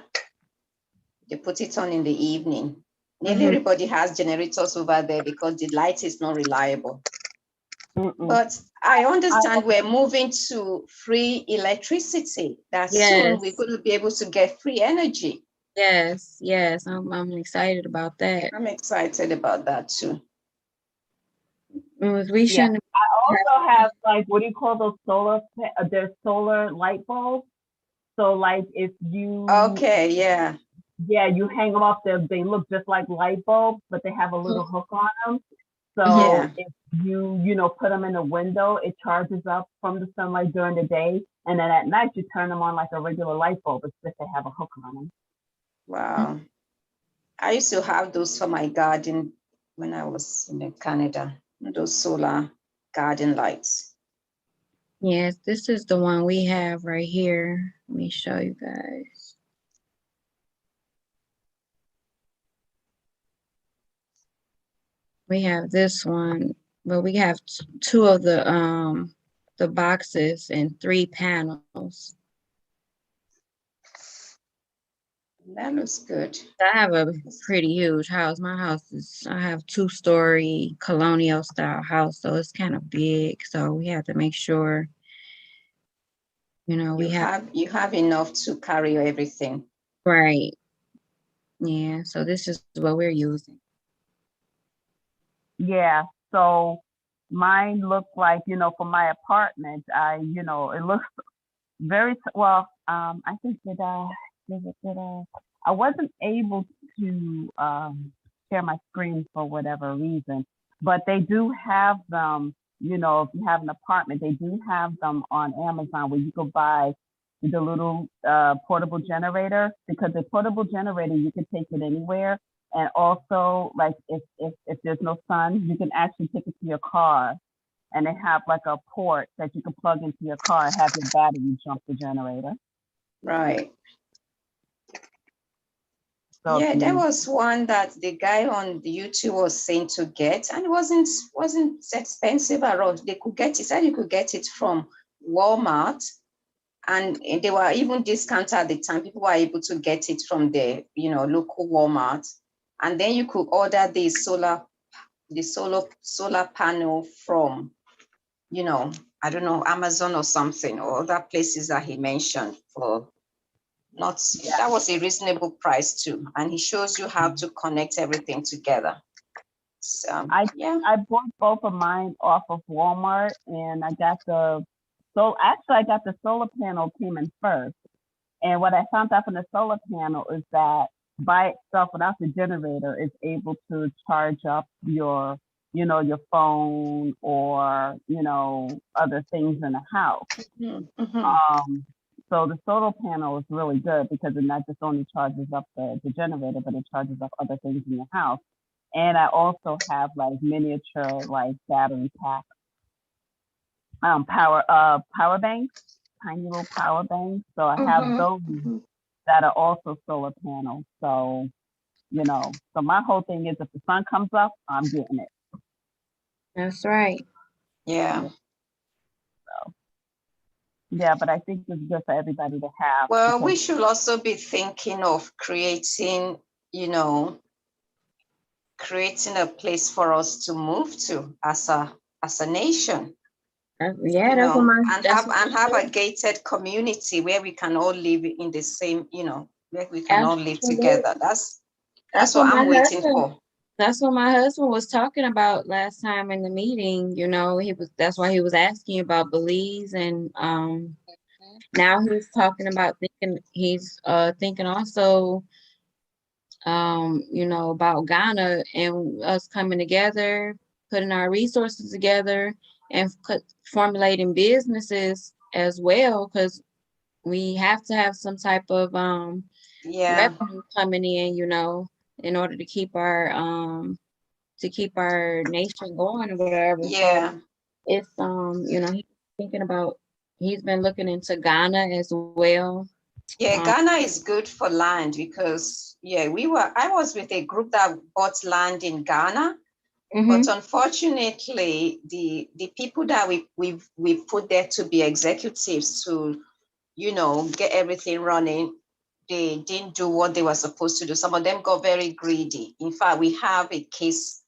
They put it on in the evening. Nearly everybody has generators over there because the light is not reliable. But I understand we're moving to free electricity. That soon we're going to be able to get free energy. Yes. I'm excited about that. I'm excited about that too. We Yeah. shouldn't. Also have like, what do you call those there's solar light bulbs. So like if you, Okay, yeah. yeah, you hang them up there, they look just like light bulbs, but they have a little hook on them. So Yeah. if you know, put them in a window, it charges up from the sunlight during the day. And then at night, you turn them on like a regular light bulb, it's just they have a hook on them. Wow. I used to have those for my garden when I was in Canada, those solar garden lights. Yes, this is the one we have right here. Let me show you guys. We have this one, but we have two of the boxes and 3 panels. That looks good. I have a pretty huge house. My house I have 2-story colonial style house, so it's kind of big. So we have to make sure, we You have enough to carry everything. right. Yeah, so this is what we're using. Yeah. So mine look like, for my apartment, it looks very well. I think I wasn't able to share my screen for whatever reason, but they do have them. If you have an apartment, they do have them on Amazon where you can buy the little portable generator, because the portable generator, you can take it anywhere. And also, like if there's no sun, you can actually take it to your car, and they have like a port that you can plug into your car and have your battery jump the generator. Right. So Yeah, there was one that the guy on the YouTube was saying to get, and it wasn't expensive at all. They could get it, said you could get it from Walmart, and they were even discounted at the time. People were able to get it from the local Walmart, and then you could order the solar panel from I don't know, Amazon or something, or other places that he mentioned for not, that was a reasonable price too. And he shows you how to connect everything together. So I bought both of mine off of Walmart, and I got the solar panel came in first. And what I found out from the solar panel is that by itself, without the generator, it's able to charge up your phone or, other things in the house. mm-hmm. So the solar panel is really good because it not just only charges up the generator, but it charges up other things in your house. And I also have like miniature like battery pack, power banks, tiny little power banks. So I have those that are also solar panels. So, so my whole thing is if the sun comes up, I'm getting it. That's right. Yeah. So, yeah, but I think it's good for everybody to have. Well, we should also be thinking of creating a place for us to move to as a nation. Yeah, that's and have a gated community where we can all live in the same, where we can all live together. That's what I'm waiting for. That's what my husband was talking about last time in the meeting. That's why he was asking about Belize, and now he's talking about thinking also about Ghana and us coming together, putting our resources together, and formulating businesses as well, because we have to have some type of revenue coming in, in order to keep our nation going or whatever. Yeah. So it's he's thinking about, he's been looking into Ghana as well. Yeah, Ghana is good for land because I was with a group that bought land in Ghana. But unfortunately, the people that we put there to be executives to, get everything running, they didn't do what they were supposed to do. Some of them got very greedy. In fact, we have a case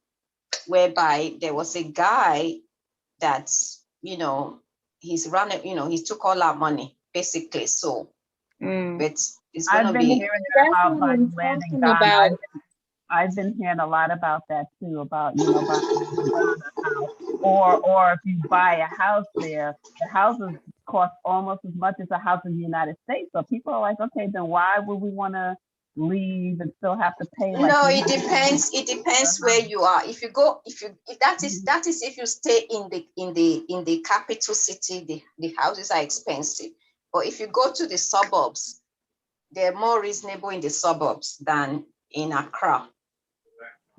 whereby there was a guy that, he's running, he took all our money, basically. So, but it's going to be. I've been hearing a lot about that too, about, or if you buy a house there, the houses cost almost as much as a house in the United States. So people are like, okay, then why would we want to leave and still have to pay like No, it 300? depends. It depends where you are. If you go, if that is if you stay in the capital city, the houses are expensive. But if you go to the suburbs, they're more reasonable in the suburbs than in Accra.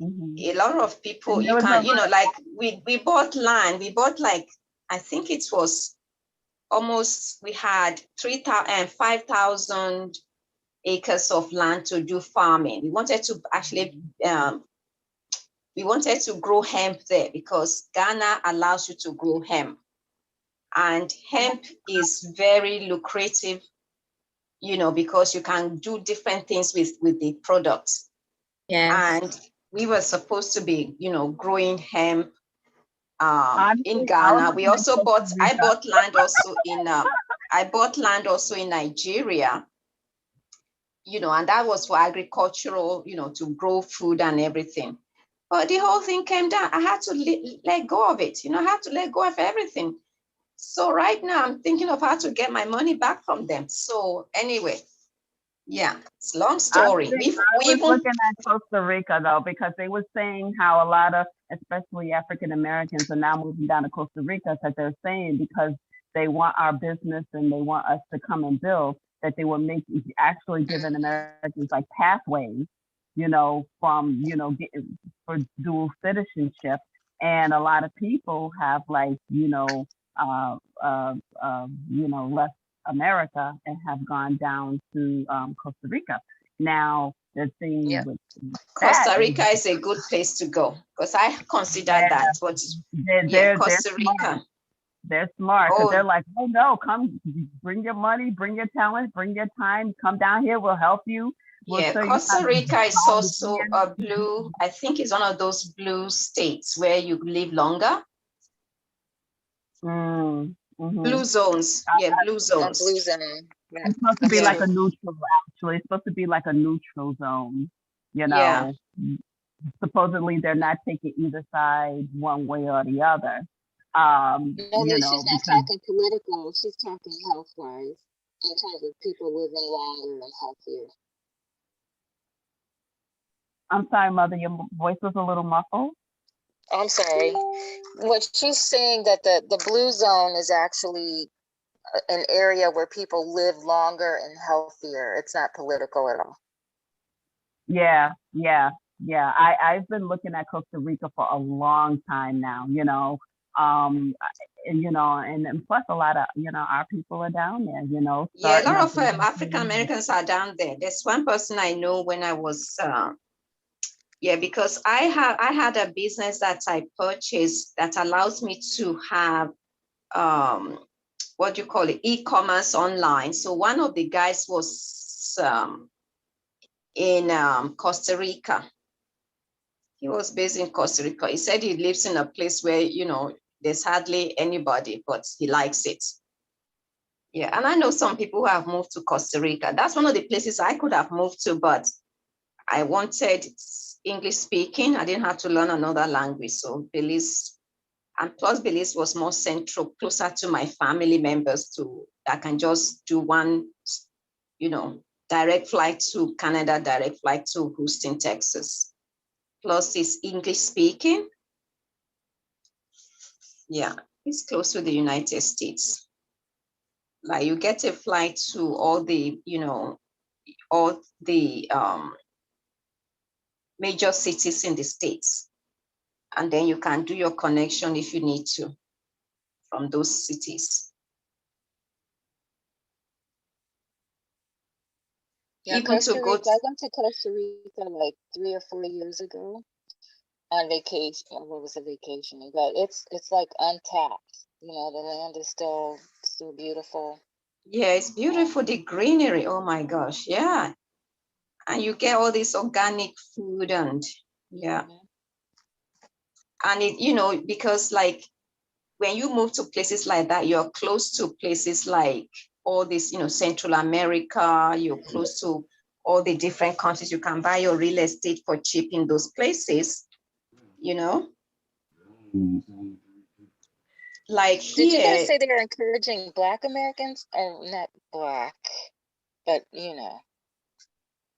A lot of people, you can, like we bought land. We bought like, I think it was almost, we had 5,000 acres of land to do farming. We wanted to actually, we wanted to grow hemp there because Ghana allows you to grow hemp. And hemp is very lucrative, because you can do different things with the products. Yes. And we were supposed to be, growing hemp in Honestly, Ghana. We also I Rica. bought land also in Nigeria, and that was for agricultural, to grow food and everything. But the whole thing came down. I had to let go of it. I had to let go of everything. So right now I'm thinking of how to get my money back from them. So anyway, yeah, it's a long story. I was looking at Costa Rica though, because they were saying how a lot of, especially African Americans, are now moving down to Costa Rica, because they're saying because they want our business and they want us to come and build, that they were actually giving Americans like pathways, from, getting for dual citizenship. And a lot of people have like, left America and have gone down to Costa Rica. Now, the thing with Costa Rica is a good place to go because I consider that. But Costa Rica. They're smart because they're like, oh no, come, bring your money, bring your talent, bring your time, come down here, we'll help you. Costa Rica is also a blue, I think it's one of those blue states where you live longer. Blue zones. Blue zones. Blue zone. It's supposed to be like a neutral, actually. It's supposed to be like a neutral zone, Supposedly they're not taking either side one way or the other. She's not talking political. She's talking health-wise in terms of people living longer and healthier. I'm sorry, Mother, your voice was a little muffled. I'm sorry. When she's saying that the blue zone is actually an area where people live longer and healthier. It's not political at all. Yeah. I've been looking at Costa Rica for a long time now, and plus a lot of, our people are down there, Yeah, a lot of African Americans are down there. There's one person I know when I was, because I had a business that I purchased that allows me to have, what do you call it, e-commerce online. So one of the guys was in Costa Rica. He was based in Costa Rica. He said he lives in a place where, there's hardly anybody, but he likes it. Yeah, and I know some people who have moved to Costa Rica. That's one of the places I could have moved to, but I wanted English speaking. I didn't have to learn another language. So Belize, and plus Belize was more central, closer to my family members that can just do one, direct flight to Canada, direct flight to Houston, Texas. Plus it's English speaking. Yeah, it's close to the United States. Like you get a flight to all the, major cities in the States. And then you can do your connection if you need to from those cities. Yeah, even Costa Rica, I went to Costa Rica like 3 or 4 years ago on vacation. What was a vacation? But it's like untapped. The land is still beautiful. Yeah, it's beautiful. The greenery. Oh my gosh. Yeah. And you get all this organic food and and it, because like when you move to places like that, you're close to places like all this, Central America, you're close to all the different countries. You can buy your real estate for cheap in those places, like Did you guys here, say they are encouraging Black Americans, or not Black, but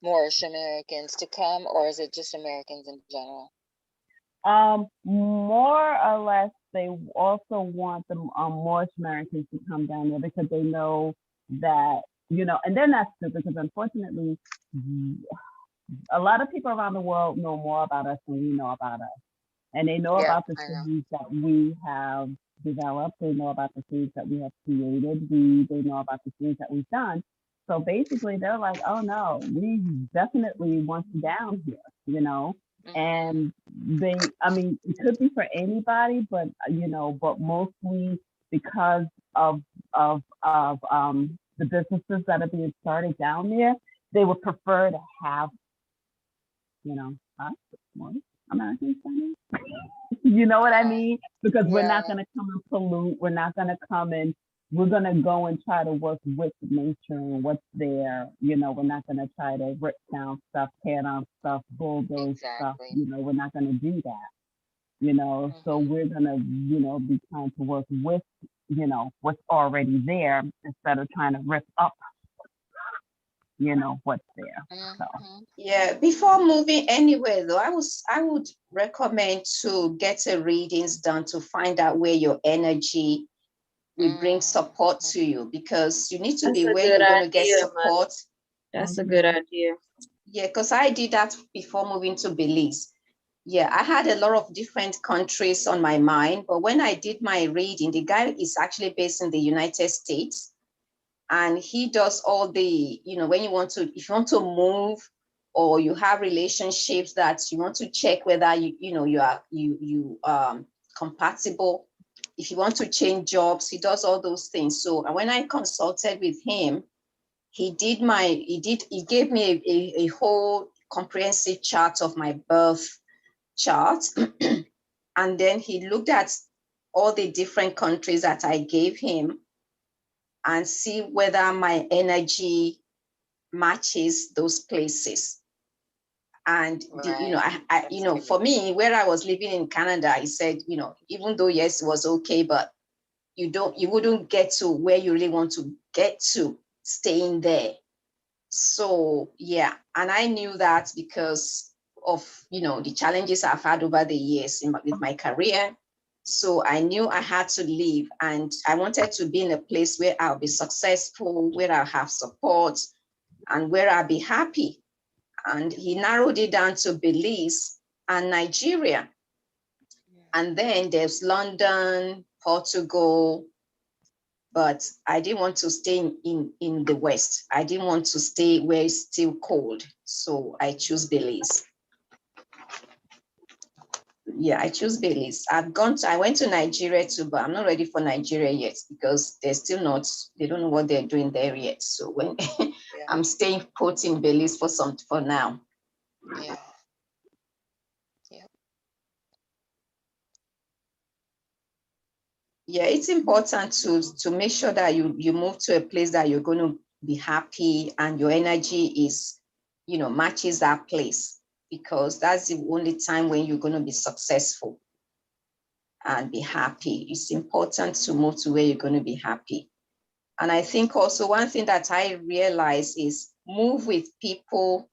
Moorish Americans to come, or is it just Americans in general? More or less, they also want the Moorish Americans to come down there because they know that, and they're not stupid because unfortunately, a lot of people around the world know more about us than we know about us. And they know Yeah, about the I know. things that we have developed. They know about the things that we have created. They know about the things that we've done. So basically, they're like, oh no, we definitely want you down here. And it could be for anybody, but but mostly because of the businesses that are being started down there, they would prefer to have, us, more Americans down there. You know what I mean? Because we're not Yeah. going to come and pollute. We're not going to come and we're going to go and try to work with nature and what's there. We're not going to try to rip down stuff, tear down stuff, bulldoze stuff. Exactly. We're not going to do that. So we're going to, be trying to work with, what's already there instead of trying to rip up, what's there. So. yeah, before moving anywhere though, I would recommend to get a readings done to find out where your energy will bring support to you, because you need to That's be a where good you're going to get idea, support. That's a good idea. Yeah, because I did that before moving to Belize. Yeah, I had a lot of different countries on my mind, but when I did my reading, the guy is actually based in the United States. And he does all the, when if you want to move, or you have relationships that you want to check whether you are compatible. If you want to change jobs, he does all those things. So when I consulted with him, he gave me a whole comprehensive chart of my birth chart. And then he looked at all the different countries that I gave him and see whether my energy matches those places. And for me, where I was living in Canada, he said, even though yes, it was okay, but you wouldn't get to where you really want to get to staying there. So yeah, and I knew that because of the challenges I've had over the years with my career. So I knew I had to leave, and I wanted to be in a place where I'll be successful, where I'll have support, and where I'll be happy. And he narrowed it down to Belize and Nigeria. And then there's London, Portugal, but I didn't want to stay in the West. I didn't want to stay where it's still cold. So I chose Belize. Yeah, I chose Belize. I went to Nigeria too, but I'm not ready for Nigeria yet because they don't know what they're doing there yet. So when I'm staying put in Belize for now. Yeah. Yeah, it's important to make sure that you move to a place that you're going to be happy and your energy is, matches that place, because that's the only time when you're going to be successful and be happy. It's important to move to where you're going to be happy. And I think also one thing that I realize is move with people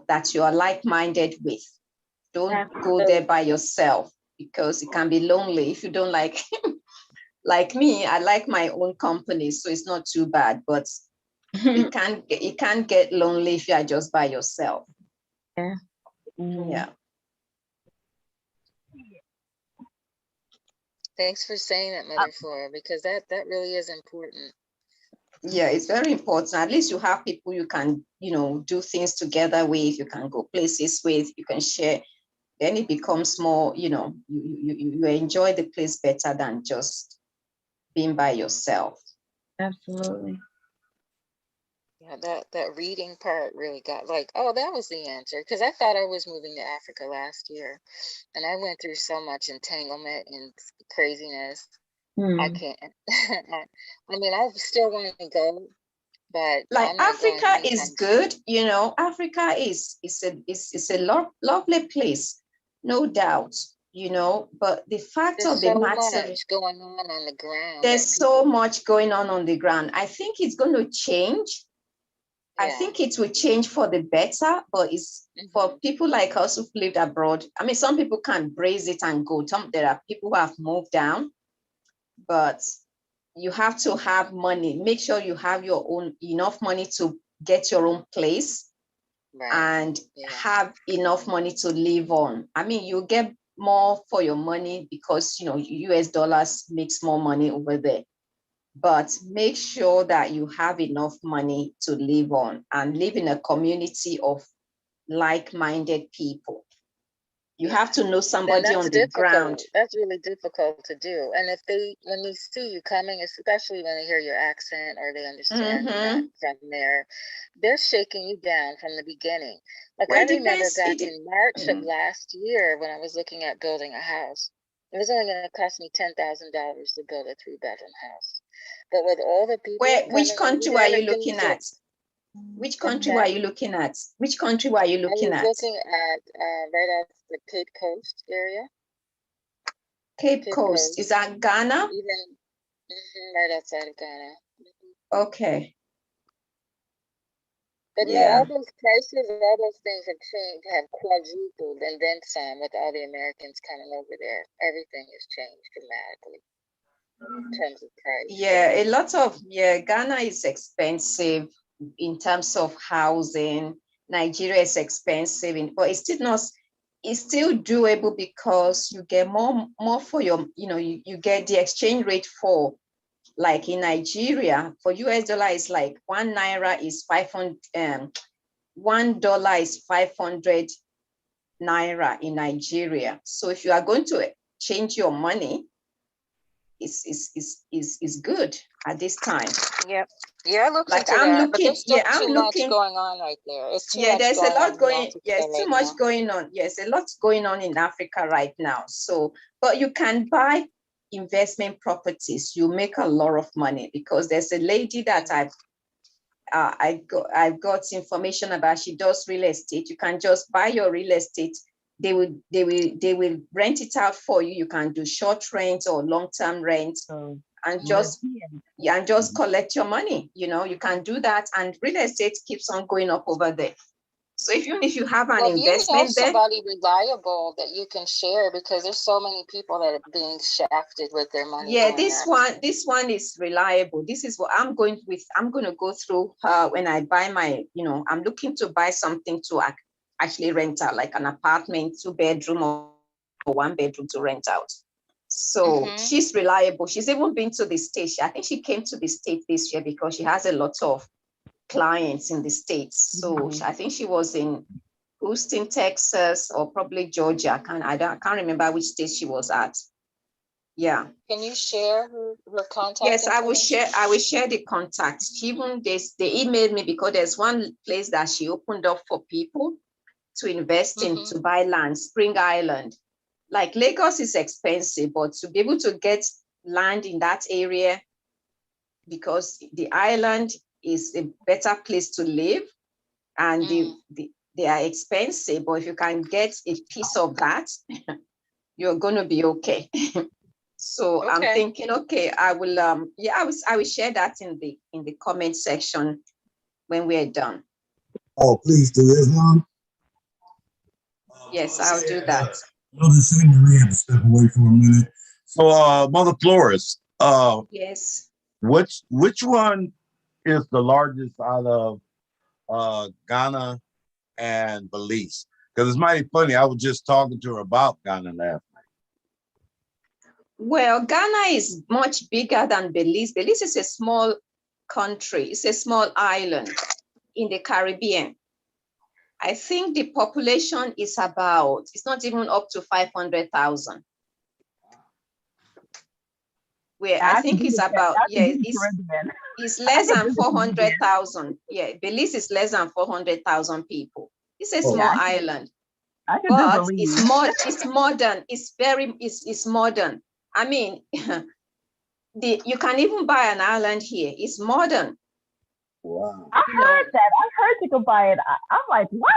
that you are like-minded with. Don't go there by yourself, because it can be lonely if you don't like. Like me, I like my own company, so it's not too bad, but it can get lonely if you are just by yourself. Yeah. Yeah. Thanks for saying that, Mother Flora, because that really is important. Yeah, it's very important. At least you have people you can, do things together with, you can go places with, you can share. Then it becomes more, you enjoy the place better than just being by yourself. Absolutely. Yeah, that reading part really got oh, that was the answer. Because I thought I was moving to Africa last year, and I went through so much entanglement and craziness. I can't. I still want to go, but I'm not Africa going is good. Africa is a lovely place, no doubt. you know, but the fact There's of the so matter, much going on the ground there's that so people, much going on the ground. I think it's going to change. I yeah. think it will change for the better, but it's for people like us who've lived abroad. I mean, some people can brace it and go. There are people who have moved down, but you have to have money. Make sure you have your own enough money to get your own place Right. and Yeah. have enough money to live on. I mean, you get more for your money because, you know, US dollars makes more money over there. But make sure that you have enough money to live on and live in a community of like-minded people. You have to know And somebody that's on the ground. difficult. That's really difficult to do. And if they, when they see you coming, especially when they hear your accent or they understand you're not from there, they're shaking you down from the beginning. Like Well, I it remember depends. back in March of last year when I was looking at building a house, it was only going to cost me $10,000 to build a 3-bedroom house. But with all the people Which coming over country were there, you things looking are, at? Which country were you looking at? Which country were you I looking was at? looking at right off the Cape Coast area. Cape Cape Coast. Is that Ghana? Even right outside of Ghana. Okay. But no, Yeah. all those prices, all those things have changed, have quadrupled and then some with all the Americans coming over there. Everything has changed dramatically in terms of price. Yeah, a lot of, Ghana is expensive in terms of housing. Nigeria is expensive, but it's still not, it's still doable because you get more for your, you know, you get the exchange rate for, like in Nigeria, for US dollar is like 1 naira is 500, $1 is 500 naira in Nigeria. So if you are going to change your money, is good at this time. Yep. Yeah, I looked Like into I'm that, but looking, there's still I'm too much looking. going on right there. It's too Yeah, much there's a going on lot in going. Africa Yes, too right much now. going on. Yes, a lot going on in Africa right now. So, but you can buy investment properties. You make a lot of money because there's a lady that I've got information about. She does real estate. You can just buy your real estate. They will rent it out for you. You can do short rent or long-term rent. And just collect your money. You know, you can do that, and real estate keeps on going up over there. So even if you have an Well, if you know investment there, somebody reliable that you can share, because there's so many people that are being shafted with their money. yeah, this one is reliable. This is what I'm going with. I'm going to go through when I buy my, you know, I'm looking to buy something to actually rent out, like an apartment, 2-bedroom or 1-bedroom to rent out. So she's reliable. She's even been to the state. I think she came to the state this year because she has a lot of clients in the States. So I think she was in Houston, Texas, or probably Georgia. I can't remember which state she was at. Yeah. Can you share her contact? Yes, I will share the contacts. She even they emailed me because there's one place that she opened up for people to invest in, to buy land, Spring Island. Like Lagos is expensive, but to be able to get land in that area, because the island is a better place to live, and they are expensive, but if you can get a piece of that, you're going to be okay. So I'm thinking, okay, I will I will share that in the comment section when we're done. Oh, please do, Islam. Yes, I'll do that. Notice Marie had to step away for a minute. So, Mother Flores, yes. Which one is the largest out of Ghana and Belize? Because it's mighty funny. I was just talking to her about Ghana last night. Well, Ghana is much bigger than Belize. Belize is a small country. It's a small island in the Caribbean. I think the population is about, it's not even up to 500,000. Where I think it's about, it's less than 400,000. Yeah, Belize is less than 400,000 people. It's a small island, but it's modern. It's modern. I mean, you can even buy an island here. It's modern. Wow. I You know, heard that. I heard you could buy it. I'm like, what?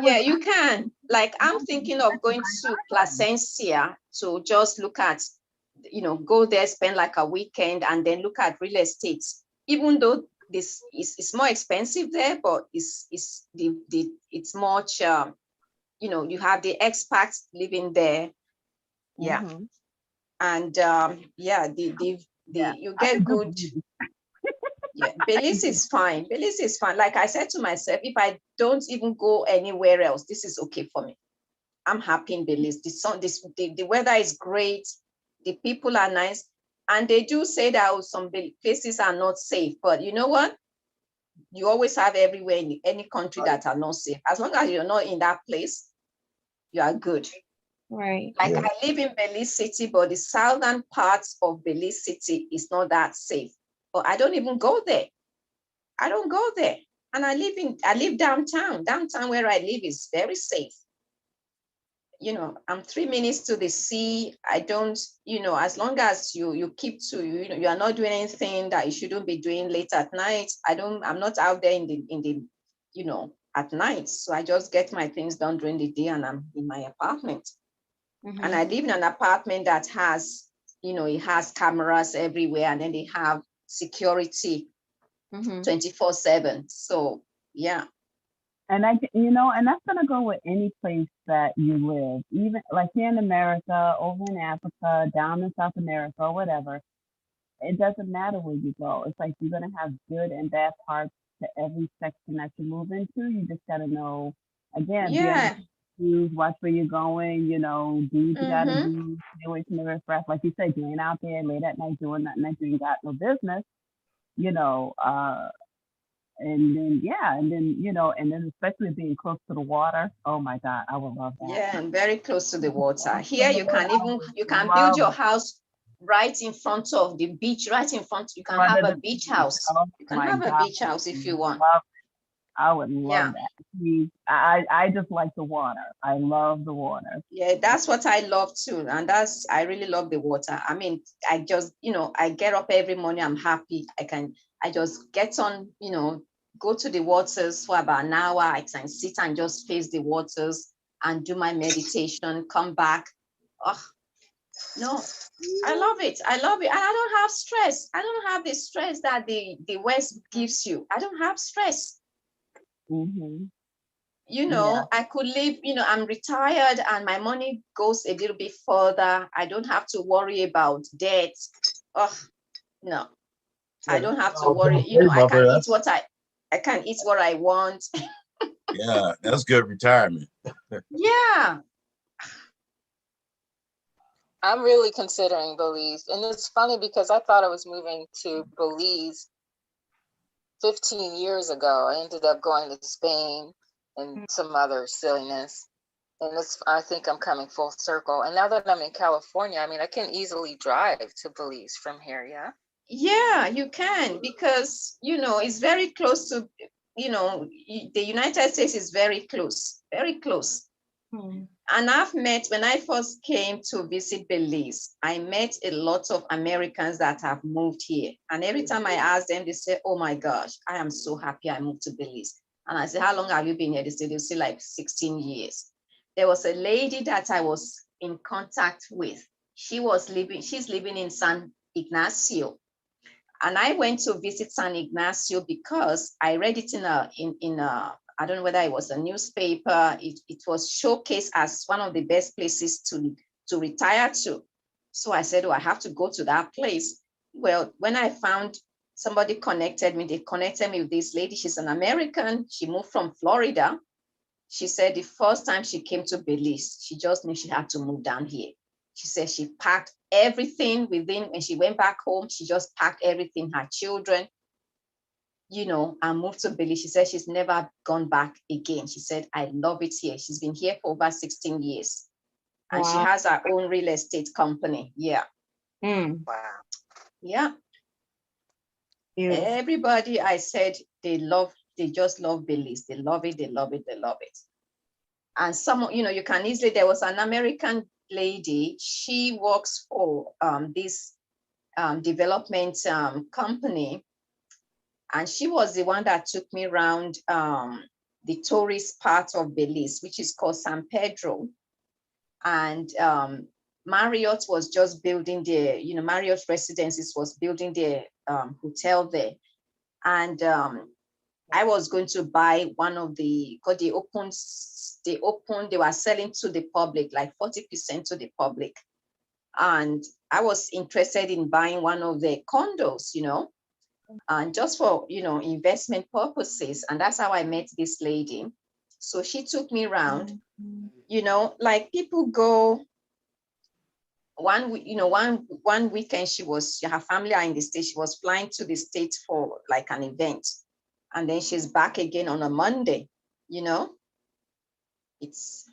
yeah, you can. Like, I'm thinking of going to Placencia to just look at, go there, spend like a weekend, and then look at real estate. Even though this is more expensive there, but it's much. You have the expats living there. Yeah, Mhm. and yeah, Yeah, you I get could do good. Belize. Yeah, Belize is fine. Belize is fine. Like I said to myself, if I don't even go anywhere else, this is okay for me. I'm happy in Belize. The weather is great. The people are nice. And they do say that some places are not safe. But you know what? You always have everywhere in any country that are not safe. As long as you're not in that place, you are good. Right. Like, Yeah. I live in Belize City, but the southern parts of Belize City is not that safe. But I don't even go there. I don't go there. And I live downtown. Downtown where I live is very safe. I'm 3 minutes to the sea. I don't, as long as you keep to, you are not doing anything that you shouldn't be doing late at night. I'm not out there at night. So I just get my things done during the day and I'm in my apartment. And I live in an apartment that has, it has cameras everywhere, and then they have security 24/7. So yeah. And and that's gonna go with any place that you live, even like here in America, over in Africa, down in South America, or whatever. It doesn't matter where you go. It's like you're gonna have good and bad parts to every section that you move into. You just gotta know, again, be on Yeah. your shoes, watch where you're going, do what you gotta Mm-hmm. do, stay away from the riffraff. Like you said, you ain't out there late at night doing nothing that you ain't got no business, you know. And then and then especially being close to the water. Oh my God, I would love that. Yeah, and very close to the water. Close to Here the water, I would you can build love your house right in front of the beach, right in front. You can front have of a the beach beach. house. Oh You can my have a God, beach house if you want. I would love Yeah. that. I just like the water. I love the water. Yeah, that's what I love too. And I really love the water. I mean, I just, I get up every morning, I'm happy. I just get on, go to the waters for about an hour. I can sit and just face the waters and do my meditation, come back. Oh, no, I love it. I love it. And I don't have stress. I don't have the stress that the West gives you. I don't have stress. Mm-hmm. Yeah. I could live, I'm retired and my money goes a little bit further. I don't have to worry about debt. Oh, no, I don't have to worry. I can eat what I want. Yeah, that's good retirement. Yeah. I'm really considering Belize. And it's funny because I thought I was moving to Belize 15 years ago. I ended up going to Spain and some other silliness. And I think I'm coming full circle. And now that I'm in California, I mean, I can easily drive to Belize from here, yeah? Yeah, you can, because, it's very close to, the United States is very close, very close. And when I first came to visit Belize, I met a lot of Americans that have moved here. And every time I ask them, they say, oh my gosh, I am so happy I moved to Belize. And I say, how long have you been here? They say, they'll say like 16 years. There was a lady that I was in contact with. She's living in San Ignacio. And I went to visit San Ignacio because I read it in a I don't know whether it was a newspaper. It was showcased as one of the best places to retire to. So I said, oh, I have to go to that place. Well, when I found somebody they connected me with this lady. She's an American. She moved from Florida. She said the first time she came to Belize, she just knew she had to move down here. She said she packed everything when she went back home, she just packed everything, her children, and moved to Belize. She said she's never gone back again. She said, I love it here. She's been here for over 16 years. And she has her own real estate company. Yeah. Wow. Yeah. Beautiful. Everybody I said they just love Belize. They love it, they love it, they love it. And you can easily, there was an American lady, she works for this development company. And she was the one that took me around the tourist part of Belize, which is called San Pedro. And Marriott was just building their, Marriott Residences was building their hotel there. And I was going to buy one of the, because they were selling to the public, like 40% to the public. And I was interested in buying one of the condos, and just for, investment purposes. And that's how I met this lady. So she took me around, like people go one weekend, her family are in the States. She was flying to the States for like an event. And then she's back again on a Monday, it's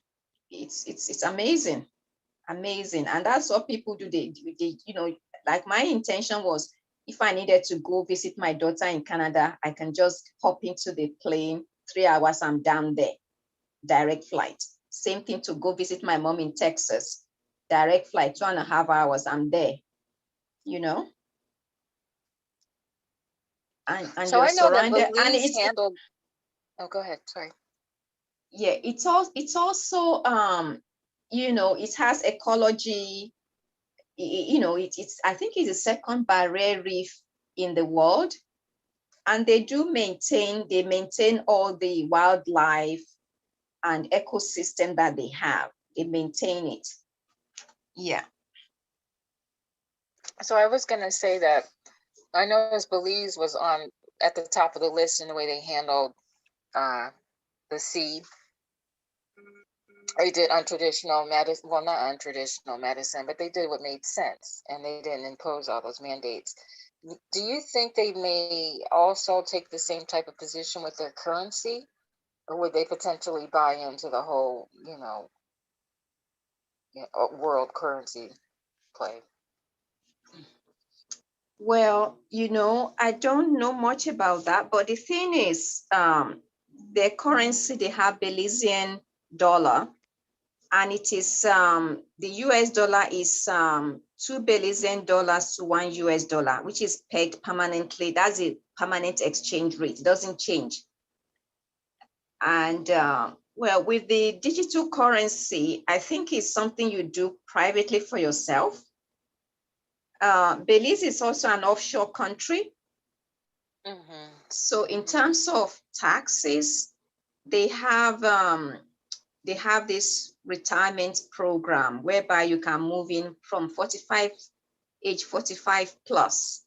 amazing, amazing. And that's what people do. They like my intention was, if I needed to go visit my daughter in Canada, I can just hop into the plane, 3 hours, I'm down there, direct flight. Same thing to go visit my mom in Texas, direct flight, 2.5 hours, I'm there, And So you're I know that surrounded, and Belize handled. Oh, go ahead. Sorry. Yeah, it's also it has ecology. It's I think it's the second barrier reef in the world, and they maintain all the wildlife and ecosystem that they have. They maintain it. Yeah. So I was gonna say that I noticed Belize was at the top of the list in the way they handled the sea. They did untraditional medicine, well, not untraditional medicine, but they did what made sense, and they didn't impose all those mandates. Do you think they may also take the same type of position with their currency, or would they potentially buy into the whole, world currency play? Well, I don't know much about that, but the thing is, their currency, they have Belizean dollar, and it is the US dollar is 2 Belizean dollars to 1 US dollar, which is pegged permanently. That's a permanent exchange rate. It doesn't change. And well, with the digital currency, I think it's something you do privately for yourself. Belize is also an offshore country. Mm-hmm. So in terms of taxes, they have this retirement program whereby you can move in from age 45 plus.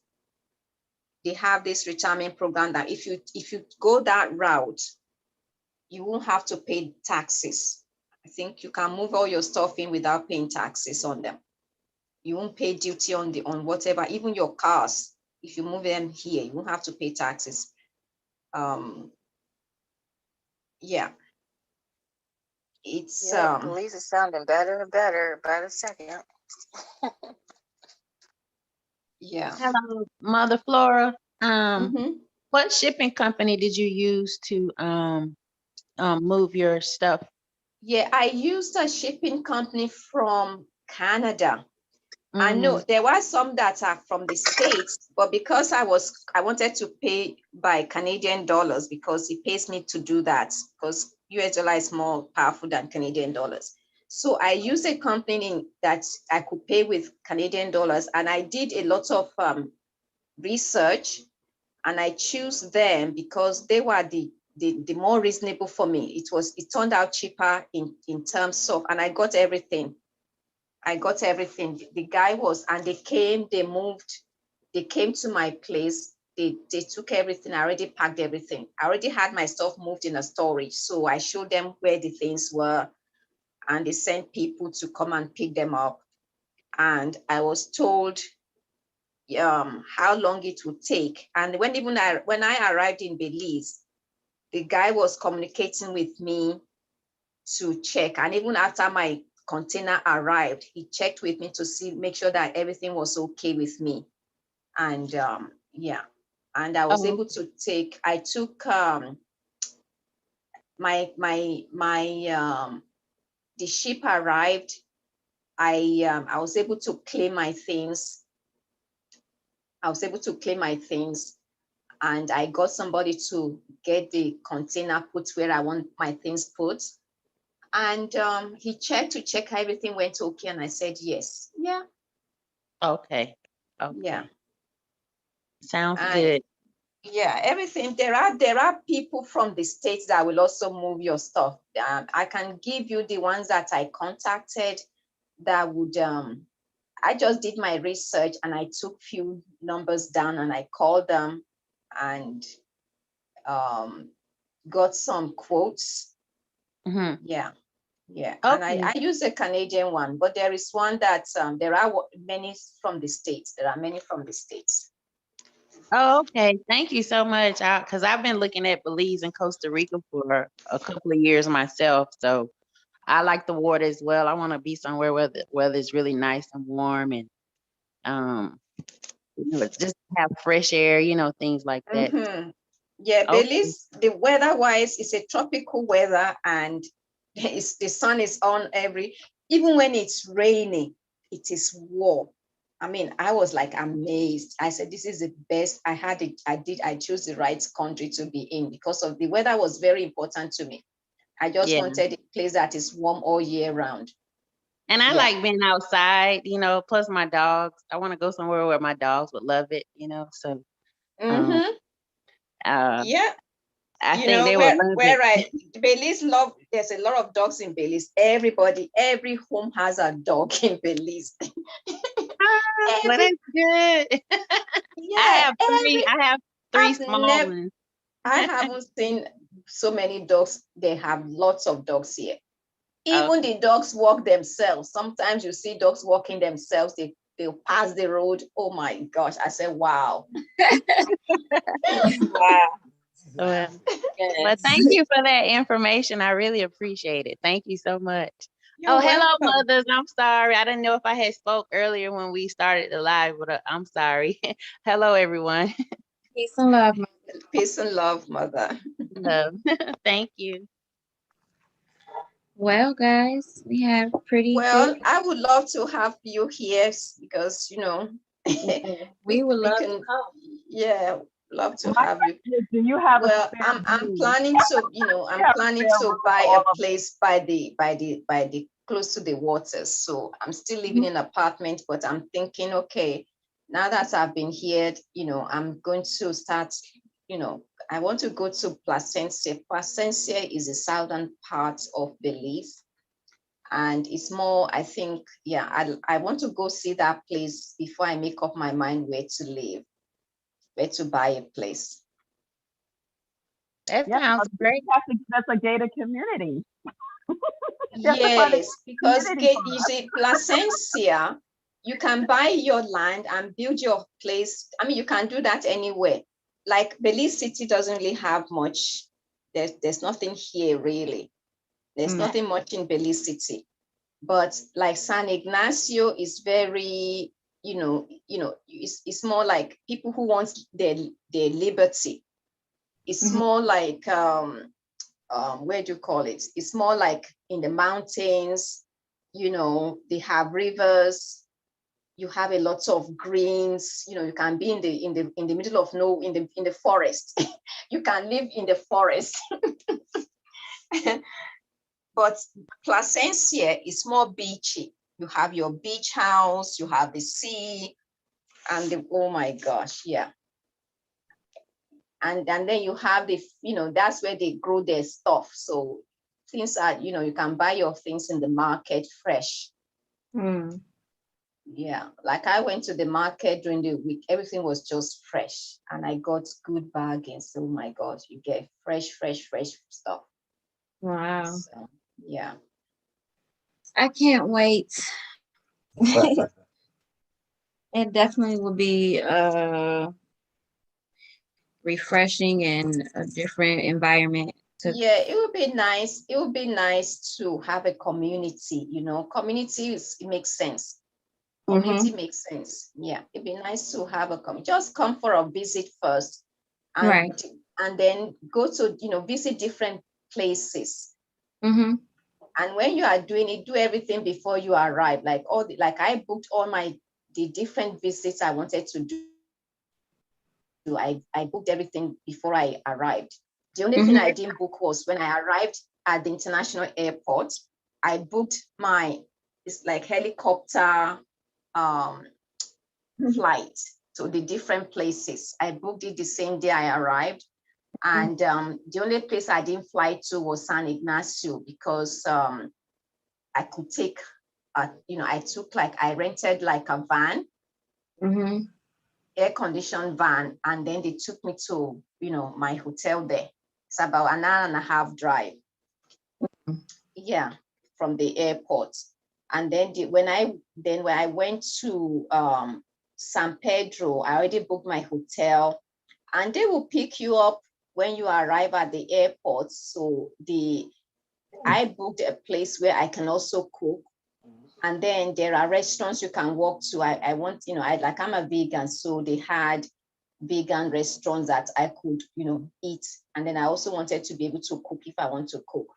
They have this retirement program that if you go that route, you won't have to pay taxes. I think you can move all your stuff in without paying taxes on them. You won't pay duty on whatever, even your cars. If you move them here, you won't have to pay taxes. Yeah. It's Belize is sounding better and better by the second. Yeah. Hello, Mother Flora. What shipping company did you use to move your stuff? Yeah, I used a shipping company from Canada. I know there were some that are from the States, but because I wanted to pay by Canadian dollars because it pays me to do that because US dollar is more powerful than Canadian dollars. So I used a company that I could pay with Canadian dollars, and I did a lot of research, and I choose them because they were the more reasonable for me. It turned out cheaper in terms of, and I got everything. The guy was, and they came to my place. They took everything. I already packed everything. I already had my stuff moved in a storage. So I showed them where the things were, and they sent people to come and pick them up. And I was told how long it would take. And when I arrived in Belize, the guy was communicating with me to check. And even after my container arrived, he checked with me to make sure that everything was okay with me. And yeah, and I was able to I took the ship arrived. I was able to claim my things. and I got somebody to get the container put where I want my things put. And he checked to check everything went okay, and I said yes. Yeah. Okay. Okay. Yeah. Sounds And good. yeah, everything. There are people from the States that will also move your stuff. I can give you the ones that I contacted that would I just did my research and I took few numbers down and I called them and got some quotes. Mhm. Yeah. Yeah, and Okay. I use a Canadian one, but there is one that there are many from the States. There are many from the States. Oh, okay. Thank you so much. Because I've been looking at Belize and Costa Rica for a couple of years myself. So I like the water as well. I want to be somewhere where the weather is really nice and warm and just have fresh air, things like that. Mm-hmm. Yeah, Okay. Belize, the weather-wise, is a tropical weather, and the sun is on even when it's raining, it is warm. I mean, I was like amazed. I said, this is the best. I chose the right country to be in because of the weather was very important to me. I just Yeah. wanted a place that is warm all year round. And I Yeah. like being outside, plus my dogs. I want to go somewhere where my dogs would love it, so Mm-hmm. uh Yeah. I You think know, they would love it. Belize there's a lot of dogs in Belize. Every home has a dog in Belize. Well, Every, that's good. yeah, I have three I've small never, ones. I haven't seen so many dogs. They have lots of dogs here. Even Okay. the dogs walk themselves. Sometimes you see dogs walking themselves. They'll pass the road. Oh my gosh. I said, wow. Wow. Well, Yes. thank you for that information. I really appreciate it. Thank you so much. You're Oh, hello, welcome. mothers. I'm sorry. I didn't know if I had spoke earlier when we started the live, but I'm sorry. Hello, everyone. Peace and love. Peace and love, mother. Love. Thank you. Well, guys, we have pretty Well, good. I would love to have you here because, We would we love to can, come. yeah, love to My have you. question is, do you have a Well, spare I'm room? planning to, Do you I'm have a planning spare to room buy for a all of place by the close to the waters. So I'm still living in an apartment, but I'm thinking, okay, now that I've been here, I'm going to start, I want to go to Placencia. Placencia is the southern part of Belize. And it's more, I think, yeah, I want to go see that place before I make up my mind where to live, where to buy a place. That Yeah, sounds you great. have to give us a gated community. You have to find a Yes, because community for you us. see, Placencia, you can buy your land and build your place. I mean, you can do that anywhere. Like Belize City doesn't really have much. There's nothing here really. There's nothing much in Belize City. But like San Ignacio is very, it's more like people who want their liberty. It's more like where do you call it? It's more like in the mountains, they have rivers, you have a lot of greens, you can be in the middle of in the forest. You can live in the forest. But Placencia is more beachy. You have your beach house, you have the sea, and oh my gosh, yeah. And then you have that's where they grow their stuff. So things are, you can buy your things in the market fresh. Mm. Yeah, like I went to the market during the week, everything was just fresh, and I got good bargains. Oh my God, you get fresh stuff. Wow. So, yeah. I can't wait. It definitely will be refreshing and a different environment to. Yeah, it would be nice. It would be nice to have a community, community it makes sense. Community makes sense. Yeah, it'd be nice to have a just come for a visit first, and Right. and then go to visit different places. And when you are doing it, do everything before you arrive. Like like I booked all the different visits I wanted to do. I booked everything before I arrived. The only thing I didn't book was when I arrived at the international airport, I booked it's like helicopter flight to the different places. I booked it the same day I arrived. And the only place I didn't fly to was San Ignacio because I could take, I rented like a van, air-conditioned van, and then they took me to, my hotel there. It's about an hour and a half drive. Yeah, from the airport. And then when I went to San Pedro, I already booked my hotel, and they will pick you up when you arrive at the airport. So I booked a place where I can also cook. And then there are restaurants you can walk to. I'm a vegan, so they had vegan restaurants that I could, eat. And then I also wanted to be able to cook if I want to cook.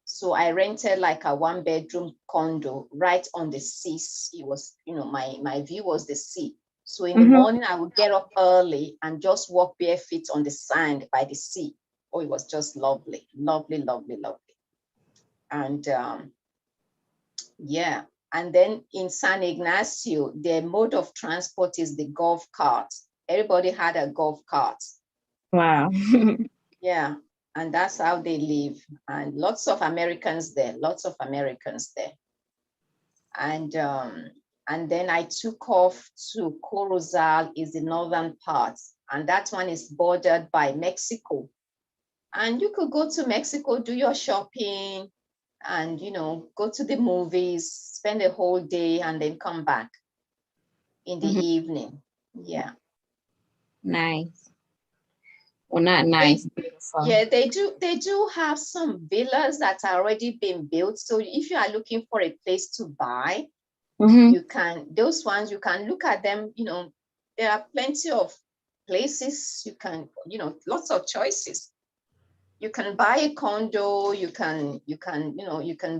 So I rented like a 1-bedroom condo right on the sea. It was, my view was the sea. So in the morning, I would get up early and just walk barefoot on the sand by the sea. Oh, it was just lovely, lovely, lovely, lovely. And yeah. And then in San Ignacio, their mode of transport is the golf cart. Everybody had a golf cart. Wow. Yeah. And that's how they live. And lots of Americans there. And then I took off to Corozal, is the northern part. And that one is bordered by Mexico. And you could go to Mexico, do your shopping, and, go to the movies, spend a whole day, and then come back in the evening. Yeah. Nice. Well, not nice. Beautiful. Yeah, they do have some villas that are already been built. So if you are looking for a place to buy, those ones, you can look at them, there are plenty of places you can, lots of choices. You can buy a condo, you can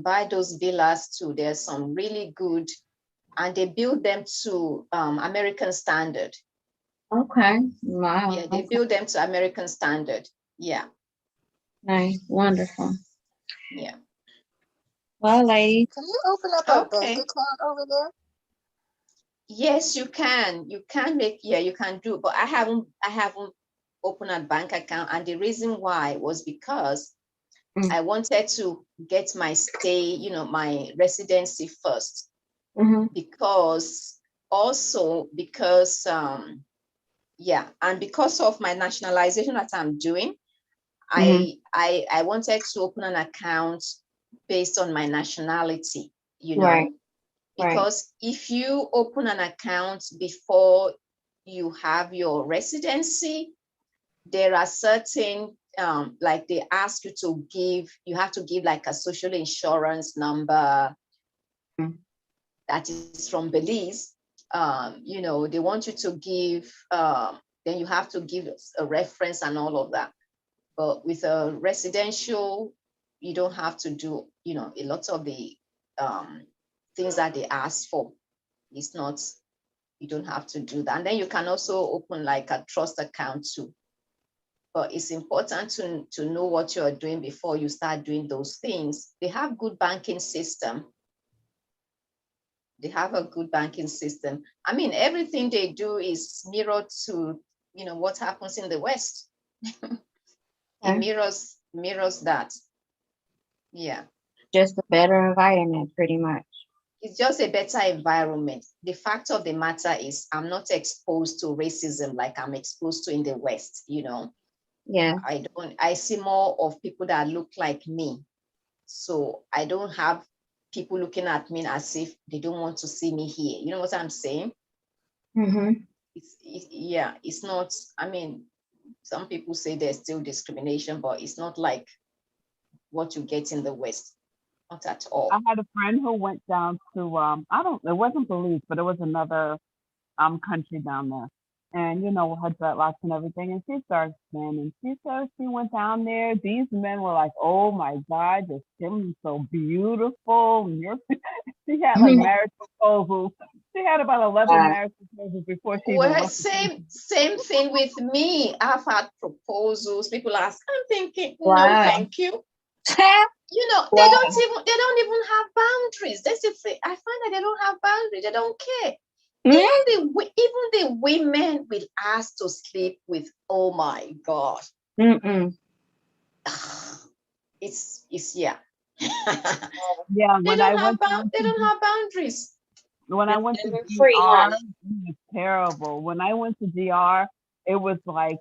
buy those villas too. There's some really good, and they build them to American standard. Okay. Wow. Yeah, they build them to American standard. Yeah. Nice. Wonderful. Yeah. Well, ladies. Can you open up a bank account over there? Yes, you can. You can you can do, but I haven't opened a bank account. And the reason why was because I wanted to get my stay, my residency first. Because and because of my nationalization that I'm doing, I wanted to open an account based on my nationality, Right. Because if you open an account before you have your residency, there are certain, like they ask you to have to give like a social insurance number that is from Belize. They want you to give, then you have to give a reference and all of that. But with a residential, you don't have to do, a lot of the things that they ask for. It's not, you don't have to do that. And then you can also open like a trust account too. But it's important to know what you're doing before you start doing those things. They have good banking system. They have a good banking system. I mean, everything they do is mirrored to, what happens in the West. It mirrors that. Yeah. Just a better environment, pretty much. It's just a better environment. The fact of the matter is I'm not exposed to racism like I'm exposed to in the West, Yeah. I see more of people that look like me. So I don't have people looking at me as if they don't want to see me here. You know what I'm saying? It's not, I mean, some people say there's still discrimination, but it's not like what you get in the West. Not at all. I had a friend who went down to it wasn't Belize, but it was another country down there. And her dreadlocks and everything. And she started scanning. She said she went down there. These men were like, "Oh my God, your skin is so beautiful." And she had like marriage proposals She had about 11 Wow. marriage proposals before she even Well, went. same thing with me. I've had proposals. People ask, I'm thinking, no, Wow. thank you. You know, Wow. they don't even have boundaries. That's the thing. I find that they don't have boundaries. They don't care. Mm. Even the women will ask to sleep with. Oh my God, Mm-mm. it's yeah. Yeah, They when I don't have went down they to don't have boundaries. when I went to They're free, DR, huh? it was terrible. When I went to DR, it was like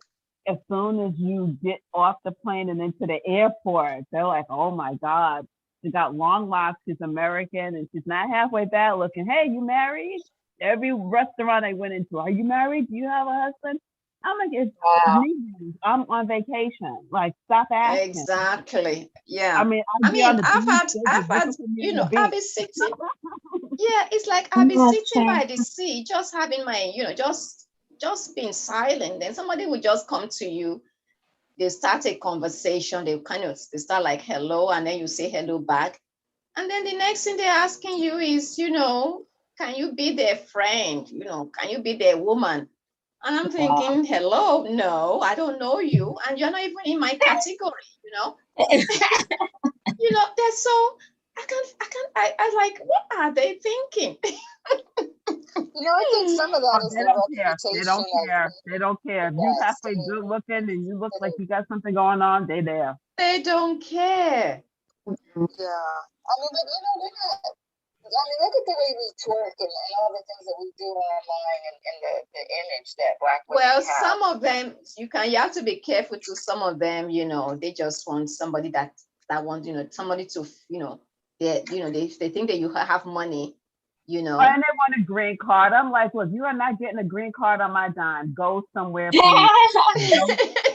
as soon as you get off the plane and into the airport, they're like, "Oh my God, she got long locks. She's American, and she's not halfway bad looking. Hey, you married?" Every restaurant I went into, "Are you married? Do you have a husband?" I'm like, "It's Wow. me. I'm on vacation. Like, stop asking." Exactly. I Yeah. mean, I I'd be on mean, the beach. They'd be I've had, looking for me on the I'll beach. be sitting. Yeah, it's like I'll be sitting Okay. by the sea, just having my, just being silent. Then somebody will just come to you. They start a conversation. They start like hello, and then you say hello back. And then the next thing they're asking you is, can you be their friend? Can you be their woman? And I'm Wow. thinking, hello, no, I don't know you, and you're not even in my category. They're so. I like, what are they thinking? I think some of that Oh, is they the don't care. They reputation don't of care. They don't care. If you yes. halfway good looking and you look like you got something going on, they there. They don't care. Yeah. I mean, but we're not. I mean, look at the way we twerk and all the things that we do online and the image that Black women Well, have. some of them you have to be careful to. Some of them, they just want somebody that wants, somebody to, they think that you have money, And they want a green card. I'm like, look, you are not getting a green card on my dime. Go somewhere, please.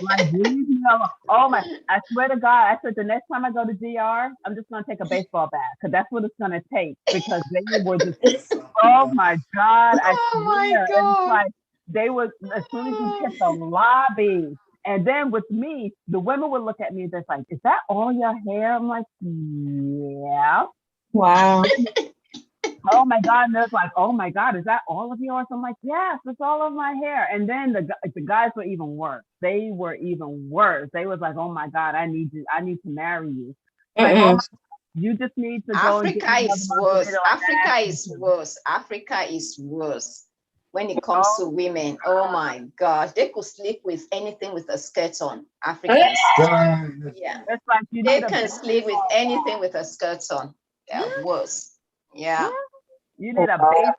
Like, leave me alone. Oh my, I swear to God, I said the next time I go to DR, I'm just gonna take a baseball bat because that's what it's gonna take. Because they were just, oh my God, I Oh my swear. And it's God. like they was as soon as you hit the lobby. And then with me, the women would look at me and just like, is that all your hair? I'm like, yeah. Wow. Oh my God. And they're like, oh my God, is that all of yours? I'm like, yes, it's all of my hair. And then the guys were even worse. They were even worse. They was like, oh my God, I need to marry you. Like, oh my, you just need to go and get Africa another is worse. margarita. Africa is worse. Africa is worse when it comes to women. Oh my gosh, they could sleep with anything with a skirt on. Africans, yeah, It's like you they need a can sleep with anything with a skirt on. Yeah, worse. Yeah. you need a baseball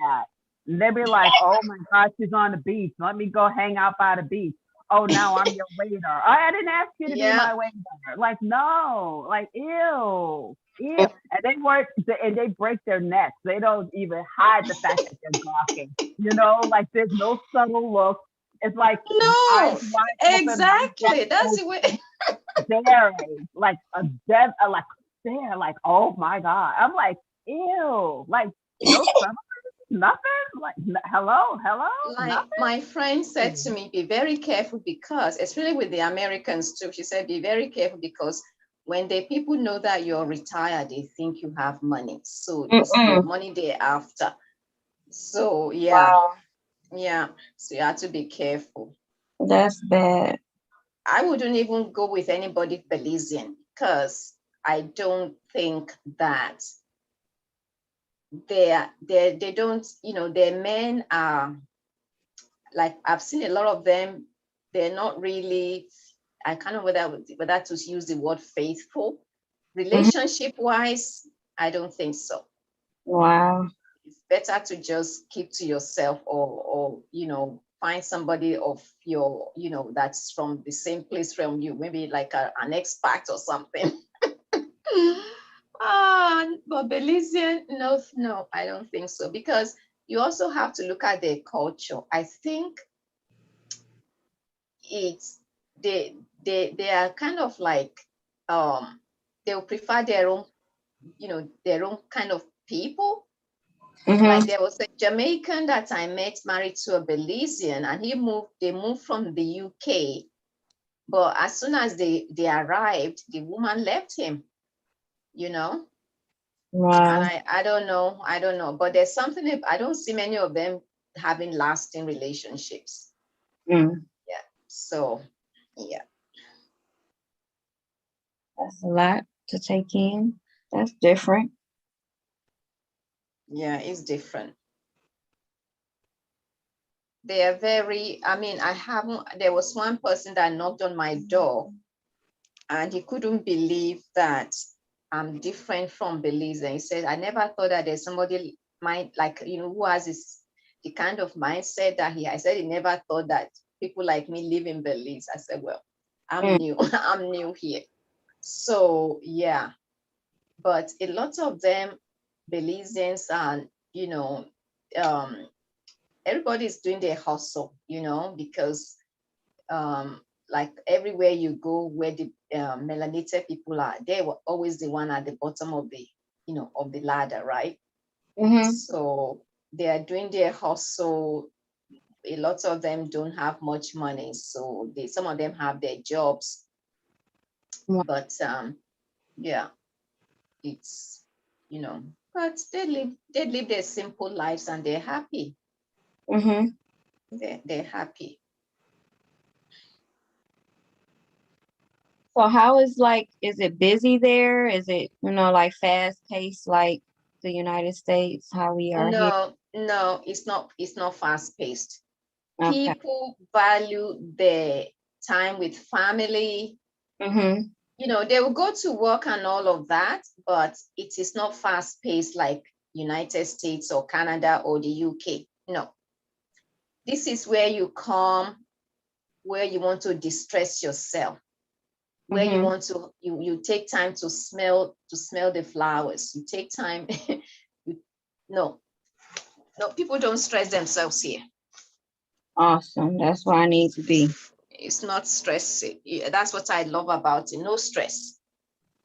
bat. And they be like, oh my God, she's on the beach. Let me go hang out by the beach. Oh, now I'm your waiter. I didn't ask you to be my waiter. Like, no, like, ew. Ew. And they break their necks. They don't even hide the fact that they're gawking. Like there's no subtle look. It's like No, exactly. That's the way. Staring like a dead, like stare, like, oh my God. I'm like, ew, like no subtle, nothing. Like, hello, Like nothing. my friend said to me, be very careful because, especially with the Americans too, she said, be very careful because when the people know that you're retired, they think you have money. So it's your money they're after. So yeah. Wow. Yeah. So you have to be careful. That's bad. I wouldn't even go with anybody Belizean because I don't think that they don't, their men are like, I've seen a lot of them, they're not really, I can't know whether to use the word faithful. Relationship wise, I don't think so. Wow. It's better to just keep to yourself or find somebody of your, that's from the same place from you, maybe like an expat or something. But Belizean, no, I don't think so, because you also have to look at their culture. I think it's they are kind of like they'll prefer their own kind of people. Like there was a Jamaican that I met married to a Belizean, and they moved from the UK, but as soon as they arrived, the woman left him. Wow. And I don't know, but there's something, I don't see many of them having lasting relationships. Mm, Yeah. So, yeah. that's a lot to take in. That's different. Yeah, it's different. They are very, I mean, there was one person that knocked on my door and he couldn't believe that I'm different from Belize. And he said, I never thought that there's somebody who has the kind of mindset that I said he never thought that people like me live in Belize. I said, well, I'm new, I'm new here. So yeah, but a lot of them, Belizeans, and everybody's doing their hustle, because like everywhere you go where the melanated people are, they were always the one at the bottom of the ladder, right? Mm-hmm. So they are doing their hustle. A lot of them don't have much money, so some of them have their jobs, but yeah, it's but they live their simple lives and they're happy. Mm-hmm. They're happy. So how is is it busy there? Is it, like fast paced like the United States, how we are here? No, it's not fast paced. Okay. People value their time with family. Mm-hmm. They will go to work and all of that, but it is not fast paced like United States or Canada or the UK. No. This is where you come, where you want to distress yourself, where you want to, you take time to smell the flowers. You take time. No, people don't stress themselves here. Awesome. That's where I need to be. It's not stress. That's what I love about it. No stress.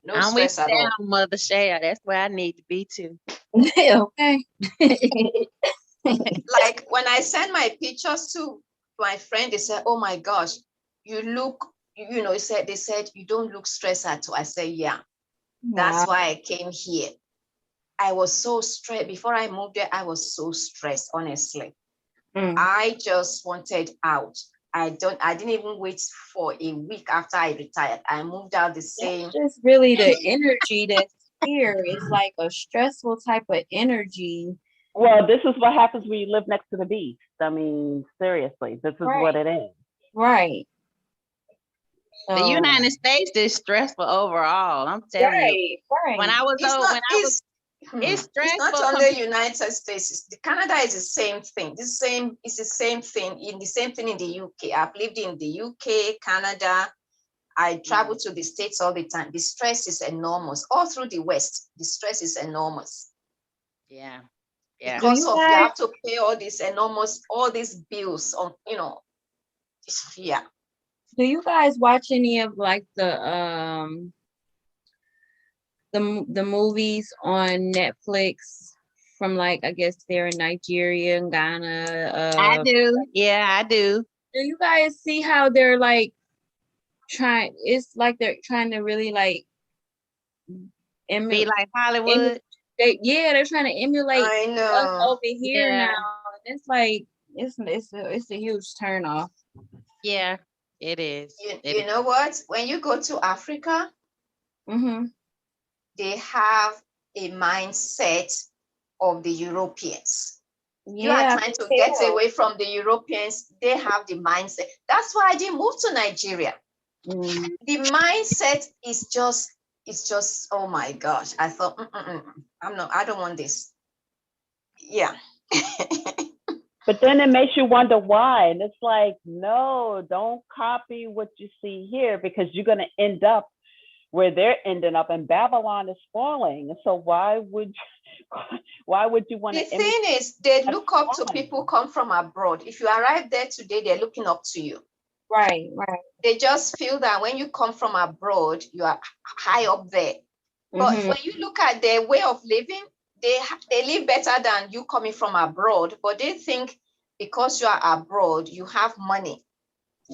No I'm with stress at you all. down, Mother Share. That's where I need to be too. Okay. Like when I send my pictures to my friend, they said, "Oh my gosh, you look," they said you don't look stressed at all. I said, "Yeah, that's Wow. why I came here." I was so stressed before I moved there. I was so stressed, honestly. I just wanted out. I didn't even wait for a week after I retired. I moved out the same. That's just really the energy that's here. It's like a stressful type of energy. Well, this is what happens when you live next to the beach. I mean, seriously, this is what it is. Right. The So, United States is stressful overall. I'm telling you. right. When I was it's stressful. It's not only United States. Canada is the same thing. It's the same thing in the UK. I've lived in the UK, Canada. I travel to the States all the time. The stress is enormous. All through the West, the stress is enormous. Yeah. Because you have to pay all these bills on, yeah. Do you guys watch any of like the movies on Netflix from I guess they're in Nigeria and Ghana? I do. Yeah, I do. Do you guys see how they're it's like they're trying to really Be like Hollywood? They're trying to emulate I know. us over here Yeah. now. And it's a huge turnoff. Yeah, it is. You know what? When you go to Africa, they have a mindset of the Europeans. You are trying to get away from the Europeans. They have the mindset. That's why I didn't move to Nigeria. The mindset is just, oh my gosh. I thought, I don't want this. Yeah. But then it makes you wonder why. And it's like, no, don't copy what you see here, because you're going to end up where they're ending up, and Babylon is falling. So why would you want to? The thing is, they look up to people come from abroad. If you arrive there today, they're looking up to you. Right. They just feel that when you come from abroad, you are high up there. But when you look at their way of living, they live better than you coming from abroad. But they think because you are abroad, you have money.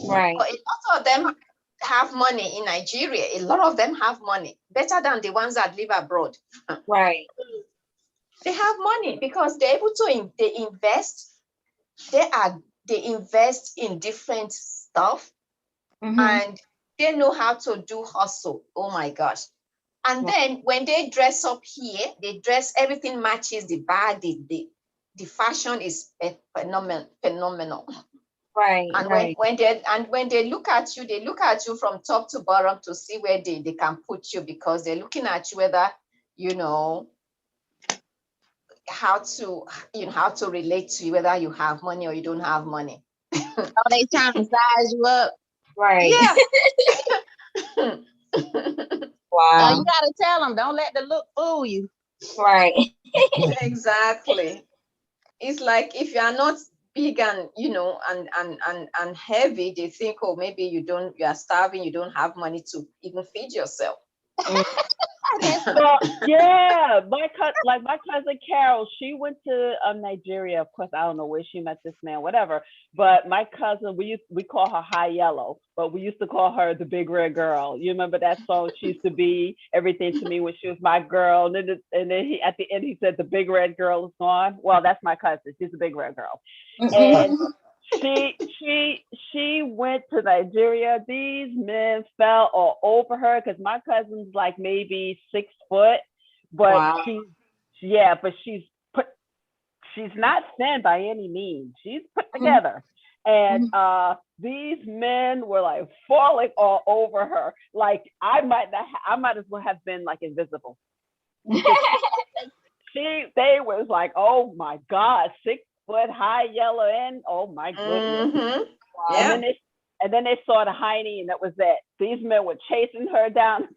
Right. But a lot of them have money in Nigeria. A lot of them have money, better than the ones that live abroad. Right. They have money because they're able to they invest. They invest in different stuff, and they know how to do hustle. Oh my gosh. And then when they dress up here, they dress, everything matches the bag, the fashion is phenomenal. Right. And right. when they look at you, they look at you from top to bottom to see where they can put you, because they're looking at you whether you know how to relate to you, whether you have money or you don't have money. Oh, they trying to size you up. Right. Yeah. Wow. You gotta tell them, don't let the look fool you. Right. Exactly. It's like if you are not big and and heavy, they think, oh, maybe you are starving, you don't have money to even feed yourself. Well, yeah, my cousin Carol, she went to Nigeria. Of course, I don't know where she met this man, whatever. But my cousin, we call her High Yellow, but we used to call her the Big Red Girl. You remember that song? She used to be everything to me when she was my girl. And then he at the end he said the Big Red Girl is gone. Well, that's my cousin. She's the Big Red Girl, and she went to Nigeria. These men fell all over her because my cousin's like maybe 6 foot, but Wow. she's not thin by any means. She's put together. And these men were like falling all over her. Like I might as well have been like invisible. They was like, oh my God, 6 foot, High Yellow, and oh my goodness. Wow. And then they saw the hiney, and that was it. These men were chasing her down.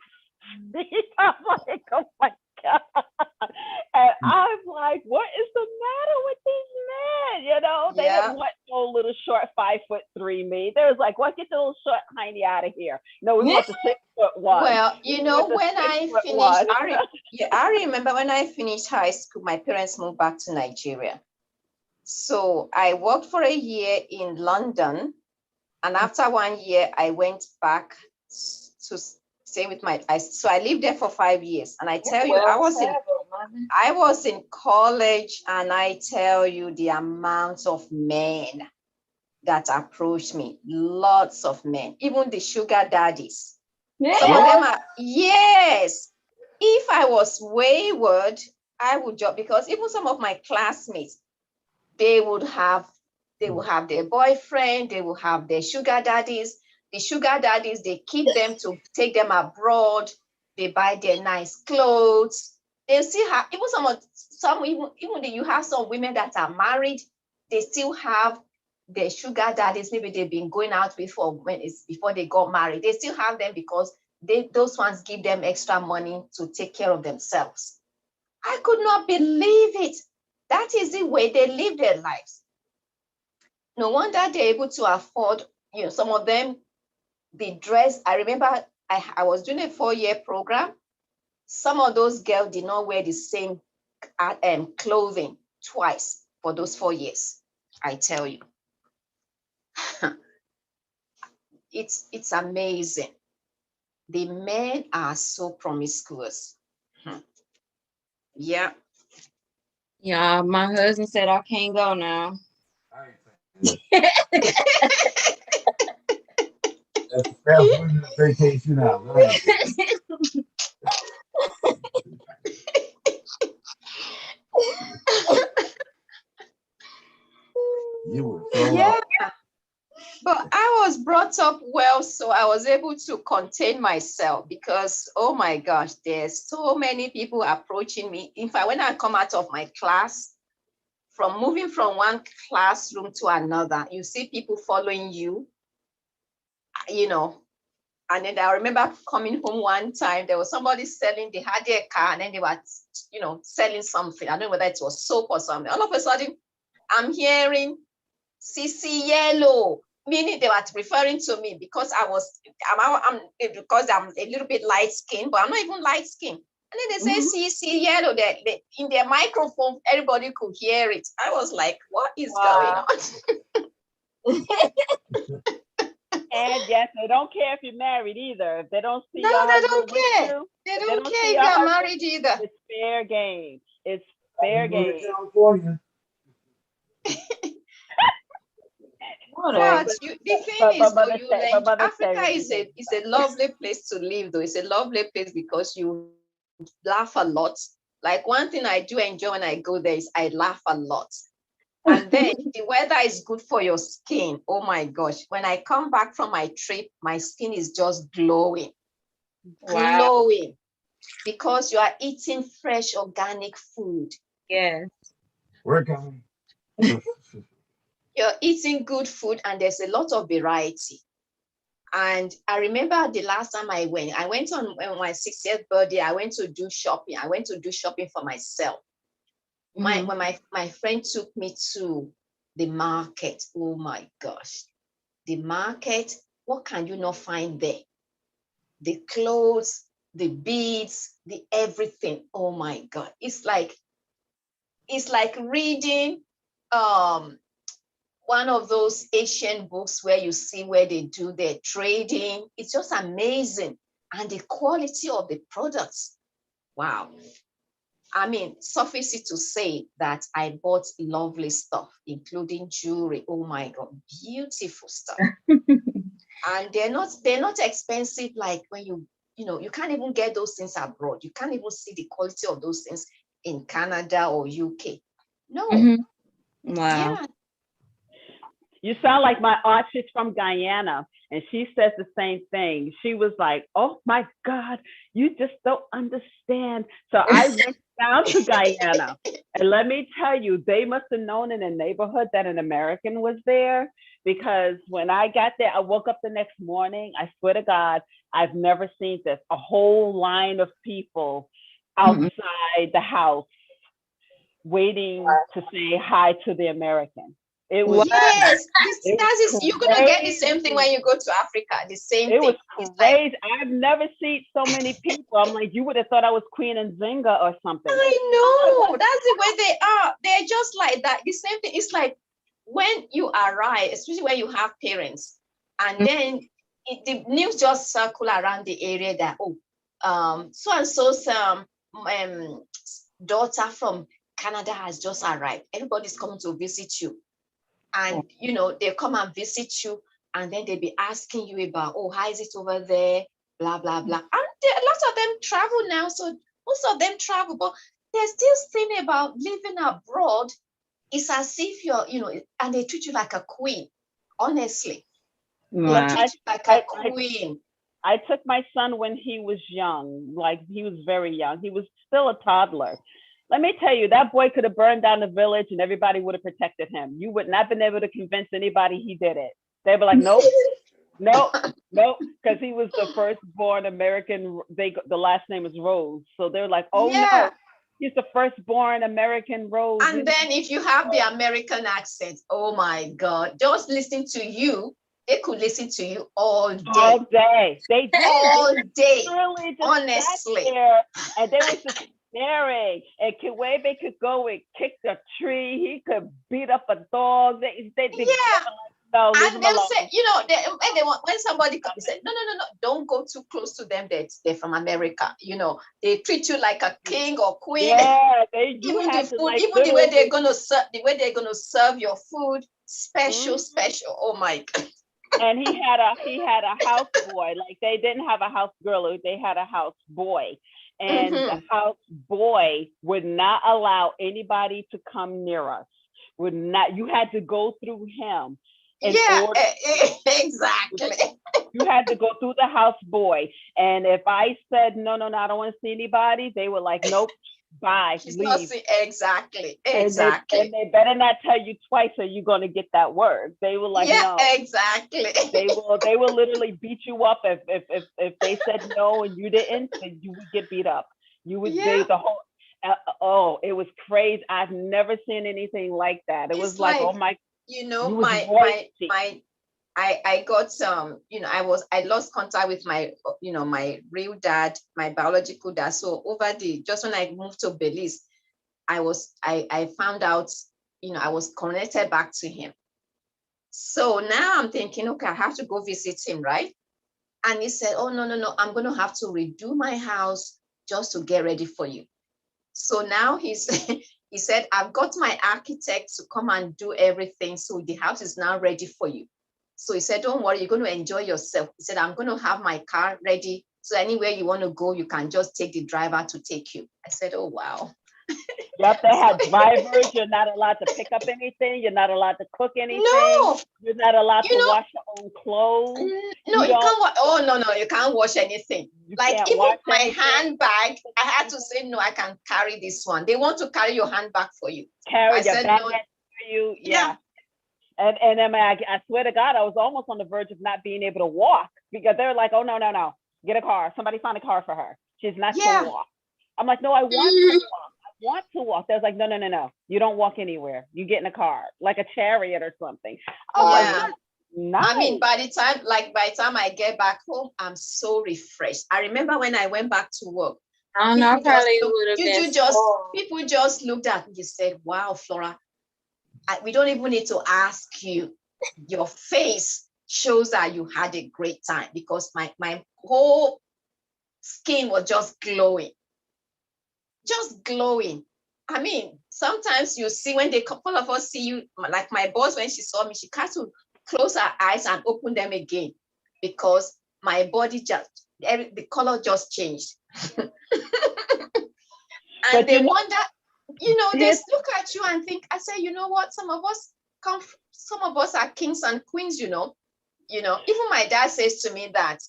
I'm like, oh my God. And I'm like, what is the matter with these men? You know, they didn't want no little short 5'3" me. They was like, what, get the little short hiney out of here. No, we want the 6 foot one. Well, when I finished, I remember when I finished high school, my parents moved back to Nigeria. So I worked for a year in London. And after 1 year, I went back to stay with so I lived there for 5 years. And I tell you, I was in college, and I tell you the amount of men that approached me, lots of men, even the sugar daddies. Yeah. Some of them are, yes. If I was wayward, I would job, because even some of my classmates, they will have their boyfriend, they will have their sugar daddies. The sugar daddies, they keep them to take them abroad. They buy their nice clothes. They still have, you have some women that are married, they still have their sugar daddies. Maybe they've been going out before they got married. They still have them because those ones give them extra money to take care of themselves. I could not believe it. That is the way they live their lives. No wonder they're able to afford, some of them, the dress. I remember I was doing a 4-year program. Some of those girls did not wear the same clothing twice for those 4 years. I tell you. It's amazing. The men are so promiscuous. Yeah. Yeah, my husband said I can't go now. That's vacation out. You were thrown Yeah. off. But I was brought up well, so I was able to contain myself, because, oh my gosh, there's so many people approaching me. In fact, when I come out of my class, moving from one classroom to another, you see people following you, And then I remember coming home one time, there was somebody they had their car, and then they were, selling something. I don't know whether it was soap or something. All of a sudden, I'm hearing CC Yellow, meaning they were referring to me because because I'm a little bit light skinned, but I'm not even light skinned. And then they say CC Yellow, in their microphone, everybody could hear it. I was like, what is going on? And yes, they don't care if you're married either. If they don't see No, your they husband don't with care. you, They if they don't don't care see if your you're husband, married either. it's fair game. It's I fair can go to game. California. What Yeah, a But the thing is, though, you but like Mother Africa Terry, is a lovely place to live, though. It's a lovely place because you laugh a lot. Like one thing I do enjoy when I go there is I laugh a lot. And then the weather is good for your skin. Oh my gosh. When I come back from my trip, my skin is just glowing, wow. glowing because you are eating fresh organic food. Yes. We're coming. You're eating good food and there's a lot of variety. And I remember the last time I went on my 60th birthday, I went to do shopping. I went to do shopping for myself. When my friend took me to the market, oh my gosh, the market, what can you not find there? The clothes, the beads, the everything. Oh my God. It's like reading one of those Asian books where you see where they do their trading. It's just amazing. And the quality of the products. Wow. I mean, suffice it to say that I bought lovely stuff, including jewelry. Oh my God, beautiful stuff. And they're not expensive like when you can't even get those things abroad. You can't even see the quality of those things in Canada or UK. No. Wow. Yeah. you sound like my aunt. She's from Guyana, and she says the same thing. She was like, "Oh my God, you just don't understand." So I went down to Guyana, and let me tell you, they must have known in the neighborhood that an American was there, because when I got there, I woke up the next morning. I swear to God, I've never seen this. A whole line of people outside the house waiting to say hi to the American. It was Yes, it you're was gonna get the same thing when crazy. you go to Africa. The same It was thing. It's like, crazy. I've never seen so many people. I'm like, you would have thought I was Queen and Zinga or something. I know, that's the way they are. They're just like that. The same thing. It's like when you arrive, especially when you have parents, and then the news just circle around the area that so and so's daughter from Canada has just arrived. Everybody's coming to visit you, and they come and visit you, and then they be asking you about, oh, how is it over there, blah blah blah. And a lot of them travel now, so most of them travel, but there's this thing about living abroad. It's as if you're, and they treat you like a queen. Honestly, they Wow. treat you like a queen. I took my son when he was young, like he was very young. He was still a toddler. Let me tell you, that boy could have burned down the village and everybody would have protected him. You would not have been able to convince anybody he did it. They'd be like, nope, nope, nope, because he was the firstborn American. The last name is Rose. So they're like, oh Yeah. no, he's the firstborn American Rose. And then if you have the American accent, oh my God, just listening to you, they could listen to you all day. All day. They did. All day. Really just honestly. sat there, and they were just staring. And Kiwebe could go and kick a tree. He could beat up a dog. They Yeah. no, leave And him they'll alone. say, when somebody comes, they say, no, don't go too close to them. They're from America. They treat you like a king or queen. Yeah, even the food, even the way they're gonna serve your food, special. Oh my God. And he had a house boy. Like, they didn't have a house girl, they had a house boy. And the house boy would not allow anybody to come near us. Would not. You had to go through him. Exactly. You had to go through the house boy. And if I said, no, I don't want to see anybody, they were like, nope, bye, leave. Exactly. And they better not tell you twice or you're going to get that word. They were like, no. Exactly. They will literally beat you up if they said no and you didn't, then you would get beat up. You would the whole it was crazy. I've never seen anything like that. It was like, oh my, I got I lost contact with my my real dad, my biological dad. So just when I moved to Belize, I found out, I was connected back to him. So now I'm thinking, okay, I have to go visit him, right? And he said, oh, no, I'm going to have to redo my house just to get ready for you. So now he said, I've got my architect to come and do everything. So the house is now ready for you. So he said, don't worry, you're going to enjoy yourself. He said, I'm going to have my car ready. So anywhere you want to go, you can just take the driver to take you. I said, oh, wow. Yep, they had drivers. You're not allowed to pick up anything. You're not allowed to cook anything. No. You're not allowed to wash your own clothes. No, you can't wash. Oh, no, you can't wash anything. Like even my handbag, I had to say, no, I can carry this one. They want to carry your handbag for you. Carry your bag for you. Yeah. And then I swear to God, I was almost on the verge of not being able to walk because they're like, oh, no, get a car. Somebody find a car for her. She's not going to walk. I'm like, no, I want to walk. They was like, no. You don't walk anywhere. You get in a car, like a chariot or something. Like, nice. I mean, by the time I get back home, I'm so refreshed. I remember when I went back to work. I don't know, I probably would have been. People just looked at me and said, wow, Flora, we don't even need to ask you. Your face shows that you had a great time because my whole skin was just glowing. Just glowing. I mean, sometimes you see when a couple of us see you, like my boss, when she saw me, she had to close her eyes and open them again because my body the color just changed. And they wonder, they look at you and think, I say, you know what? Some of us are kings and queens, even my dad says to me that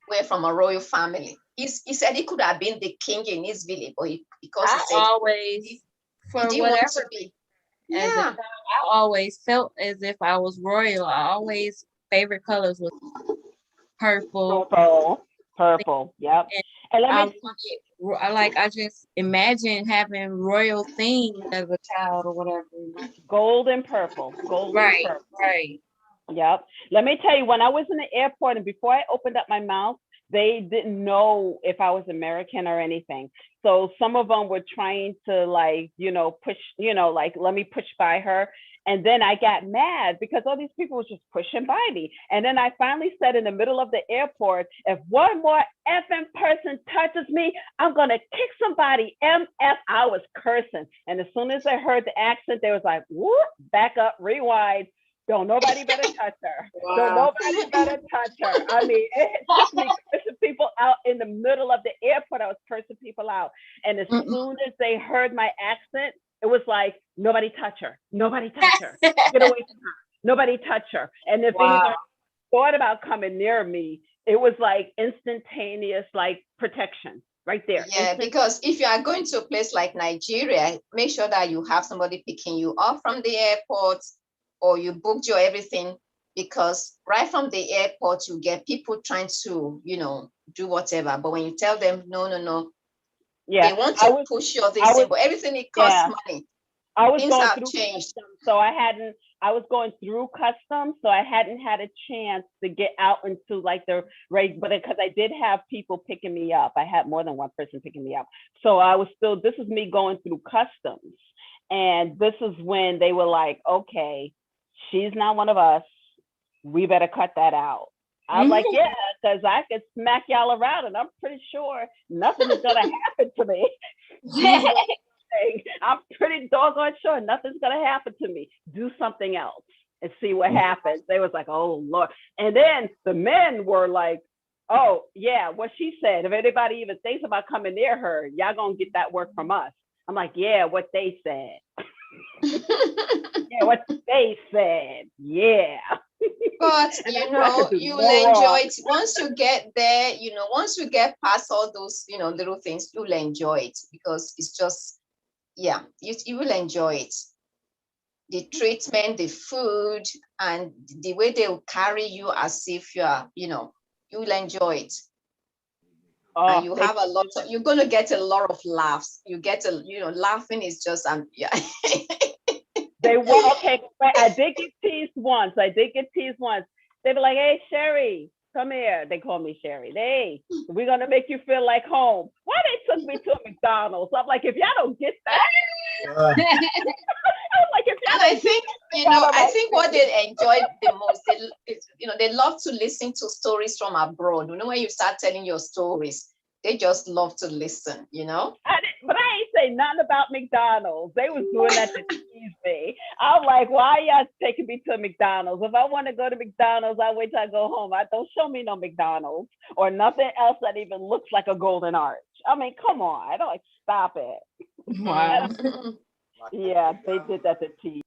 we're from a royal family. He said he could have been the king in his village, but because he said always, for whatever reason, I always felt as if I was royal. I always favorite colors was purple. Yep. And I just imagine having royal themes as a child or whatever. Gold and purple. Right. Yep. Let me tell you, when I was in the airport and before I opened up my mouth, they didn't know if I was American or anything. So some of them were trying to push, let me push by her. And then I got mad because all these people were just pushing by me. And then I finally said in the middle of the airport, if one more effing person touches me, I'm going to kick somebody. MF, I was cursing. And as soon as I heard the accent, they was like, whoop, back up, rewind. Don't nobody better touch her. Wow. Don't nobody better touch her. I mean, it took me cursing people out in the middle of the airport. I was cursing people out. And as soon as they heard my accent, it was like, nobody touch her. Nobody touch her. Get away from her. Nobody touch her. And if anybody thought about coming near me, it was like instantaneous, like protection right there. Yeah, because if you are going to a place like Nigeria, make sure that you have somebody picking you up from the airport, or you booked your everything, because right from the airport, you get people trying to, do whatever. But when you tell them, no, they want to push your this thing, but everything, it costs money. Things have changed. So I was going through customs, so I hadn't had a chance to get out into like the right, but because I did have people picking me up. I had more than one person picking me up. So this is me going through customs. And this is when they were like, okay, she's not one of us. We better cut that out. I'm like, yeah, because I could smack y'all around and I'm pretty sure nothing is going to happen to me. I'm pretty doggone sure nothing's going to happen to me. Do something else and see what happens. They was like, oh, Lord. And then the men were like, oh, yeah, what she said. If anybody even thinks about coming near her, y'all going to get that work from us. I'm like, yeah, what they said. Yeah, what they said. Yeah. But you will enjoy it once you get there. Once you get past all those little things, you'll enjoy it, because it's just, you will enjoy it. The treatment, the food, and the way they will carry you as if you are, you'll enjoy it. And you have you're going to get a lot of laughs. You get laughing is just, They were okay. I did get teased once. They were like, hey, Sherry, come here. They call me Sherry. Hey, we're going to make you feel like home. Why they took me to a McDonald's? I'm like, if y'all don't get that. I'm like, if y'all I think You know, I think what they enjoy the most, they love to listen to stories from abroad. You know, when you start telling your stories, they just love to listen, you know? But I ain't say nothing about McDonald's. They was doing that to tease me. I'm like, why y'all taking me to McDonald's? If I want to go to McDonald's, I wait till I go home. I don't show me no McDonald's or nothing else that even looks like a golden arch. I mean, come on. I don't stop it. Wow. Yeah, they did that to tease.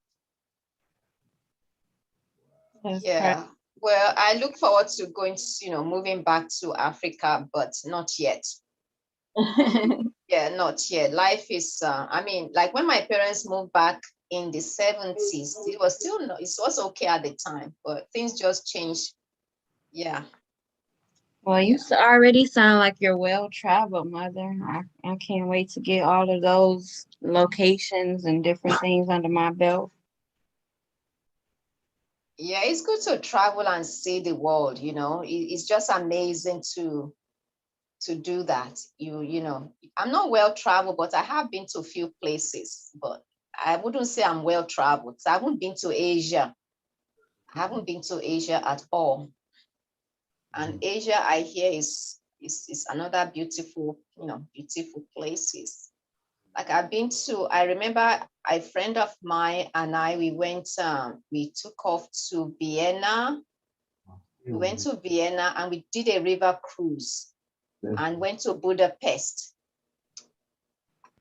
That's Yeah. Well, I look forward to going to, moving back to Africa, but not yet. Yeah, not yet. Life is, like when my parents moved back in the 70s, it was okay at the time, but things just changed. Yeah. Well, you already sound like you're well-traveled, mother. I can't wait to get all of those locations and different things under my belt. Yeah, it's good to travel and see the world, it's just amazing to do that. I'm not well traveled, but I have been to a few places, but I wouldn't say I'm well traveled. I haven't been to Asia. I haven't been to Asia at all. And Asia, I hear is another beautiful, beautiful places. Like I remember a friend of mine and I, we took off to Vienna. We went to Vienna and we did a river cruise and went to Budapest.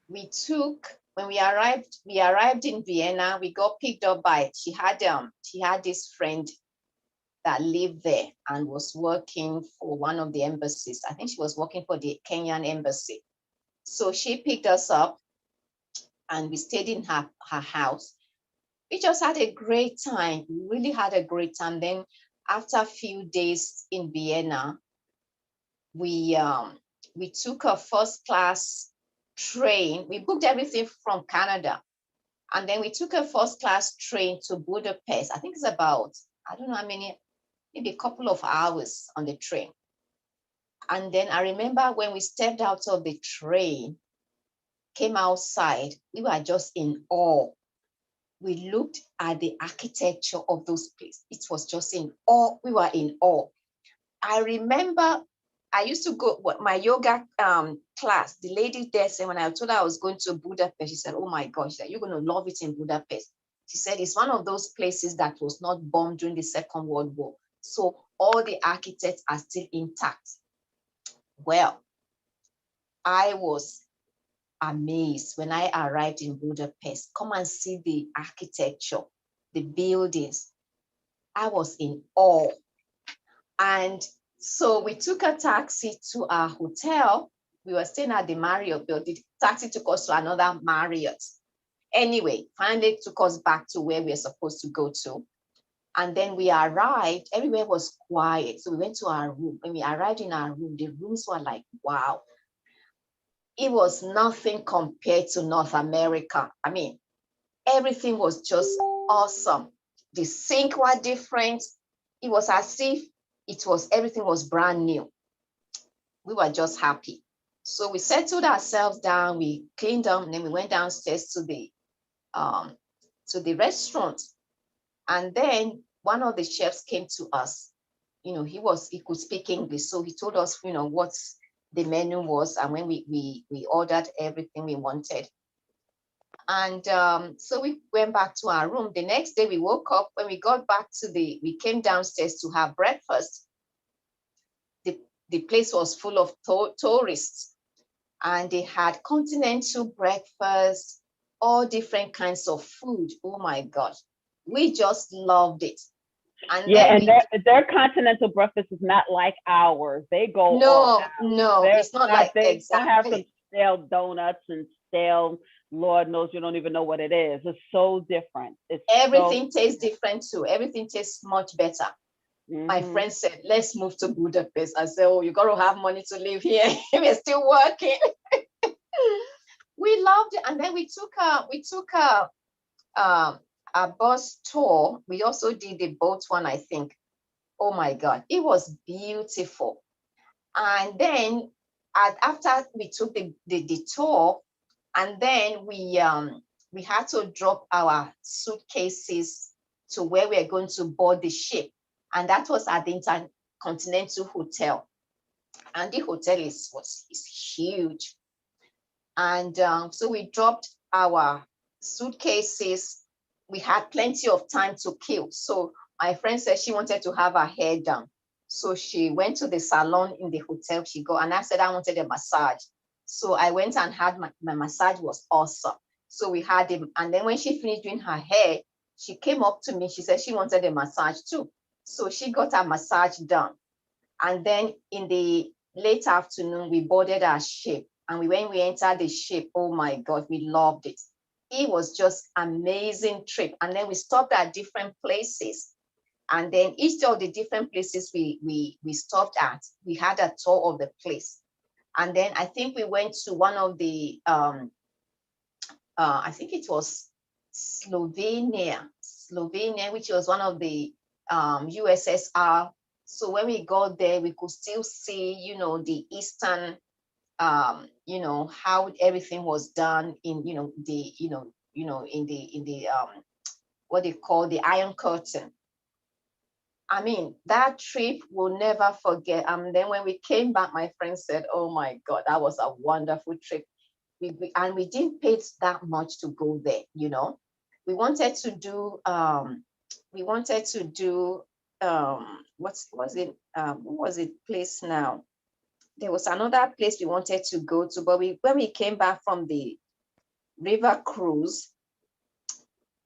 When we arrived in Vienna, we got picked up by, she had this friend that lived there and was working for one of the embassies. I think she was working for the Kenyan embassy. So she picked us up and we stayed in her house. We just had a great time. We really had a great time. Then after a few days in Vienna, we took a first class train. We booked everything from Canada. And then we took a first class train to Budapest. I think it's about, I don't know how many, maybe a couple of hours on the train. And then I remember when we stepped out of the train, came outside, we were just in awe. We looked at the architecture of those places. It was just in awe. We were in awe. I remember I used to go my yoga class. The lady there said, when I told her I was going to Budapest, she said, oh my gosh, you're going to love it in Budapest. She said, it's one of those places that was not bombed during the Second World War. So all the architects are still intact. Well, I was amazed when I arrived in Budapest. Come and see the architecture, the buildings. I was in awe. And so we took a taxi to our hotel. We were staying at the Marriott, but the taxi took us to another Marriott. Anyway, finally took us back to where we were supposed to go to. And then we arrived, everywhere was quiet. So we went to our room. When we arrived in our room, the rooms were like, wow. It was nothing compared to North America. I mean, everything was just awesome. The sink were different. It was as if everything was brand new. We were just happy. So we settled ourselves down, we cleaned up, and then we went downstairs to the restaurant. And then one of the chefs came to us. He could speak English. So he told us, what the menu was, and when we ordered everything we wanted. And so we went back to our room. The next day we woke up. When we got back we came downstairs to have breakfast. The place was full of tourists, and they had continental breakfast, all different kinds of food. Oh my gosh, we just loved it. And their continental breakfast is not like ours. They go no, it's not like they have some stale donuts and stale, Lord knows you don't even know what it is. It's so different. Everything tastes different too. Everything tastes much better. Mm-hmm. My friend said, let's move to Budapest. I said, oh, you got to have money to live here. We're still working. We loved it. And then we took a bus tour. We also did the boat one, I think. Oh my God, it was beautiful. And then after we took the tour, and then we had to drop our suitcases to where we're going to board the ship. And that was at the Intercontinental Hotel. And the hotel is huge. And so we dropped our suitcases. We had plenty of time to kill. So my friend said she wanted to have her hair done. So she went to the salon in the hotel. And I said I wanted a massage. So I went and had my massage. Was awesome. So we had him. And then when she finished doing her hair, she came up to me. She said she wanted a massage too. So she got her massage done. And then in the late afternoon, we boarded our ship. And when we entered the ship, oh my God, we loved it. It was just amazing trip. And then we stopped at different places. And then each of the different places we stopped at, we had a tour of the place. And then I think we went to one of the, I think it was Slovenia, which was one of the USSR. So when we got there, we could still see, you know, the Eastern, you know, how everything was done in, you know, in the what they call the Iron Curtain. I mean, that trip we'll never forget. And then when we came back, my friend said, oh my God, that was a wonderful trip. And we didn't pay that much to go there, you know. We wanted to do, what was it place now? There was another place we wanted to go to, but when we came back from the river cruise,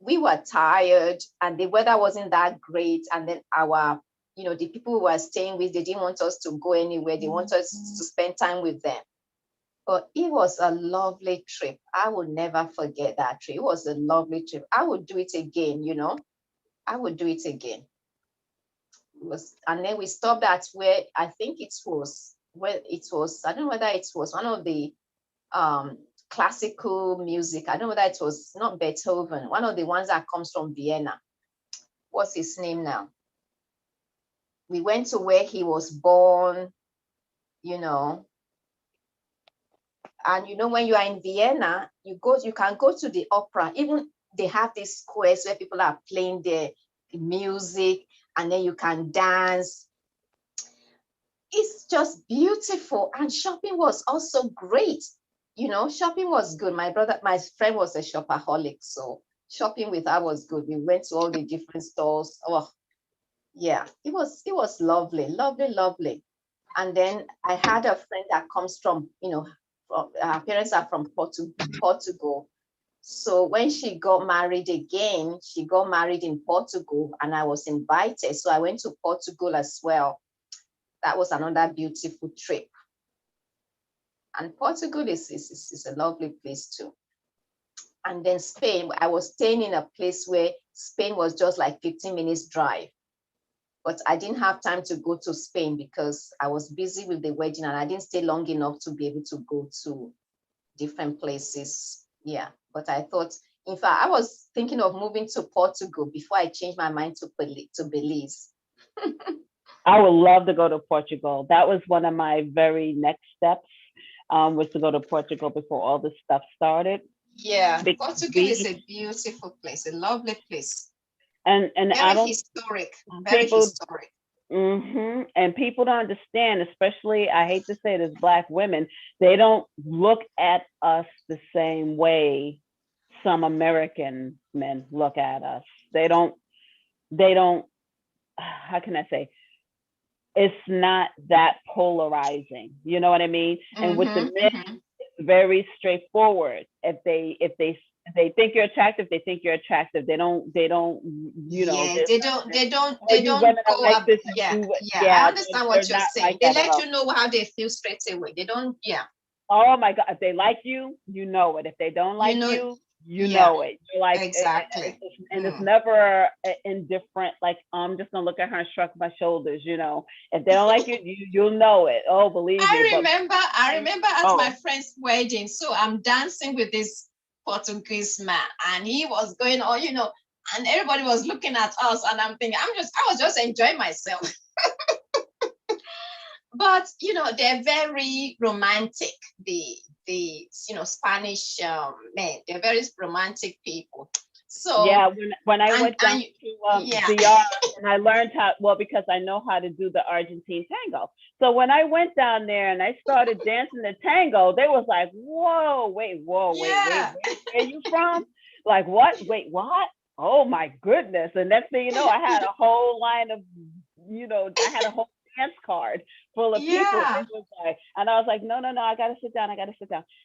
we were tired and the weather wasn't that great. And then you know, the people we were staying with, they didn't want us to go anywhere. They wanted us to spend time with them. But it was a lovely trip. I will never forget that trip. It was a lovely trip. I would do it again, you know. I would do it again. And then we stopped at where I think it was, I don't know whether it was one of the classical music. I don't know whether it was not Beethoven, one of the ones that comes from Vienna. What's his name now? We went to where he was born, you know. And you know, when you are in Vienna, you can go to the opera. Even they have these squares where people are playing their music, and then you can dance. It's just beautiful. And shopping was also great. You know, shopping was good. My friend was a shopaholic, so shopping with her was good. We went to all the different stores. Oh, yeah, it was lovely, lovely, lovely. And then I had a friend that comes from, you know, her parents are from Portugal. So when she got married again, she got married in Portugal, and I was invited. So I went to Portugal as well. That was another beautiful trip. And Portugal is a lovely place too. And then Spain, I was staying in a place where Spain was just like 15 minutes drive. But I didn't have time to go to Spain because I was busy with the wedding and I didn't stay long enough to be able to go to different places. Yeah, but I thought, in fact, I was thinking of moving to Portugal before I changed my mind to Belize. I would love to go to Portugal. That was one of my very next steps, was to go to Portugal before all this stuff started. Yeah, Portugal is a beautiful place, a lovely place. And very historic, very historic. Mm-hmm. And people don't understand, especially, I hate to say this, Black women, they don't look at us the same way some American men look at us. They don't, how can I say? It's not that polarizing, you know what I mean? And with the men, it's very straightforward. If they think you're attractive, they think you're attractive. They don't, you know. Yeah, they don't go up. Yeah, I understand what you're saying. They let you know how they feel straight away. They don't, yeah. Oh my God, if they like you, you know it. If they don't like you, you know it. You're like, exactly. And it's never indifferent, like, I'm just gonna look at her and shrug my shoulders, you know. If they don't like you, you'll know it. Oh, believe me. I remember at my friend's wedding, so I'm dancing with this Portuguese man, and he was going on, you know, and everybody was looking at us, and I'm thinking, I was just enjoying myself. But you know, they're very romantic. The you know, Spanish men, they're very romantic people. So Yeah, when I and went down and to yeah, DR and I learned how, well, because I know how to do the Argentine tango. So when I went down there and I started dancing the tango, they was like, "Whoa, wait, yeah, where you from? Like what? Wait, what? Oh my goodness!" And next thing you know, I had a whole line of, I had a whole dance card full of people. And yeah. they was like, and I was like, no, I gotta sit down,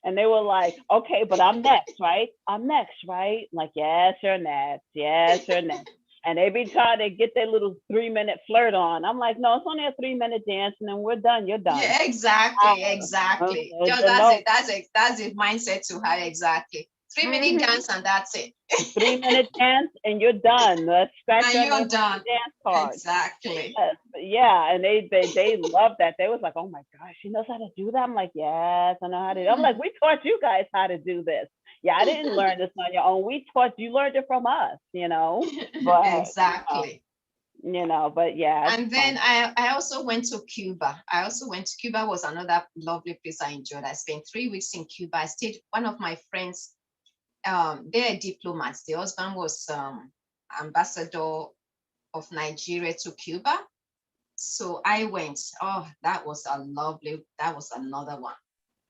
And they were like, okay, but I'm next, right? I'm next, right? Like, yes, you're next. Yes, you're next. And they be trying to get their little 3-minute flirt on. I'm like, no, it's only a 3-minute dance, and then we're done. You're done. Yeah, exactly, exactly. Just that's No. it. That's it. Mindset to her exactly. 3 minute Mhm. dance and that's it. 3-minute dance, and you're done. Let's scratch And your you're name on the done. dance card. Exactly. Yes, yeah, and they love that. They was like, "Oh my gosh, she knows how to do that." I'm like, "Yes, I know how to." I'm like, "We taught you guys how to do this." Yeah, I didn't learn this on your own. We taught you, learned it from us, But Exactly. but yeah, it's And fun. then I also went to Cuba. Cuba was another lovely place I enjoyed. I spent 3 weeks in Cuba. I stayed, one of my friends, they're diplomats. The husband was ambassador of Nigeria to Cuba. So I went. Oh, that was another one.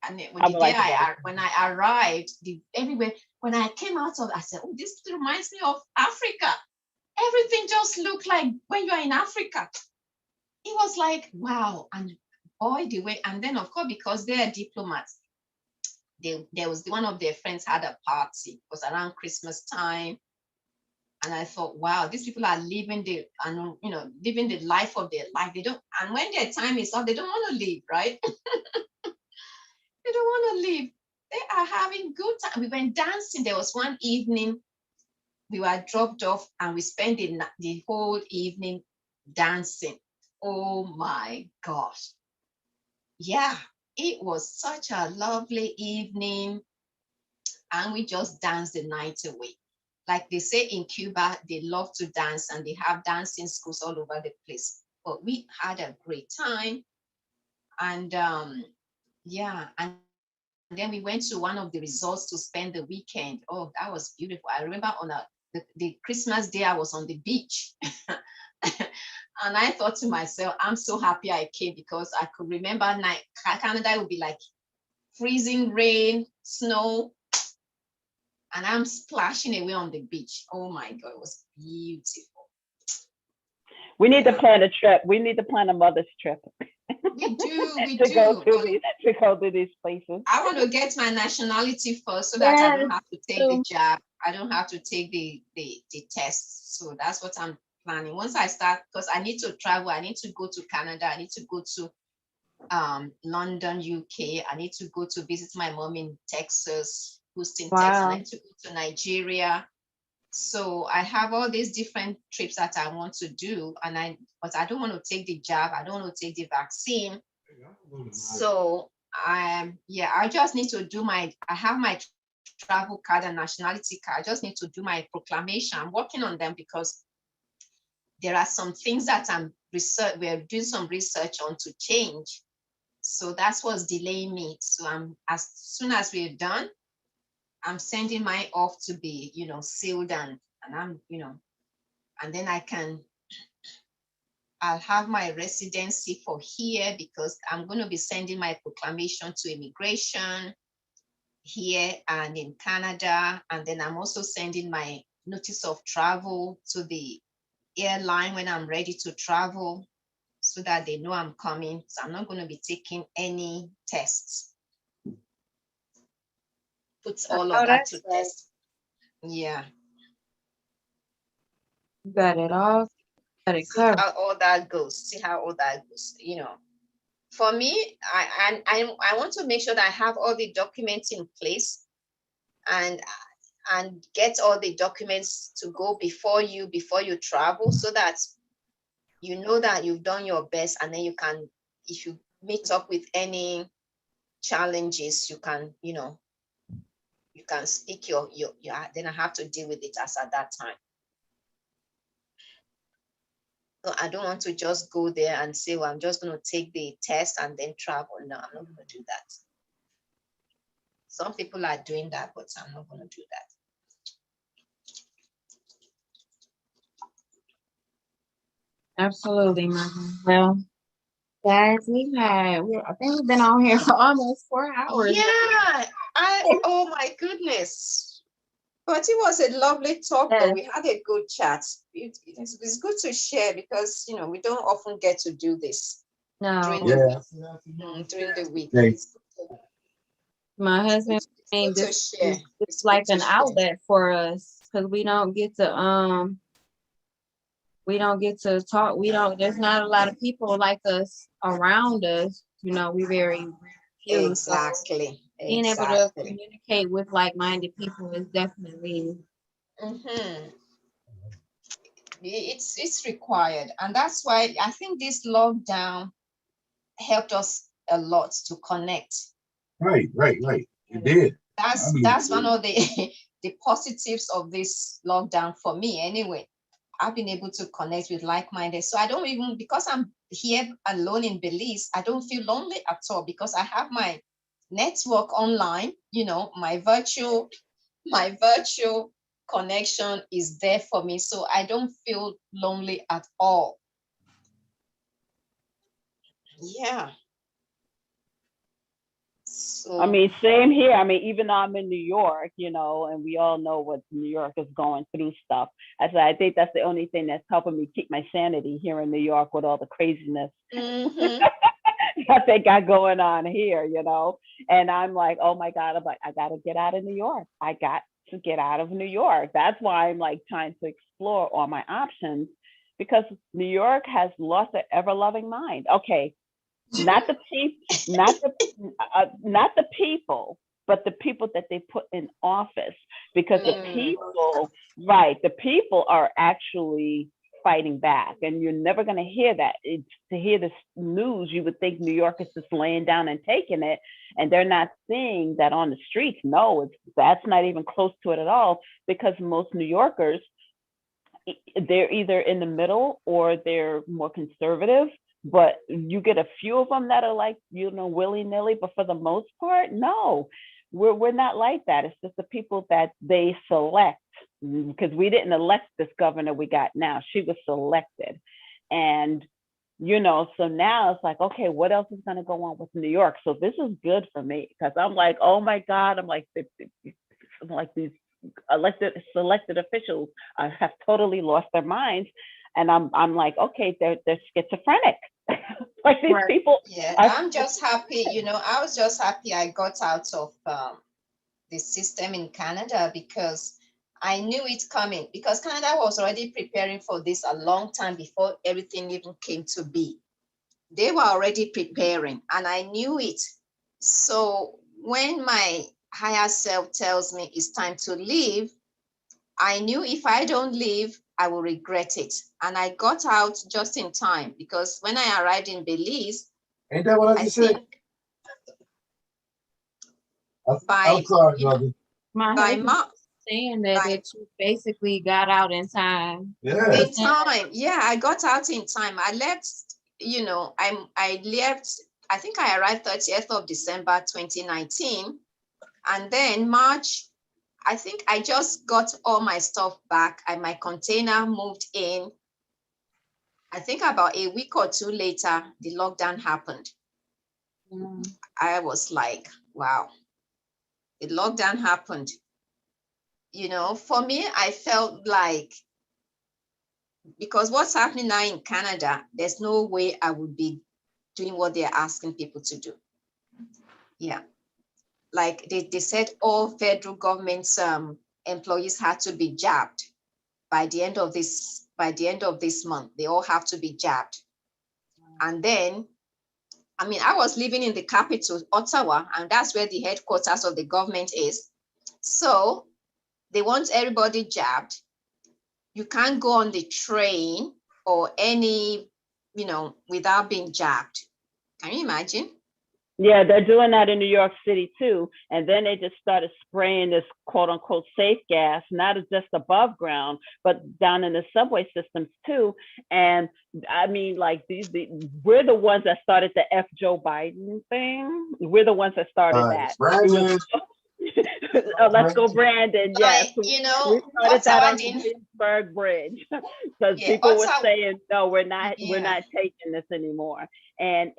And then I the would day like to go. when I arrived, everywhere, when I came out of, I said, oh, this reminds me of Africa. Everything just looked like when you're in Africa. It was like, wow. And boy, the way, and then of course, because they're diplomats, there was one of their friends had a party. It was around Christmas time. And I thought, wow, these people are living living the life of their life. They don't, and when their time is up, they don't want to leave, right? They don't want to leave. They are having good time. We went dancing. There was one evening we were dropped off and we spent the whole evening dancing. Oh my gosh. Yeah, it was such a lovely evening. And we just danced the night away. Like they say in Cuba, they love to dance and they have dancing schools all over the place. But we had a great time. And yeah, and then we went to one of the resorts to spend the weekend. Oh, that was beautiful. I remember on the Christmas day, I was on the beach. And I thought to myself, I'm so happy I came because I could remember Canada would be like freezing rain, snow, and I'm splashing away on the beach. Oh my God, it was beautiful. We need to plan a trip. We need to plan a mother's trip. We do. Go to these places. I want to get my nationality first so that I don't have to take the job. I don't have to take the tests. So that's what I'm planning. Once I start, because I need to travel, I need to go to Canada, I need to go to London, UK. I need to go to visit my mom in Texas, Houston, Texas. I need to go to Nigeria. So I have all these different trips that I want to do, but I don't want to take the jab. I don't want to take the vaccine. So I just need to do I have my travel card and nationality card. I just need to do my proclamation. I'm working on them because there are some things that we're doing some research on to change. So that's what's delaying me. So as soon as we're done, I'm sending mine off to be, sealed and I'm, and then I'll have my residency for here because I'm going to be sending my proclamation to immigration here and in Canada. And then I'm also sending my notice of travel to the airline when I'm ready to travel so that they know I'm coming. So I'm not going to be taking any tests. Puts all of that to test. Yeah. You got it all. Got it See covered. how all that goes. For me, I want to make sure that I have all the documents in place and get all the documents to go before you travel so that you know that you've done your best, and then you can, if you meet up with any challenges, you can speak your then I have to deal with it as at that time. So I don't want to just go there and say, well, I'm just going to take the test and then travel. No, I'm not going to do that. Some people are doing that, but I'm not going to do that. Absolutely, Mother. Well, guys, I think we've been on here for almost 4 hours. Yeah, oh my goodness. But it was a lovely talk, though. Yes. We had a good chat. It's good to share because, we don't often get to do this No, during the week. During the week. Okay. It's my husband it's saying good to this share. is It's like good an to share. outlet for us because we don't get to talk. There's not a lot of people like us around us. We very few. So Exactly. being able to Exactly. communicate with like-minded people is definitely Mhm. It's required, and that's why I think this lockdown helped us a lot to connect. Right. You did. That's one of the the positives of this lockdown for me anyway. I've been able to connect with like-minded, so I don't even, because I'm here alone in Belize, I don't feel lonely at all because I have my network online. My virtual connection is there for me, so I don't feel lonely at all. Yeah. I So mean, same here. I mean, even though I'm in New York, and we all know what New York is going through stuff. I think that's the only thing that's helping me keep my sanity here in New York with all the craziness mhm. that they got going on here, And I'm like, oh my God, I got to get out of New York. I got to get out of New York. That's why I'm like trying to explore all my options because New York has lost their ever loving mind. Okay, not the people, but the people that they put in office, because the people, right, the people are actually fighting back, and you're never going to hear that. To hear this news, you would think New York is just laying down and taking it, and they're not seeing that on the streets. No, that's not even close to it at all, because most New Yorkers, they're either in the middle or they're more conservative, but you get a few of them that are like, willy-nilly, but for the most part, no, we're not like that. It's just the people that they select, because we didn't elect this governor we got now. She was selected. And so now it's like, okay, what else is going to go on with New York? So this is good for me, because I'm like, oh my God, I'm like these selected officials have totally lost their minds, and I'm like, okay, they're schizophrenic. Like these people. Yeah, I'm just happy. I was just happy I got out of the system in Canada because I knew it coming. Because Canada was already preparing for this a long time before everything even came to be. They were already preparing, and I knew it. So when my higher self tells me it's time to leave, I knew if I don't leave, I will regret it. And I got out just in time, because when I arrived in Belize, Ain't that what I I just said? think by, I'm sorry, you know, brother. my by husband March, saying that you basically got out in time. Yeah. in time. Yeah, I got out in time. I left, I left, I think I arrived 30th of December 2019. And then March, I think I just got all my stuff back and my container moved in. I think about a week or two later, the lockdown happened. I was like, wow, the lockdown happened. For me, I felt like, because what's happening now in Canada, there's no way I would be doing what they're asking people to do. Yeah. Like they said all federal government's employees had to be jabbed by the end of this month. They all have to be jabbed. And then, I was living in the capital, Ottawa, and that's where the headquarters of the government is. So they want everybody jabbed. You can't go on the train or any, without being jabbed. Can you imagine? Yeah, they're doing that in New York City too. And then they just started spraying this quote unquote safe gas, not just above ground, but down in the subway systems too. And like we're the ones that started the F Joe Biden thing. We're the ones that started that. Brandon. Oh, let's go, Brandon. Yes. Like, We started what's that our on thing? Williamsburg Bridge because Yeah, people were Ottawa, saying, no, we're not yeah. taking this anymore. And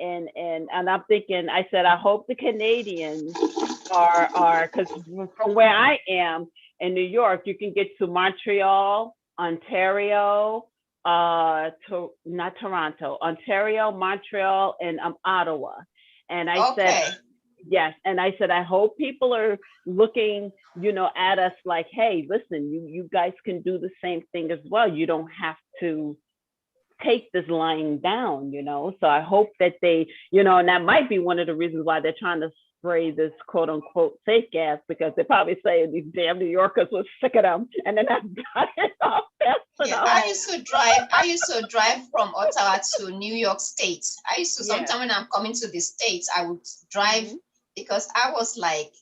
I'm thinking, I said, I hope the Canadians are because from where I am in New York, you can get to Montreal, Ontario, not Toronto, Ontario, Montreal, and Ottawa. And I said, Okay. yes. And I said, I hope people are looking, at us like, hey, listen, you guys can do the same thing as well. You don't have to take this lying down, So I hope that they, and that might be one of the reasons why they're trying to spray this quote unquote safe gas, because they're probably saying these damn New Yorkers were sick of them and then I got it off fast Yeah, enough. I used to drive from Ottawa to New York State. I used to, sometimes when I'm coming to the States, I would drive because I was like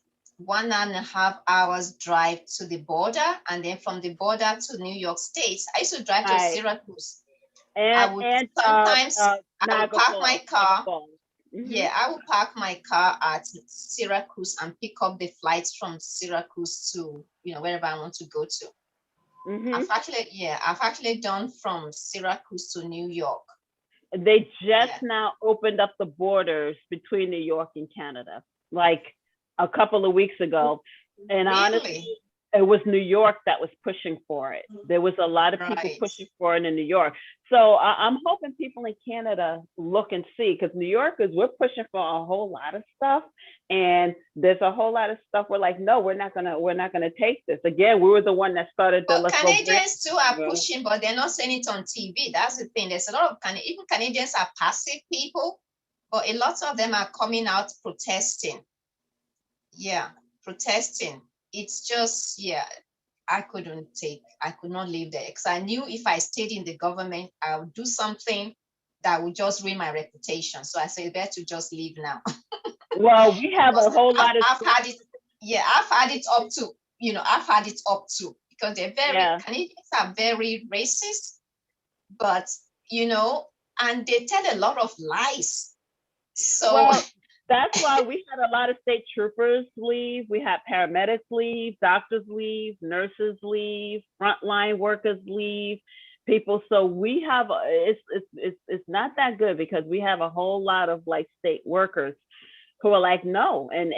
1.5 hours drive to the border, and then from the border to New York State. I used to drive to Syracuse. I would sometimes I would park my car. Yeah, I will park my car at Syracuse and pick up the flights from Syracuse to wherever I want to go to. I've actually done from Syracuse to New York. They just now opened up the borders between New York and Canada, like a couple of weeks ago. And really? Honestly, it was New York that was pushing for it. There was a lot of people pushing for it in New York. So I'm hoping people in Canada look and see, because New Yorkers, we're pushing for a whole lot of stuff. And there's a whole lot of stuff we're like, no, we're not gonna take this. Again, we were the one that started the Canadians too are pushing, but they're not saying it on TV. That's the thing. There's a lot of even Canadians are passive people, but a lot of them are coming out protesting. Yeah, protesting. It's just, I could not live there, because I knew if I stayed in the government, I would do something that would just ruin my reputation. So I said, better to just leave now. Well, we have a whole lot of. I've had it. Yeah, I've had it up to, because they're Canadians are very racist, but and they tell a lot of lies. So that's why we had a lot of state troopers leave. We had paramedics leave, doctors leave, nurses leave, frontline workers leave, people. So we have it's not that good, because we have a whole lot of like state workers who are like, no, and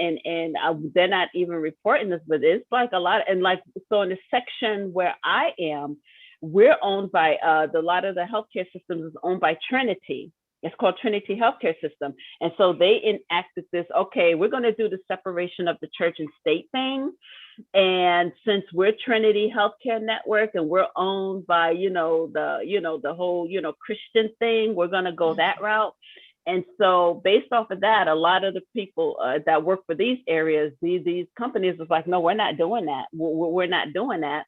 they're not even reporting this, but it's like a lot. And like, so in the section where I am, we're owned by a lot of the healthcare systems is owned by Trinity. It's called Trinity Healthcare System. And so they enacted this, okay, we're going to do the separation of the church and state thing. And since we're Trinity Healthcare Network and we're owned by, the whole, Christian thing, we're going to go that route. And so based off of that, a lot of the people that work for these areas, these companies was like, no, we're not doing that. We're not doing that.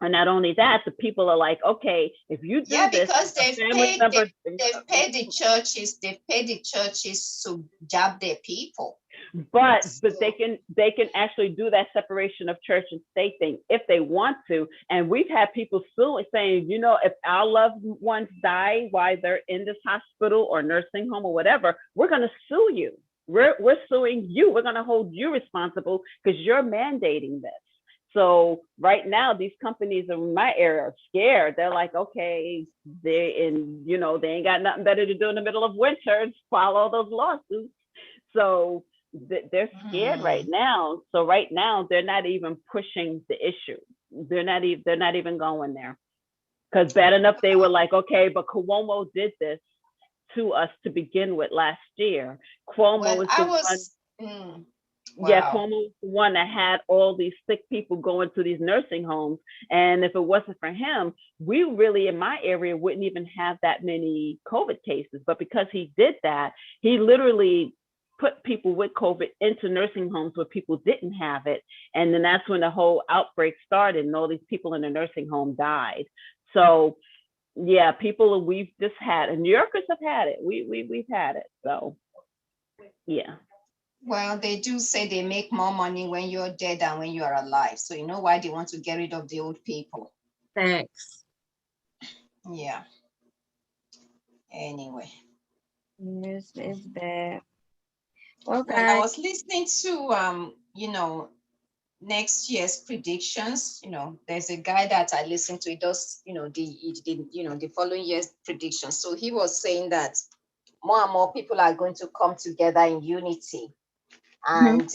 And not only that, the people are like, okay, if you do this, because they've paid the churches to jab their people. But they can actually do that separation of church and state thing if they want to. And we've had people saying, if our loved ones die while they're in this hospital or nursing home or whatever, we're going to sue you. We're suing you. We're going to hold you responsible because you're mandating this. So right now, these companies in my area are scared. They're like, okay, they ain't got nothing better to do in the middle of winter and file all those lawsuits. So they're scared right now. So right now, they're not even pushing the issue. They're not even going there, because bad enough they were like, okay, but Cuomo did this to us to begin with last year. Cuomo Cuomo was the one that had all these sick people going to these nursing homes. And if it wasn't for him, we really, in my area, wouldn't even have that many COVID cases. But because he did that, he literally put people with COVID into nursing homes where people didn't have it. And then that's when the whole outbreak started and all these people in the nursing home died. So yeah, we've just had, and New Yorkers have had it. We've had it. So yeah. Well, they do say they make more money when you're dead than when you are alive. So you know why they want to get rid of the old people. Thanks. Yeah. Anyway. It's bad. Well, I was listening to next year's predictions. There's a guy that I listen to. He does, the following year's predictions. So he was saying that more and more people are going to come together in unity. And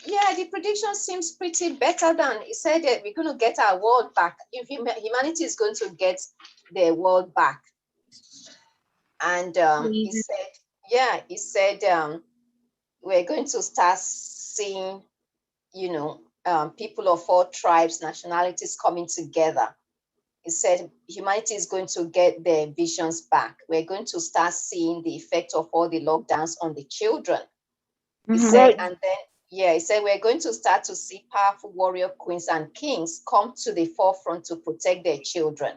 yeah, the prediction seems pretty better than he said that we're going to get our world back. If humanity is going to get their world back. And he said, we're going to start seeing, people of all tribes, nationalities coming together. He said humanity is going to get their visions back. We're going to start seeing the effect of all the lockdowns on the children. He said, and then, he said, we're going to start to see powerful warrior queens and kings come to the forefront to protect their children.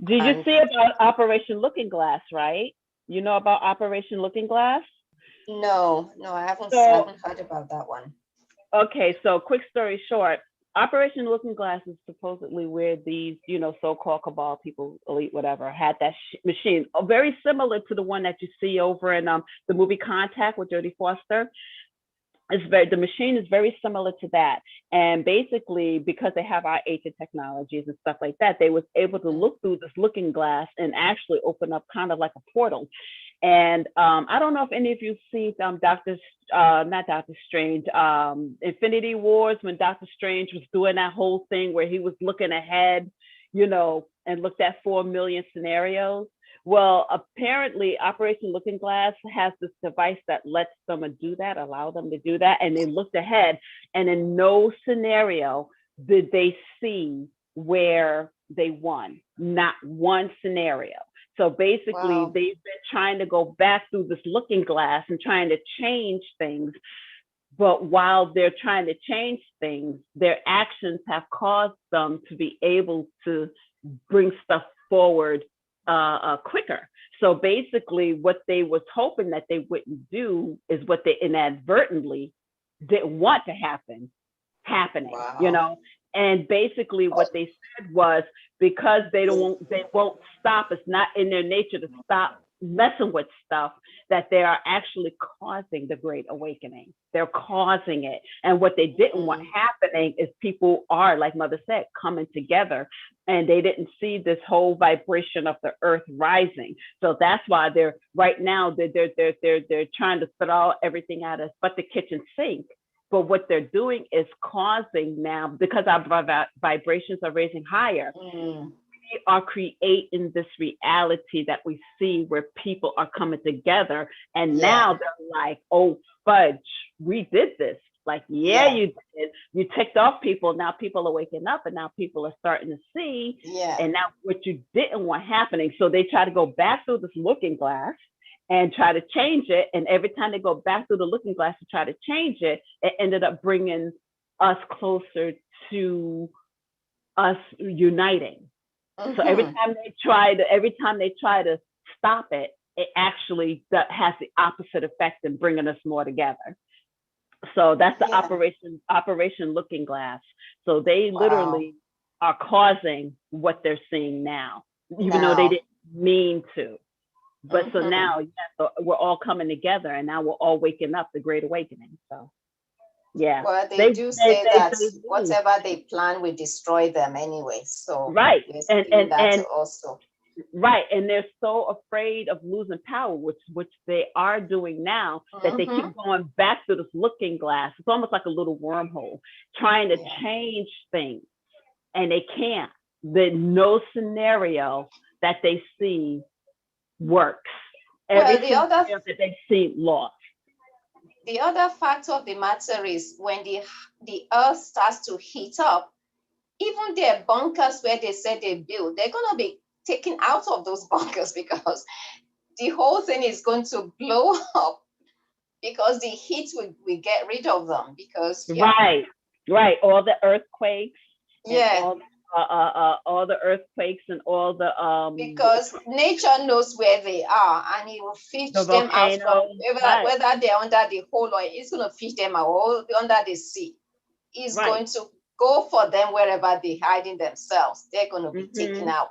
Did you see about Operation Looking Glass, right? You know about Operation Looking Glass? No, I haven't heard about that one. Okay, so quick story short, Operation Looking Glass is supposedly where these, so-called cabal people, elite, whatever, had that machine, very similar to the one that you see over in the movie Contact with Jodie Foster. The machine is very similar to that. And basically, because they have our ancient technologies and stuff like that, they was able to look through this looking glass and actually open up kind of like a portal. And I don't know if any of you see not Doctor Strange, Infinity Wars, when Doctor Strange was doing that whole thing where he was looking ahead, and looked at 4 million scenarios. Well, apparently Operation Looking Glass has this device that lets someone do that, allow them to do that. And they looked ahead, and in no scenario did they see where they won, not one scenario. So basically, They've been trying to go back through this looking glass and trying to change things. But while they're trying to change things, their actions have caused them to be able to bring stuff forward quicker. So basically, what they was hoping that they wouldn't do is what they inadvertently didn't want to happening. And basically what they said was, because they won't stop, it's not in their nature to stop messing with stuff, that they are actually causing the Great Awakening. They're causing it. And what they didn't want happening is people are, like Mother said, coming together, and they didn't see this whole vibration of the earth rising. So that's why they're right now they're trying to throw everything at us but the kitchen sink. But what they're doing is causing now, because our vibrations are raising higher, we are creating this reality that we see where people are coming together. And now they're like, oh, fudge, we did this. Like, you did. You ticked off people. Now people are waking up, and now people are starting to see. And now what you didn't want happening. So they try to go back through this looking glass and try to change it. And every time they go back through the looking glass to try to change it, it ended up bringing us closer to us uniting. So every time they try to stop it, it actually has the opposite effect in bringing us more together. So that's the Operation Looking Glass. So they literally are causing what they're seeing now, even though they didn't mean to. But so now, so we're all coming together, and now we're all waking up, the Great Awakening. So, Well, they do say that whatever they plan will destroy them anyway. So and that also. Right, and they're so afraid of losing power, which they are doing now, that they keep going back to this looking glass. It's almost like a little wormhole, trying to change things, and they can't. No scenario that they see works. Every scenario that they see lost. The other fact of the matter is, when the earth starts to heat up, even their bunkers where they said they built, they're going to be taken out of those bunkers, because the whole thing is going to blow up, because the heat will get rid of them. Because right, all the earthquakes, all the earthquakes and all the because nature knows where they are, and it will fish them out from whether they're under the hole, or it's going to fish them out, or under the sea. It's going to go for them wherever they're hiding themselves. They're going to be taken out.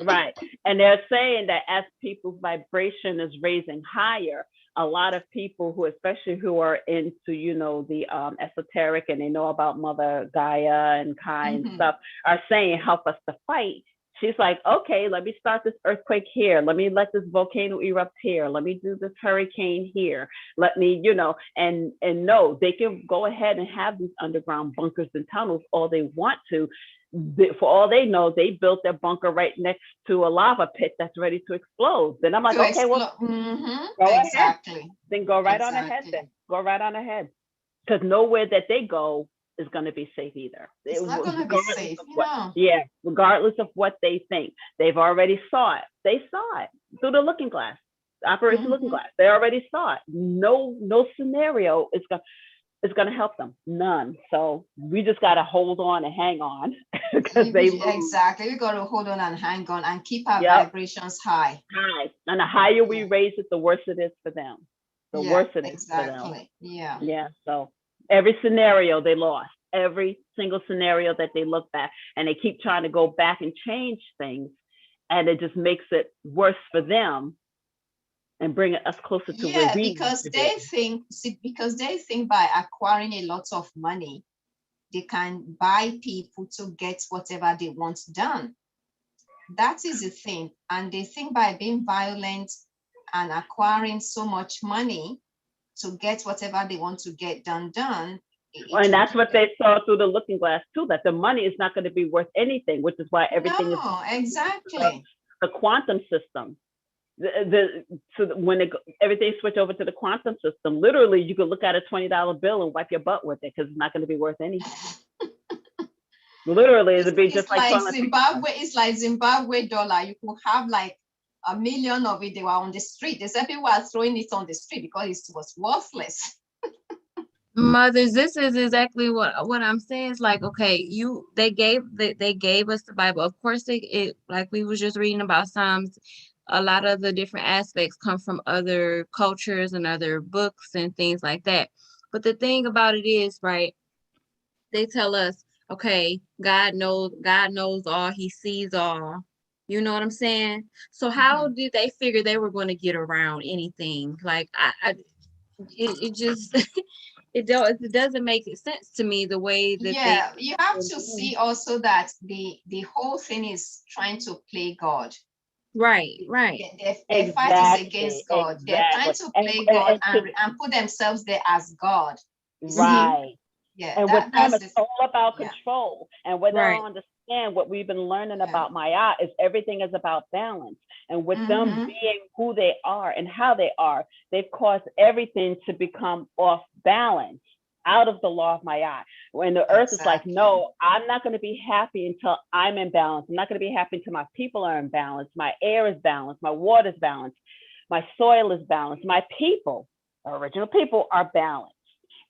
Right. And they're saying that as people's vibration is raising higher, a lot of people who, especially who are into, you know, the esoteric, and they know about Mother Gaia and Kai and stuff, are saying, help us to fight. She's like, okay, let me start this earthquake here. Let me let this volcano erupt here. Let me do this hurricane here. Let me, you know, and no, they can go ahead and have these underground bunkers and tunnels all they want to. For all they know, they built their bunker right next to a lava pit that's ready to explode. Then I'm like, okay, well, go exactly. ahead. Then go right on ahead. Then go right on ahead, because nowhere that they go is going to be safe either. It's not going to be safe. Yeah, regardless of what they think, they've already saw it. They saw it through the looking glass, Operation Looking Glass. They already saw it. No scenario is going to help them. None. So we just got to hold on and hang on, because exactly. We got to hold on and hang on and keep our vibrations high. And the higher we raise it, the worse it is for them. The worse it is for them. Yeah. So every scenario they lost, every single scenario that they look back, and they keep trying to go back and change things, and it just makes it worse for them and bring us closer to where we because they think by acquiring a lot of money, they can buy people to get whatever they want done. That is the thing. And they think by being violent and acquiring so much money to get whatever they want to get done. And that's what they saw through the looking glass too, that the money is not going to be worth anything, which is why everything is exactly the quantum system. When everything switch over to the quantum system, literally you could look at a $20 bill and wipe your butt with it, because it's not going to be worth anything. Literally, it'd be just like Zimbabwe. It's like Zimbabwe dollar. You could have like 1 million of it. They were on the street. They said people were throwing it on the street because it was worthless. Mothers, this is exactly what I'm saying. It's like, okay, they gave us the Bible. Of course, it like we was just reading about Psalms. A lot of the different aspects come from other cultures and other books and things like that. But the thing about it is, right, they tell us, okay, God knows all, he sees all. You know what I'm saying? So how did they figure they were going to get around anything? Like it just it doesn't make sense to me the way that you have to see also that the whole thing is trying to play God. Right. Their fight is against God. They're trying to play God and put themselves there as God. Right. Yeah. And with them, it's all about control. And what they don't understand, what we've been learning about Maya, is everything is about balance. And with them being who they are and how they are, they've caused everything to become off balance, out of the law of Maya. When the earth is like, no, I'm not going to be happy until I'm in balance. I'm not going to be happy until my people are in balance. My air is balanced. My water is balanced. My soil is balanced. My people, our original people, are balanced.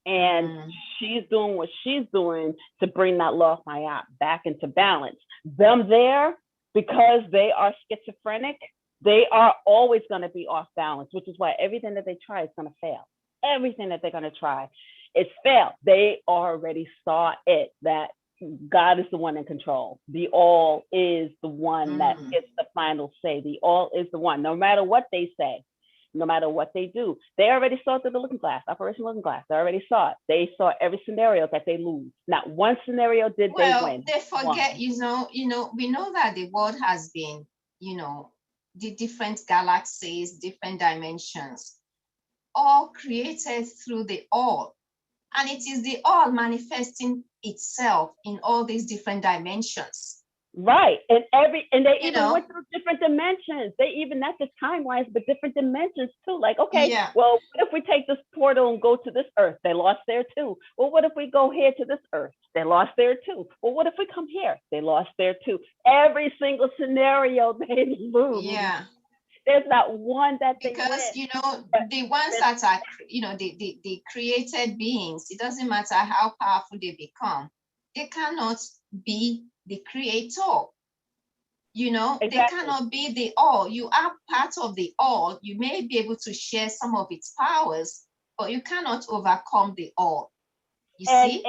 And she's doing what she's doing to bring that law of Maya back into balance. Them there, because they are schizophrenic, they are always going to be off balance, which is why everything that they try is going to fail. Everything that they're going to try, it's failed. They already saw it, that God is the one in control. The all is the one that gets the final say. The all is the one, no matter what they say. No matter what they do, they already saw it through the looking glass, Operation Looking Glass. They already saw it. They saw every scenario that they lose. Not one scenario did they win. They forget, we know that the world has been, the different galaxies, different dimensions, all created through the all. And it is the all manifesting itself in all these different dimensions. Right. And they even went through different dimensions. They even, not just timelines, but different dimensions too. Like, okay, well, what if we take this portal and go to this earth? They lost there too. Well, what if we go here to this earth? They lost there too. Well, what if we come here? They lost there too. Every single scenario they lose. Yeah. There's not one that they because win. the ones that are the created beings, it doesn't matter how powerful they become, they cannot be the creator. Exactly. They cannot be the all. You are part of the all. You may be able to share some of its powers, but you cannot overcome the all. You see?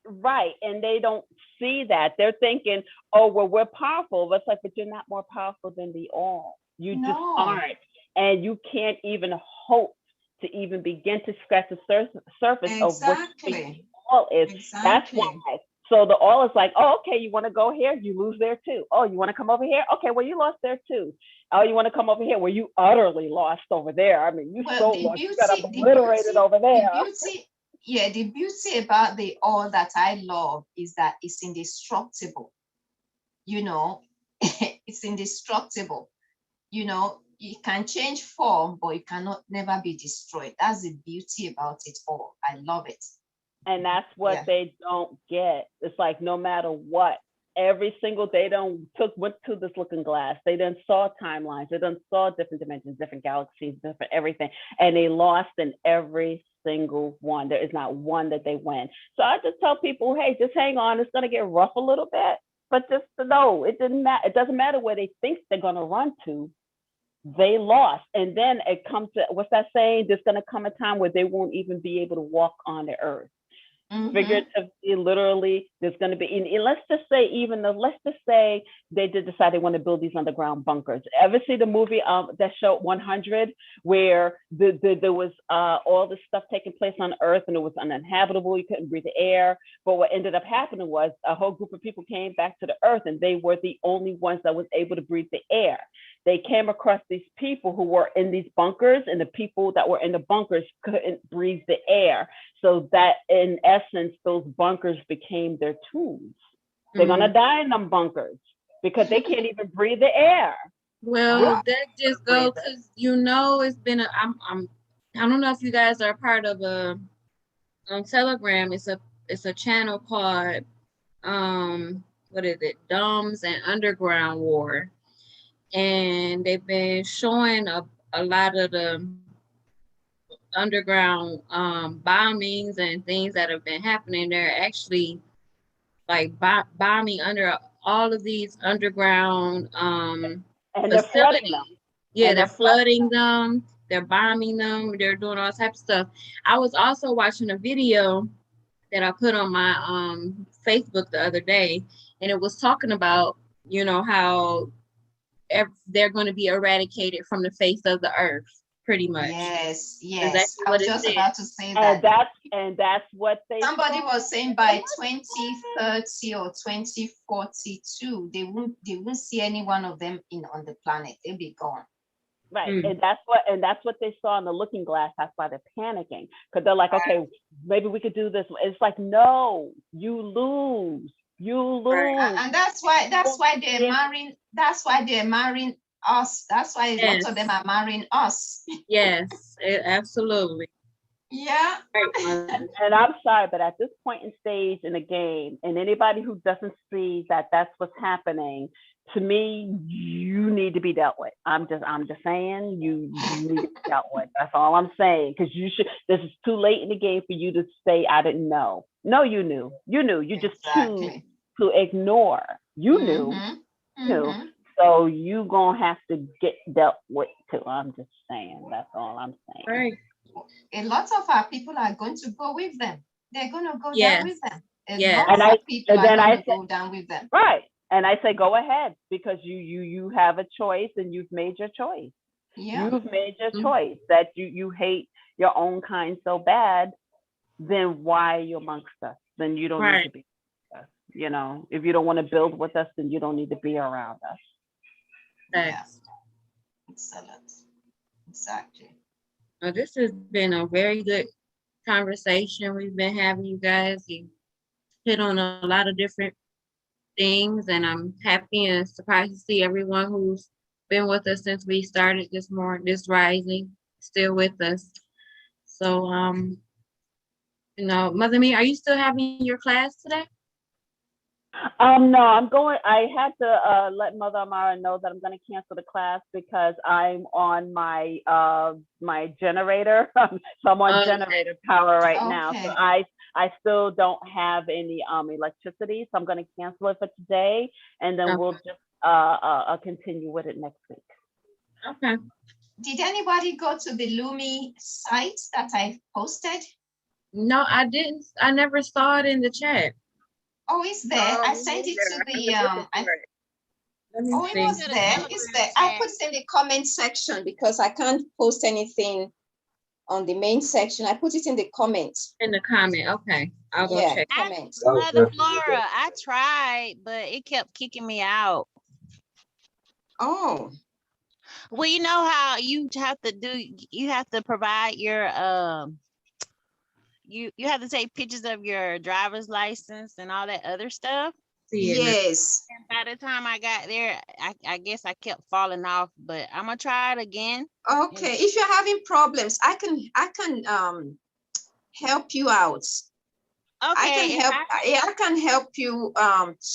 Right. And they don't see that. They're thinking, oh, well, we're powerful. But it's like, but you're not more powerful than the all. You just aren't. And you can't even hope to even begin to scratch the surface of what Exactly. all is. That's Exactly. why. So the all is like, oh, okay, you want to go here, you lose there too. Oh, you want to come over here? Okay, well, you lost there too. Oh, you want to come over here? Well, you utterly lost over there. I mean, you Well, so the lost, you beauty, got obliterated over the there. beauty, yeah, the beauty about the all that I love is that it's indestructible. You know, it's indestructible. You know, it can change form, but it cannot never be destroyed. That's the beauty about it all. I love it. And that's what Yeah. they don't get. It's like no matter what, every single day went to this looking glass. They done saw timelines. They done saw different dimensions, different galaxies, different everything, and they lost in every single one. There is not one that they win. So I just tell people, hey, just hang on. It's gonna get rough a little bit, but just to know it didn't matter. It doesn't matter where they think they're gonna run to. They lost, and then it comes to what's that saying? There's gonna come a time where they won't even be able to walk on the earth. Figuratively, literally, there's going to be, and let's just say, let's just say they did decide they want to build these underground bunkers. Ever see the movie that showed 100, where there was all this stuff taking place on Earth and it was uninhabitable, you couldn't breathe the air. But what ended up happening was a whole group of people came back to the Earth and they were the only ones that was able to breathe the air. They came across these people who were in these bunkers, and the people that were in the bunkers couldn't breathe the air. So that in essence, those bunkers became their tombs. They're gonna die in them bunkers because they can't even breathe the air. Well, that just goes because it's been I don't know if you guys are part of on Telegram. It's a channel called what is it? Domes and Underground War. And they've been showing a lot of the underground bombings and things that have been happening. They're actually like bombing under all of these underground and they're flooding them. Yeah, they're flooding them. They're bombing them. They're doing all types of stuff. I was also watching a video that I put on my Facebook the other day, and it was talking about how they're going to be eradicated from the face of the earth, pretty much. Yes. Exactly I was just about to say that. And that's what somebody was saying by 2030 or 2042, they won't see any one of them on the planet. They'll be gone. Right. And that's what they saw in the looking glass. That's why they're panicking, because they're like, okay, maybe we could do this. It's like, no, you lose. And that's why they're marrying. That's why they're marrying us. That's why lots of them are marrying us. Yes, absolutely. Yeah. And I'm sorry, but at this point in stage in the game, and anybody who doesn't see that that's what's happening, to me, you need to be dealt with. I'm just saying, you need to be dealt with. That's all I'm saying. Because this is too late in the game for you to say, I didn't know. No, you knew. You just choose to ignore. You knew. So you gonna have to get dealt with too. I'm just saying. That's all I'm saying. Right. A lot of our people are going to go with them. They're going to go down with them. And I go down with them. Right. And I say, go ahead, because you have a choice and you've made your choice. Yeah. You've made your choice that you hate your own kind so bad. Then why are you amongst us? Then you don't need to be with us. If you don't want to build with us, then you don't need to be around us. Yes. Excellent. Exactly. Well, this has been a very good conversation we've been having, you guys. You hit on a lot of different things, and I'm happy and surprised to see everyone who's been with us since we started this rising, still with us. So, Mother Mia, are you still having your class today? No, I'm going. I had to let Mother Amara know that I'm going to cancel the class because I'm on my my generator. So I'm on generator power right now. So I still don't have any electricity. So I'm going to cancel it for today, and then we'll just continue with it next week. Okay. Did anybody go to the Lumi site that I posted? No, I didn't. I never saw it in the chat. Oh, it's there. I sent it to the it was there. It's there. I put it in the comment section because I can't post anything on the main section. I put it in the comments. In the comment, okay. I'll go Yeah, check. comments. Mother Flora, I tried, but it kept kicking me out. Oh, Well, you know how you have to provide your you have to take pictures of your driver's license and all that other stuff. See it now. yes. And by the time I got there, I guess I kept falling off, but I'm gonna try it again. Okay, if you're having problems, I can help you out. Okay, I can help you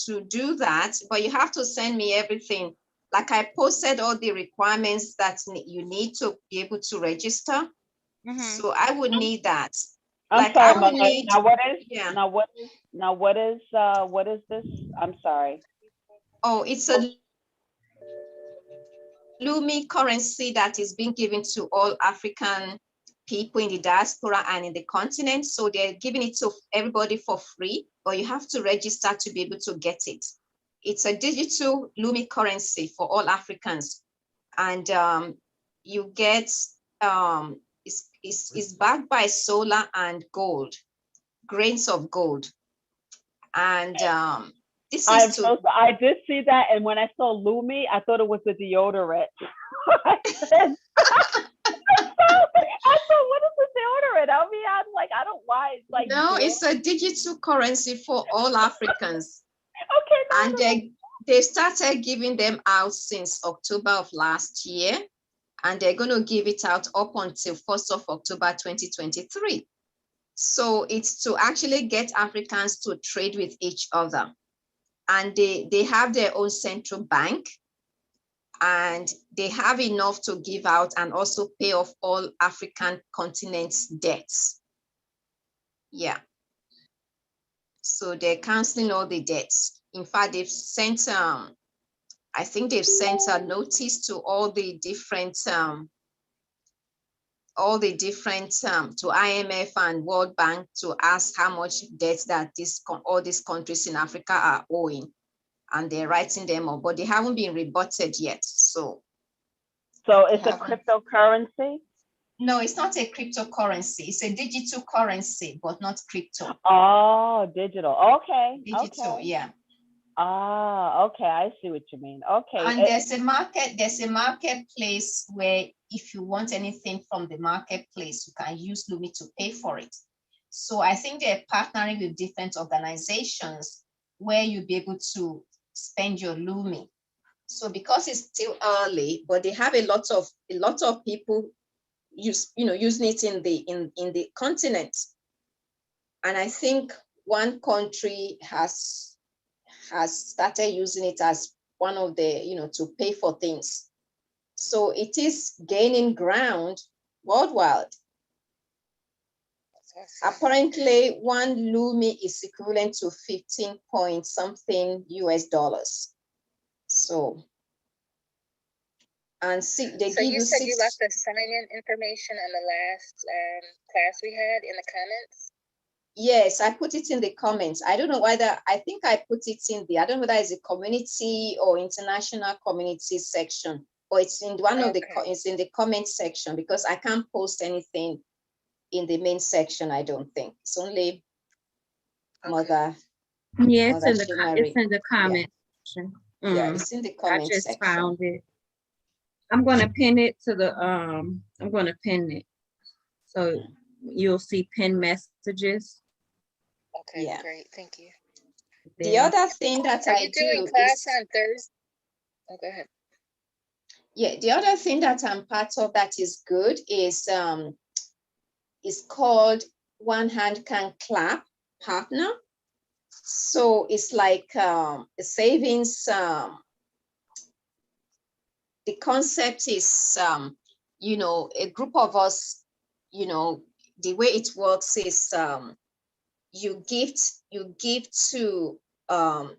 to do that, but you have to send me everything. Like I posted all the requirements that you need to be able to register. So I would need that. I'm Like, sorry, I would Mother. need, Now what is yeah. what is this? I'm sorry. Oh, it's a Lumi currency that is being given to all African people in the diaspora and in the continent. So they're giving it to everybody for free, but you have to register to be able to get it. It's a digital Lumi currency for all Africans. And you get, it's backed by solar and gold, grains of gold. And this is I did see that, and when I saw Lumi, I thought it was the deodorant. I said, I thought, what is the deodorant? I mean, I'm like, I don't why it's like. No, it's a digital currency for all Africans. Okay. And they started giving them out since October of last year, and they're going to give it out up until 1st of October 2023. So it's to actually get Africans to trade with each other. And they have their own central bank, and they have enough to give out and also pay off all African continent's debts. Yeah. So they're canceling all the debts. In fact, they've sent, I think they've sent a notice to all the different to IMF and World Bank to ask how much debt that all these countries in Africa are owing. And they're writing them up, but they haven't been rebutted yet. So it's a cryptocurrency? No, it's not a cryptocurrency. It's a digital currency, but not crypto. Oh, digital. Okay. Digital, okay. yeah. Ah, okay. I see what you mean. Okay. And there's a marketplace where if you want anything from the marketplace, you can use Lumi to pay for it. So I think they're partnering with different organizations where you'll be able to spend your Lumi. So because it's still early, but they have a lot of people using it in the continent. And I think one country has started using it as one of the, to pay for things. So it is gaining ground worldwide. Apparently, one Lumi is equivalent to 15 point something US. So, and see, they So give you said you left six. the sign-in information on the last class we had in the comments? Yes, I put it in the comments. I don't know whether, I think I put it in the, I don't know whether it's a community or international community section, or it's in one of the, it's in the comment section, because I can't post anything in the main section, I don't think. It's only Mother. Yeah, it's Mother in the comment section. Yeah, it's in the comment I just section. found it. I'm gonna pin it to the I'm gonna pin it. So you'll see pin messages. Okay, Yeah. great, thank you. The other thing that Are I you doing do class is, on Thursday? Oh, go ahead. yeah, the other thing that I'm part of that is good is called One Hand Can Clap Partner. So it's like a savings. The concept is, a group of us, the way it works is you give to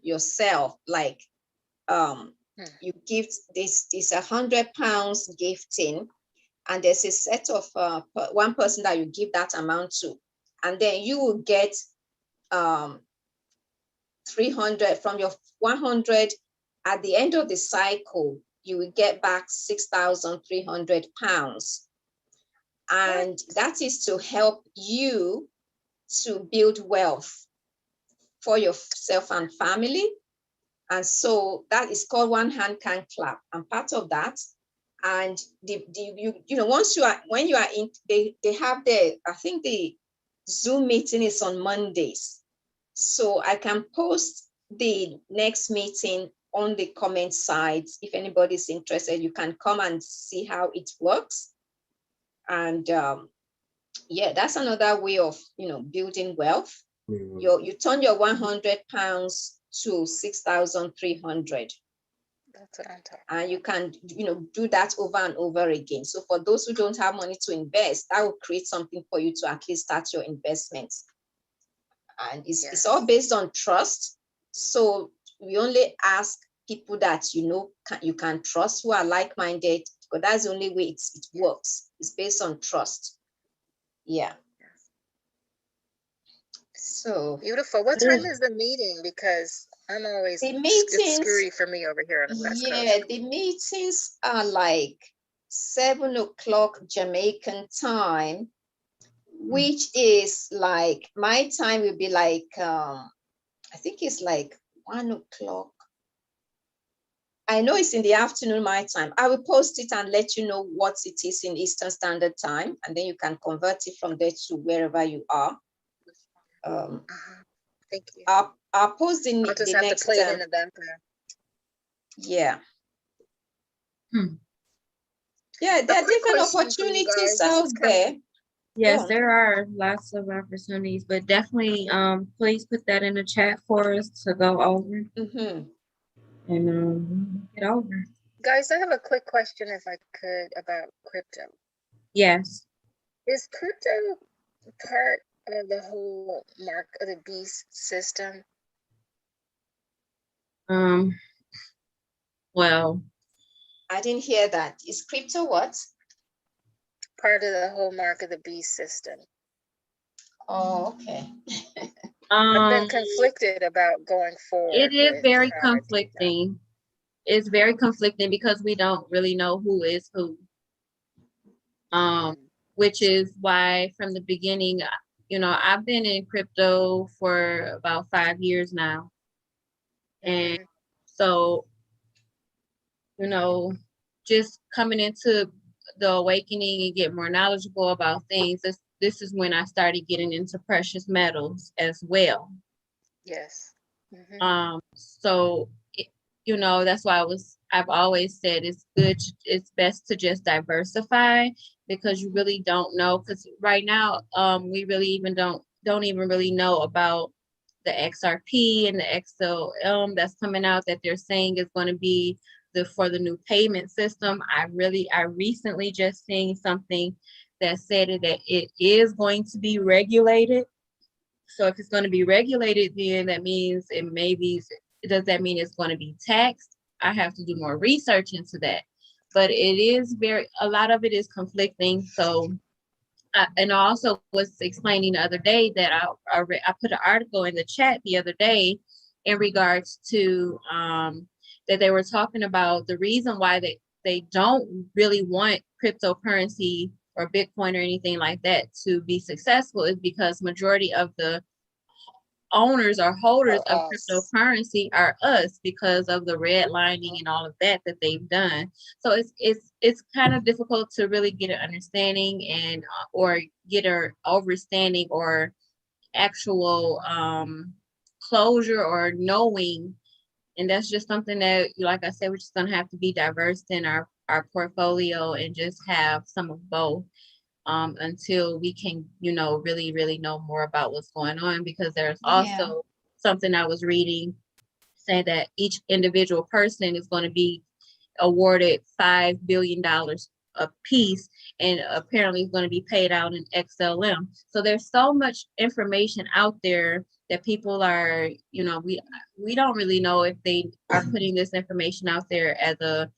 yourself, like you give this £100 gifting, and there's a set of one person that you give that amount to, and then you will get 300 from your 100. At the end of the cycle, you will get back £6,300. And that is to help you to build wealth for yourself and family. And so that is called One Hand Can Clap. I'm part of that. And once you are, when you are in, they have I think the Zoom meeting is on Mondays. So I can post the next meeting on the comment side. If anybody's interested, you can come and see how it works. And yeah, that's another way of, building wealth. You turn your 100 pounds to 6,300. That's what I'm talking And you can, do that over and over again. So for those who don't have money to invest, that will create something for you to at least start your investments. And it's all based on trust. So we only ask people that you can trust, who are like-minded, because that's the only way it works. It's based on trust. Yeah. So beautiful. What time is the meeting? Because I'm always, the it's meetings, screwy for me over here on the West Coast. yeah, the meetings are like 7 o'clock Jamaican time, which is like, my time will be like, I think it's like 1 o'clock. I know it's in the afternoon, my time. I will post it and let you know what it is in Eastern Standard Time, and then you can convert it from there to wherever you are. Thank you. I'll post the I'll just the have next to play it in the background. yeah. Yeah, there are different opportunities out there. Yes, there are lots of opportunities, but definitely please put that in the chat for us to go over and get over. Guys, I have a quick question, if I could, about crypto. Yes. Is crypto part of the whole mark of the beast system? Well, I didn't hear that. Is crypto what? Part of the whole mark of the beast system. Oh, okay. I've been conflicted about going forward. It is very conflicting. It's very conflicting because we don't really know who is who. Which is why from the beginning, I've been in crypto for about 5 years now. And so, just coming into the awakening and get more knowledgeable about things, this is when I started getting into precious metals as well. Yes. So, that's why I've always said it's best to just diversify, because you really don't know, because right now, we really even don't even really know about the XRP and the XLM that's coming out that they're saying is going to be for the new payment system. I recently just seen something that said that it is going to be regulated. So if it's going to be regulated, then that means does that mean it's going to be taxed? I have to do more research into that. But it is a lot of it is conflicting. So, and I also was explaining the other day that I put an article in the chat the other day in regards to that they were talking about the reason why they don't really want cryptocurrency or Bitcoin or anything like that to be successful is because majority of the owners or holders of cryptocurrency are us, because of the redlining and all of that they've done. So it's kind of difficult to really get an understanding and or get an overstanding or actual closure or knowing. And that's just something that, like I said, we're just gonna have to be diverse in our portfolio and just have some of both. Until we can, really, really know more about what's going on, because there's also something I was reading saying that each individual person is going to be awarded $5 billion a piece, and apparently it's going to be paid out in XLM. So there's so much information out there that people are, we don't really know if they are putting this information out there as a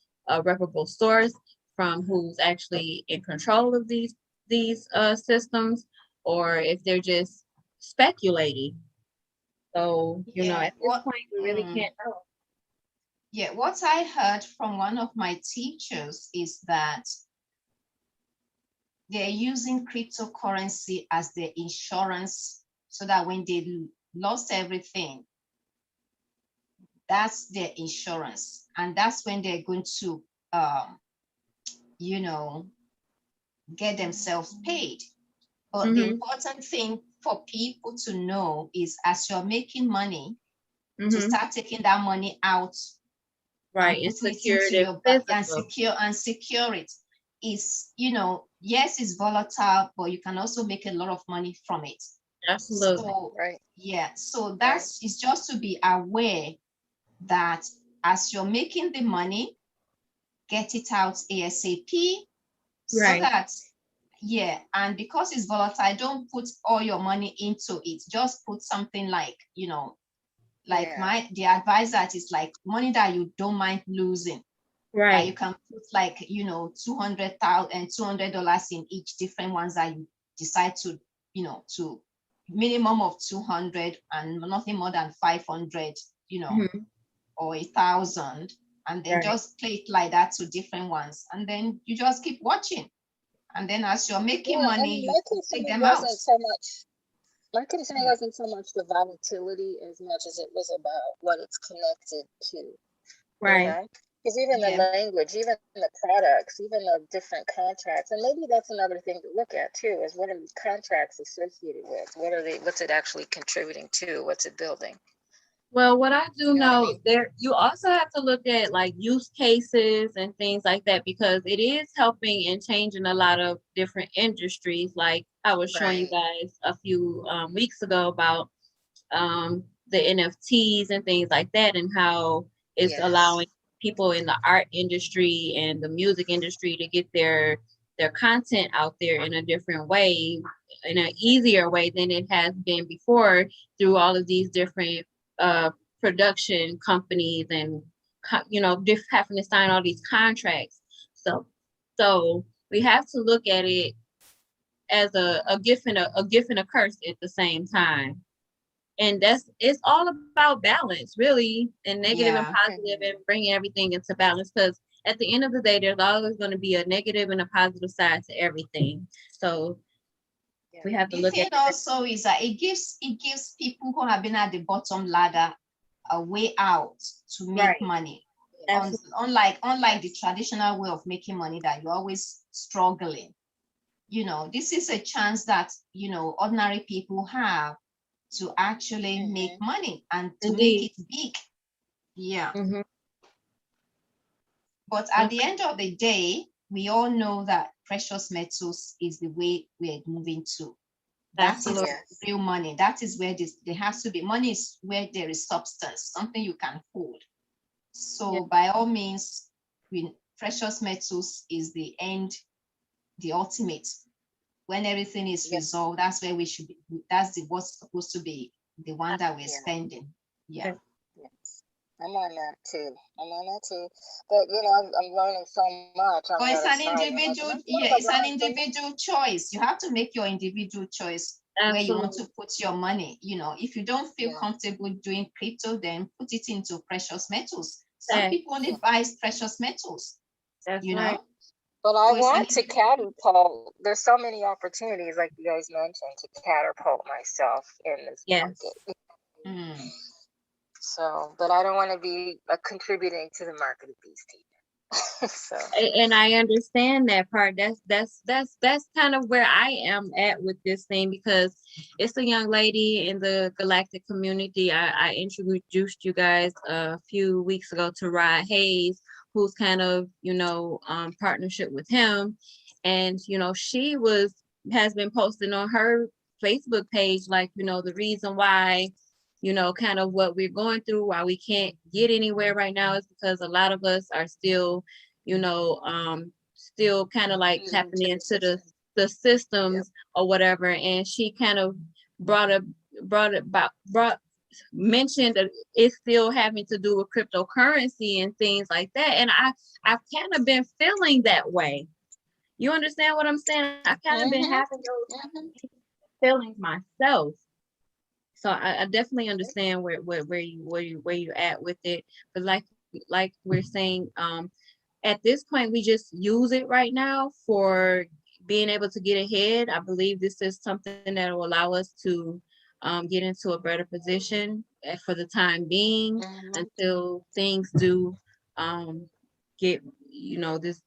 reputable source from who's actually in control of these systems, or if they're just speculating. So, at this point, we really can't know. Yeah, what I heard from one of my teachers is that they're using cryptocurrency as their insurance, so that when they lost everything, that's their insurance, and that's when they're going to, you know, get themselves paid. But the important thing for people to know is, as you're making money, to start taking that money out, Right, and it's putting it secured into and your bank and physical. secure it. Is, you know, yes, it's volatile, but you can also make a lot of money from it. Absolutely. So Right. yeah, so that's, it's just to be aware that as you're making the money, get it out ASAP, so Right. that, yeah, and because it's volatile, don't put all your money into it. Just put something like, you know, like Yeah. the advisor is like money that you don't mind losing. That you Right. can put like, you know, $200 in each different ones that you decide to, you know, to minimum of 200 and nothing more than 500, you know, Mhm. or 1,000, and then Right. just play it like that to different ones, and then you just keep watching, and then as you're making Yeah, money, and you my take concern them out. wasn't so much. My concern Yeah. wasn't so much the volatility as much as it was about what it's connected to. You Right. know, because even the Yeah. language, even the products, even the different contracts, and maybe that's another thing to look at too, is what are these contracts associated with? What are they? What's it actually contributing to? What's it building? Well, what I do You know what I know mean? there, you also have to look at like use cases and things like that, because it is helping and changing a lot of different industries. Like I was showing you Right. guys a few weeks ago about the NFTs and things like that, and how it's Yes. allowing people in the art industry and the music industry to get their content out there in a different way, in an easier way than it has been before, through all of these different uh, production companies and having to sign all these contracts. So we have to look at it as a gift and a gift and a curse at the same time. And it's all about balance, really, and negative and Yeah. positive, and bringing everything into balance, because at the end of the day, there's always going to be a negative and a positive side to everything. So Yeah. we have to The look at thing it. also is that it gives people who have been at the bottom ladder a way out to make Right. money. Absolutely. Unlike the traditional way of making money that you're always struggling. You know, this is a chance that, you know, ordinary people have to actually make money and to make Indeed. it big. Yeah. Mm-hmm. But at the Okay. end of the day, we all know that precious metals is the way we're moving to. That is Absolutely. Yes. real money. That is where there has to be money, is where there is substance, something you can hold. Yeah. So by all means, precious metals is the end, the ultimate. When everything is Yes. resolved, that's where we should be. That's what's supposed to be the one that we're Yeah. spending. Yeah. Yes. Yes. I'm on that too. I'm on that too. But you know, I'm learning so much on But the it's other an side. And I'm like, individual, am I doing yeah, the it's an wrong thing? individual choice. You have to make your individual choice where you want Absolutely. to put your money. You know, if you don't feel Yeah. comfortable doing crypto, then put it into precious metals. Some Hey, people only Yeah. buy precious metals, that's you right. know. But I So it's an want to catapult. There's so many opportunities, like you guys mentioned, to catapult myself in this Yes. market. mm, So, but I don't want to be contributing to the market of beast either. So, And I understand that part. That's kind of where I am at with this thing, because it's a young lady in the galactic community. I introduced you guys a few weeks ago to Rod Hayes, who's kind of, partnership with him. And, she has been posting on her Facebook page, like, the reason why, kind of what we're going through, why we can't get anywhere right now, is because a lot of us are still, still kind of like using tapping to the into the system. the Yep. systems or whatever. And she kind of brought up brought mentioned that it's still having to do with cryptocurrency and things like that. And I've kind of been feeling that way. You understand what I'm saying? I've kind of been Mm-hmm. having those Mm-hmm. feelings myself. So I definitely understand where you at with it. But like we're saying, at this point we just use it right now for being able to get ahead. I believe this is something that will allow us to get into a better position for the time being Mhm. until things do get,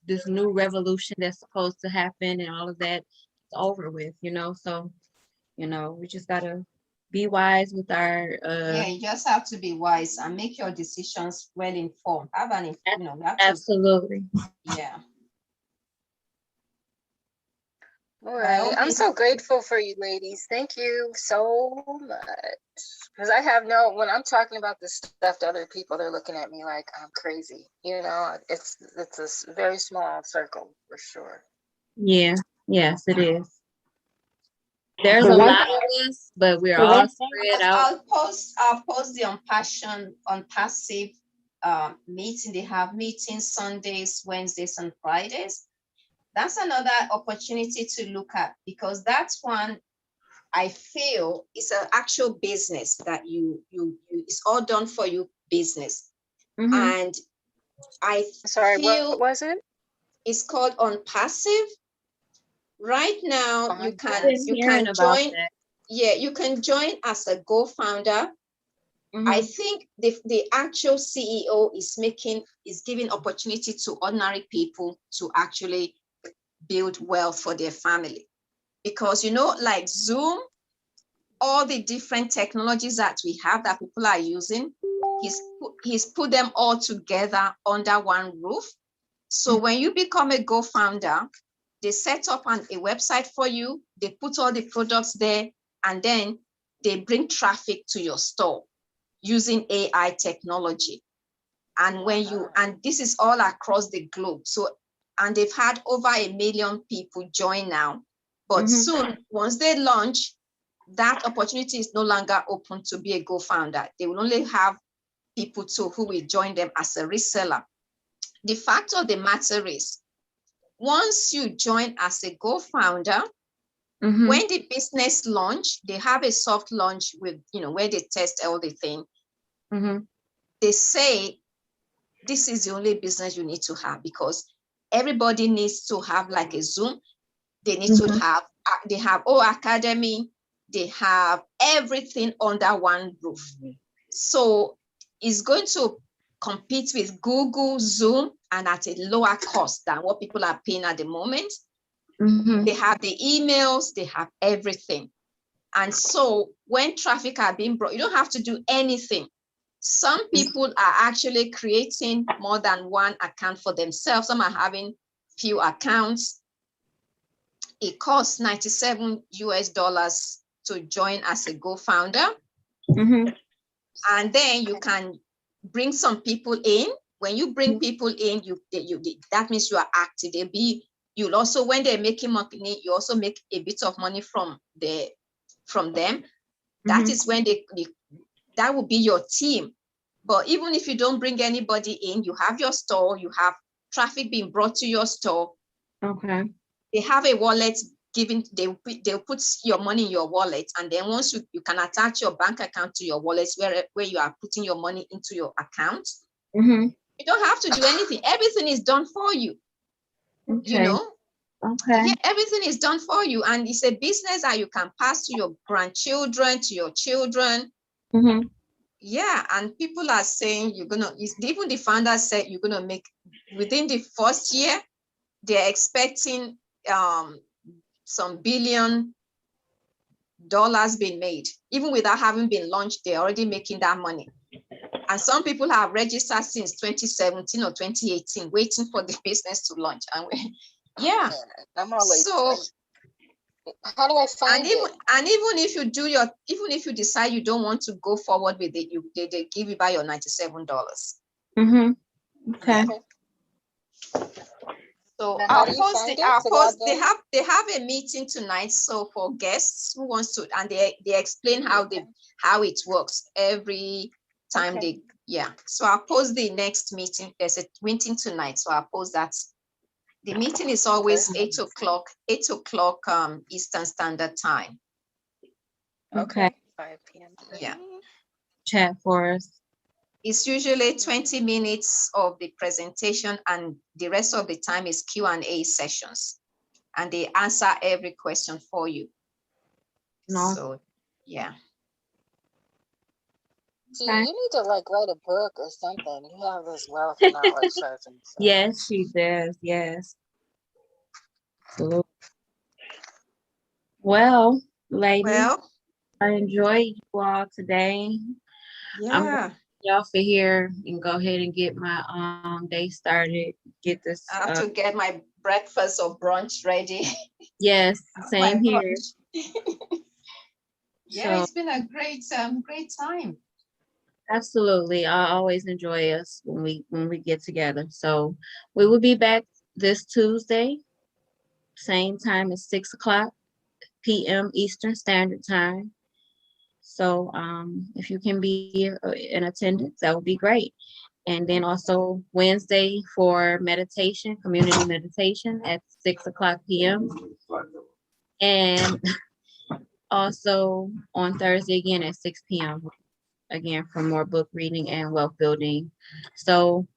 this new revolution that's supposed to happen and all of that is over with, So, we just gotta be wise with our Yeah, you just have to be wise and make your decisions well informed. Have an, you have to, absolutely. yeah. All By all right. I'm means, so grateful for you ladies. Thank you so much. Because I have when I'm talking about this stuff to other people, they're looking at me like I'm crazy. It's a very small circle for sure. Yeah, yes, it is. There's So a one, lot of us, but we're so all one spread out. I'll post the on passive meeting. They have meetings Sundays, Wednesdays, and Fridays. That's another opportunity to look at, because that's one I feel is an actual business that you it's all done for you business. Mhm. And I Sorry, what feel was it? it's called on passive. Right now, On you I've can been hearing about join. that. Yeah, you can join as a co-founder. I Mhm. think the actual CEO is giving opportunity to ordinary people to actually build wealth for their family. Because like Zoom, all the different technologies that we have that people are using, he's put them all together under one roof. So when you become a co-founder, they set up a website for you, they put all the products there, and then they bring traffic to your store using AI technology. And and this is all across the globe. So, and they've had over 1 million people join now. But Mhm. soon, once they launch, that opportunity is no longer open to be a co-founder. They will only have people who will join them as a reseller. The fact of the matter is, once you join as a co-founder, Mhm. when the business launch, they have a soft launch with, where they test all the thing. Mhm. They say this is the only business you need to have, because everybody needs to have like a Zoom. They need to have, they have academy, they have everything under one roof. So it's going to compete with Google, Zoom, and at a lower cost than what people are paying at the moment. Mhm. They have the emails, they have everything. And so when traffic are being brought, you don't have to do anything. Some people are actually creating more than one account for themselves. Some are having few accounts. It costs $97 to join as a co-founder. Mhm. And then you can bring some people in. When you bring people in, that means you are active. You'll also, when they're making money, you also make a bit of money from them. That is when that will be your team. But even if you don't bring anybody in, you have your store, you have traffic being brought to your store. Okay. They have a wallet they'll put your money in your wallet, and then once you can attach your bank account to your wallet where you are putting your money into your account. Mhm. You don't have to do anything. Everything is done for you. Okay. Okay. Yeah, everything is done for you, and it's a business that you can pass to your grandchildren, to your children. Mhm. Yeah, and people are saying even the founder said you're gonna make within the first year, they're expecting some $1 billion being made. Even without having been launched, they're already making that money. And some people have registered since 2017 or 2018, waiting for the business to launch. And yeah, I'm always so how do I find it? Even if you decide you don't want to go forward with it, they give you back your $97. Mhm. Okay. So Now, how do you find it to log in? they have a meeting tonight. So for guests who wants to, and they explain how it works every time So I'll post the next meeting. There's a meeting tonight, so I'll post that. The meeting is always 8:00 Eastern Standard Time. Okay. 5 p.m. Yeah. Chat for us. It's usually 20 minutes of the presentation, and the rest of the time is Q&A sessions. and they answer every question for you. No. So, yeah. See, Okay. you need to like write a book or something. You have this wealth of knowledge, Sergeant. So. Yes, she does. Yes. Absolutely. Well, ladies, Well, I enjoyed you all today. I'm gonna yeah, get off of here and go ahead and get my day started. Get this. I have to get my breakfast or brunch ready. Yes, My same here. brunch. Yeah, So it's been a great time. absolutely, I always enjoy us when we get together. So we will be back this Tuesday, same time as 6 o'clock p.m. Eastern Standard Time. So if you can be in attendance, that would be great. And then also Wednesday for meditation, community meditation at 6 o'clock p.m. And also on Thursday again at 6 p.m. again for more book reading and wealth building. So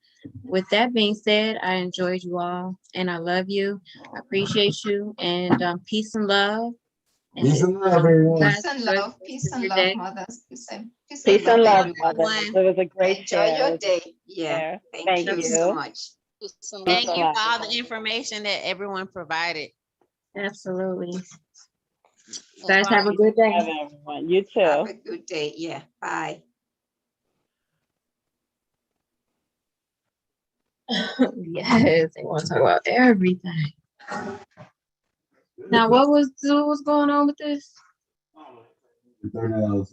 with that being said, I enjoyed you all and I love you. I appreciate you and peace and love. Peace and love, everyone. Guys, Peace and your love, day. mothers. Peace and love, Everyone. mothers. It was a great Enjoy share. your day. Yeah. Share. Thank Thank you you. so much. Peace and love, Thank you for Bye. all everybody. the information that everyone provided. Absolutely. Yeah. Guys, have a Bye. good day. Have everyone. You too. Have a good day. Yeah. Bye. Yes, they want to talk about everything. Now, what was going on with this? $30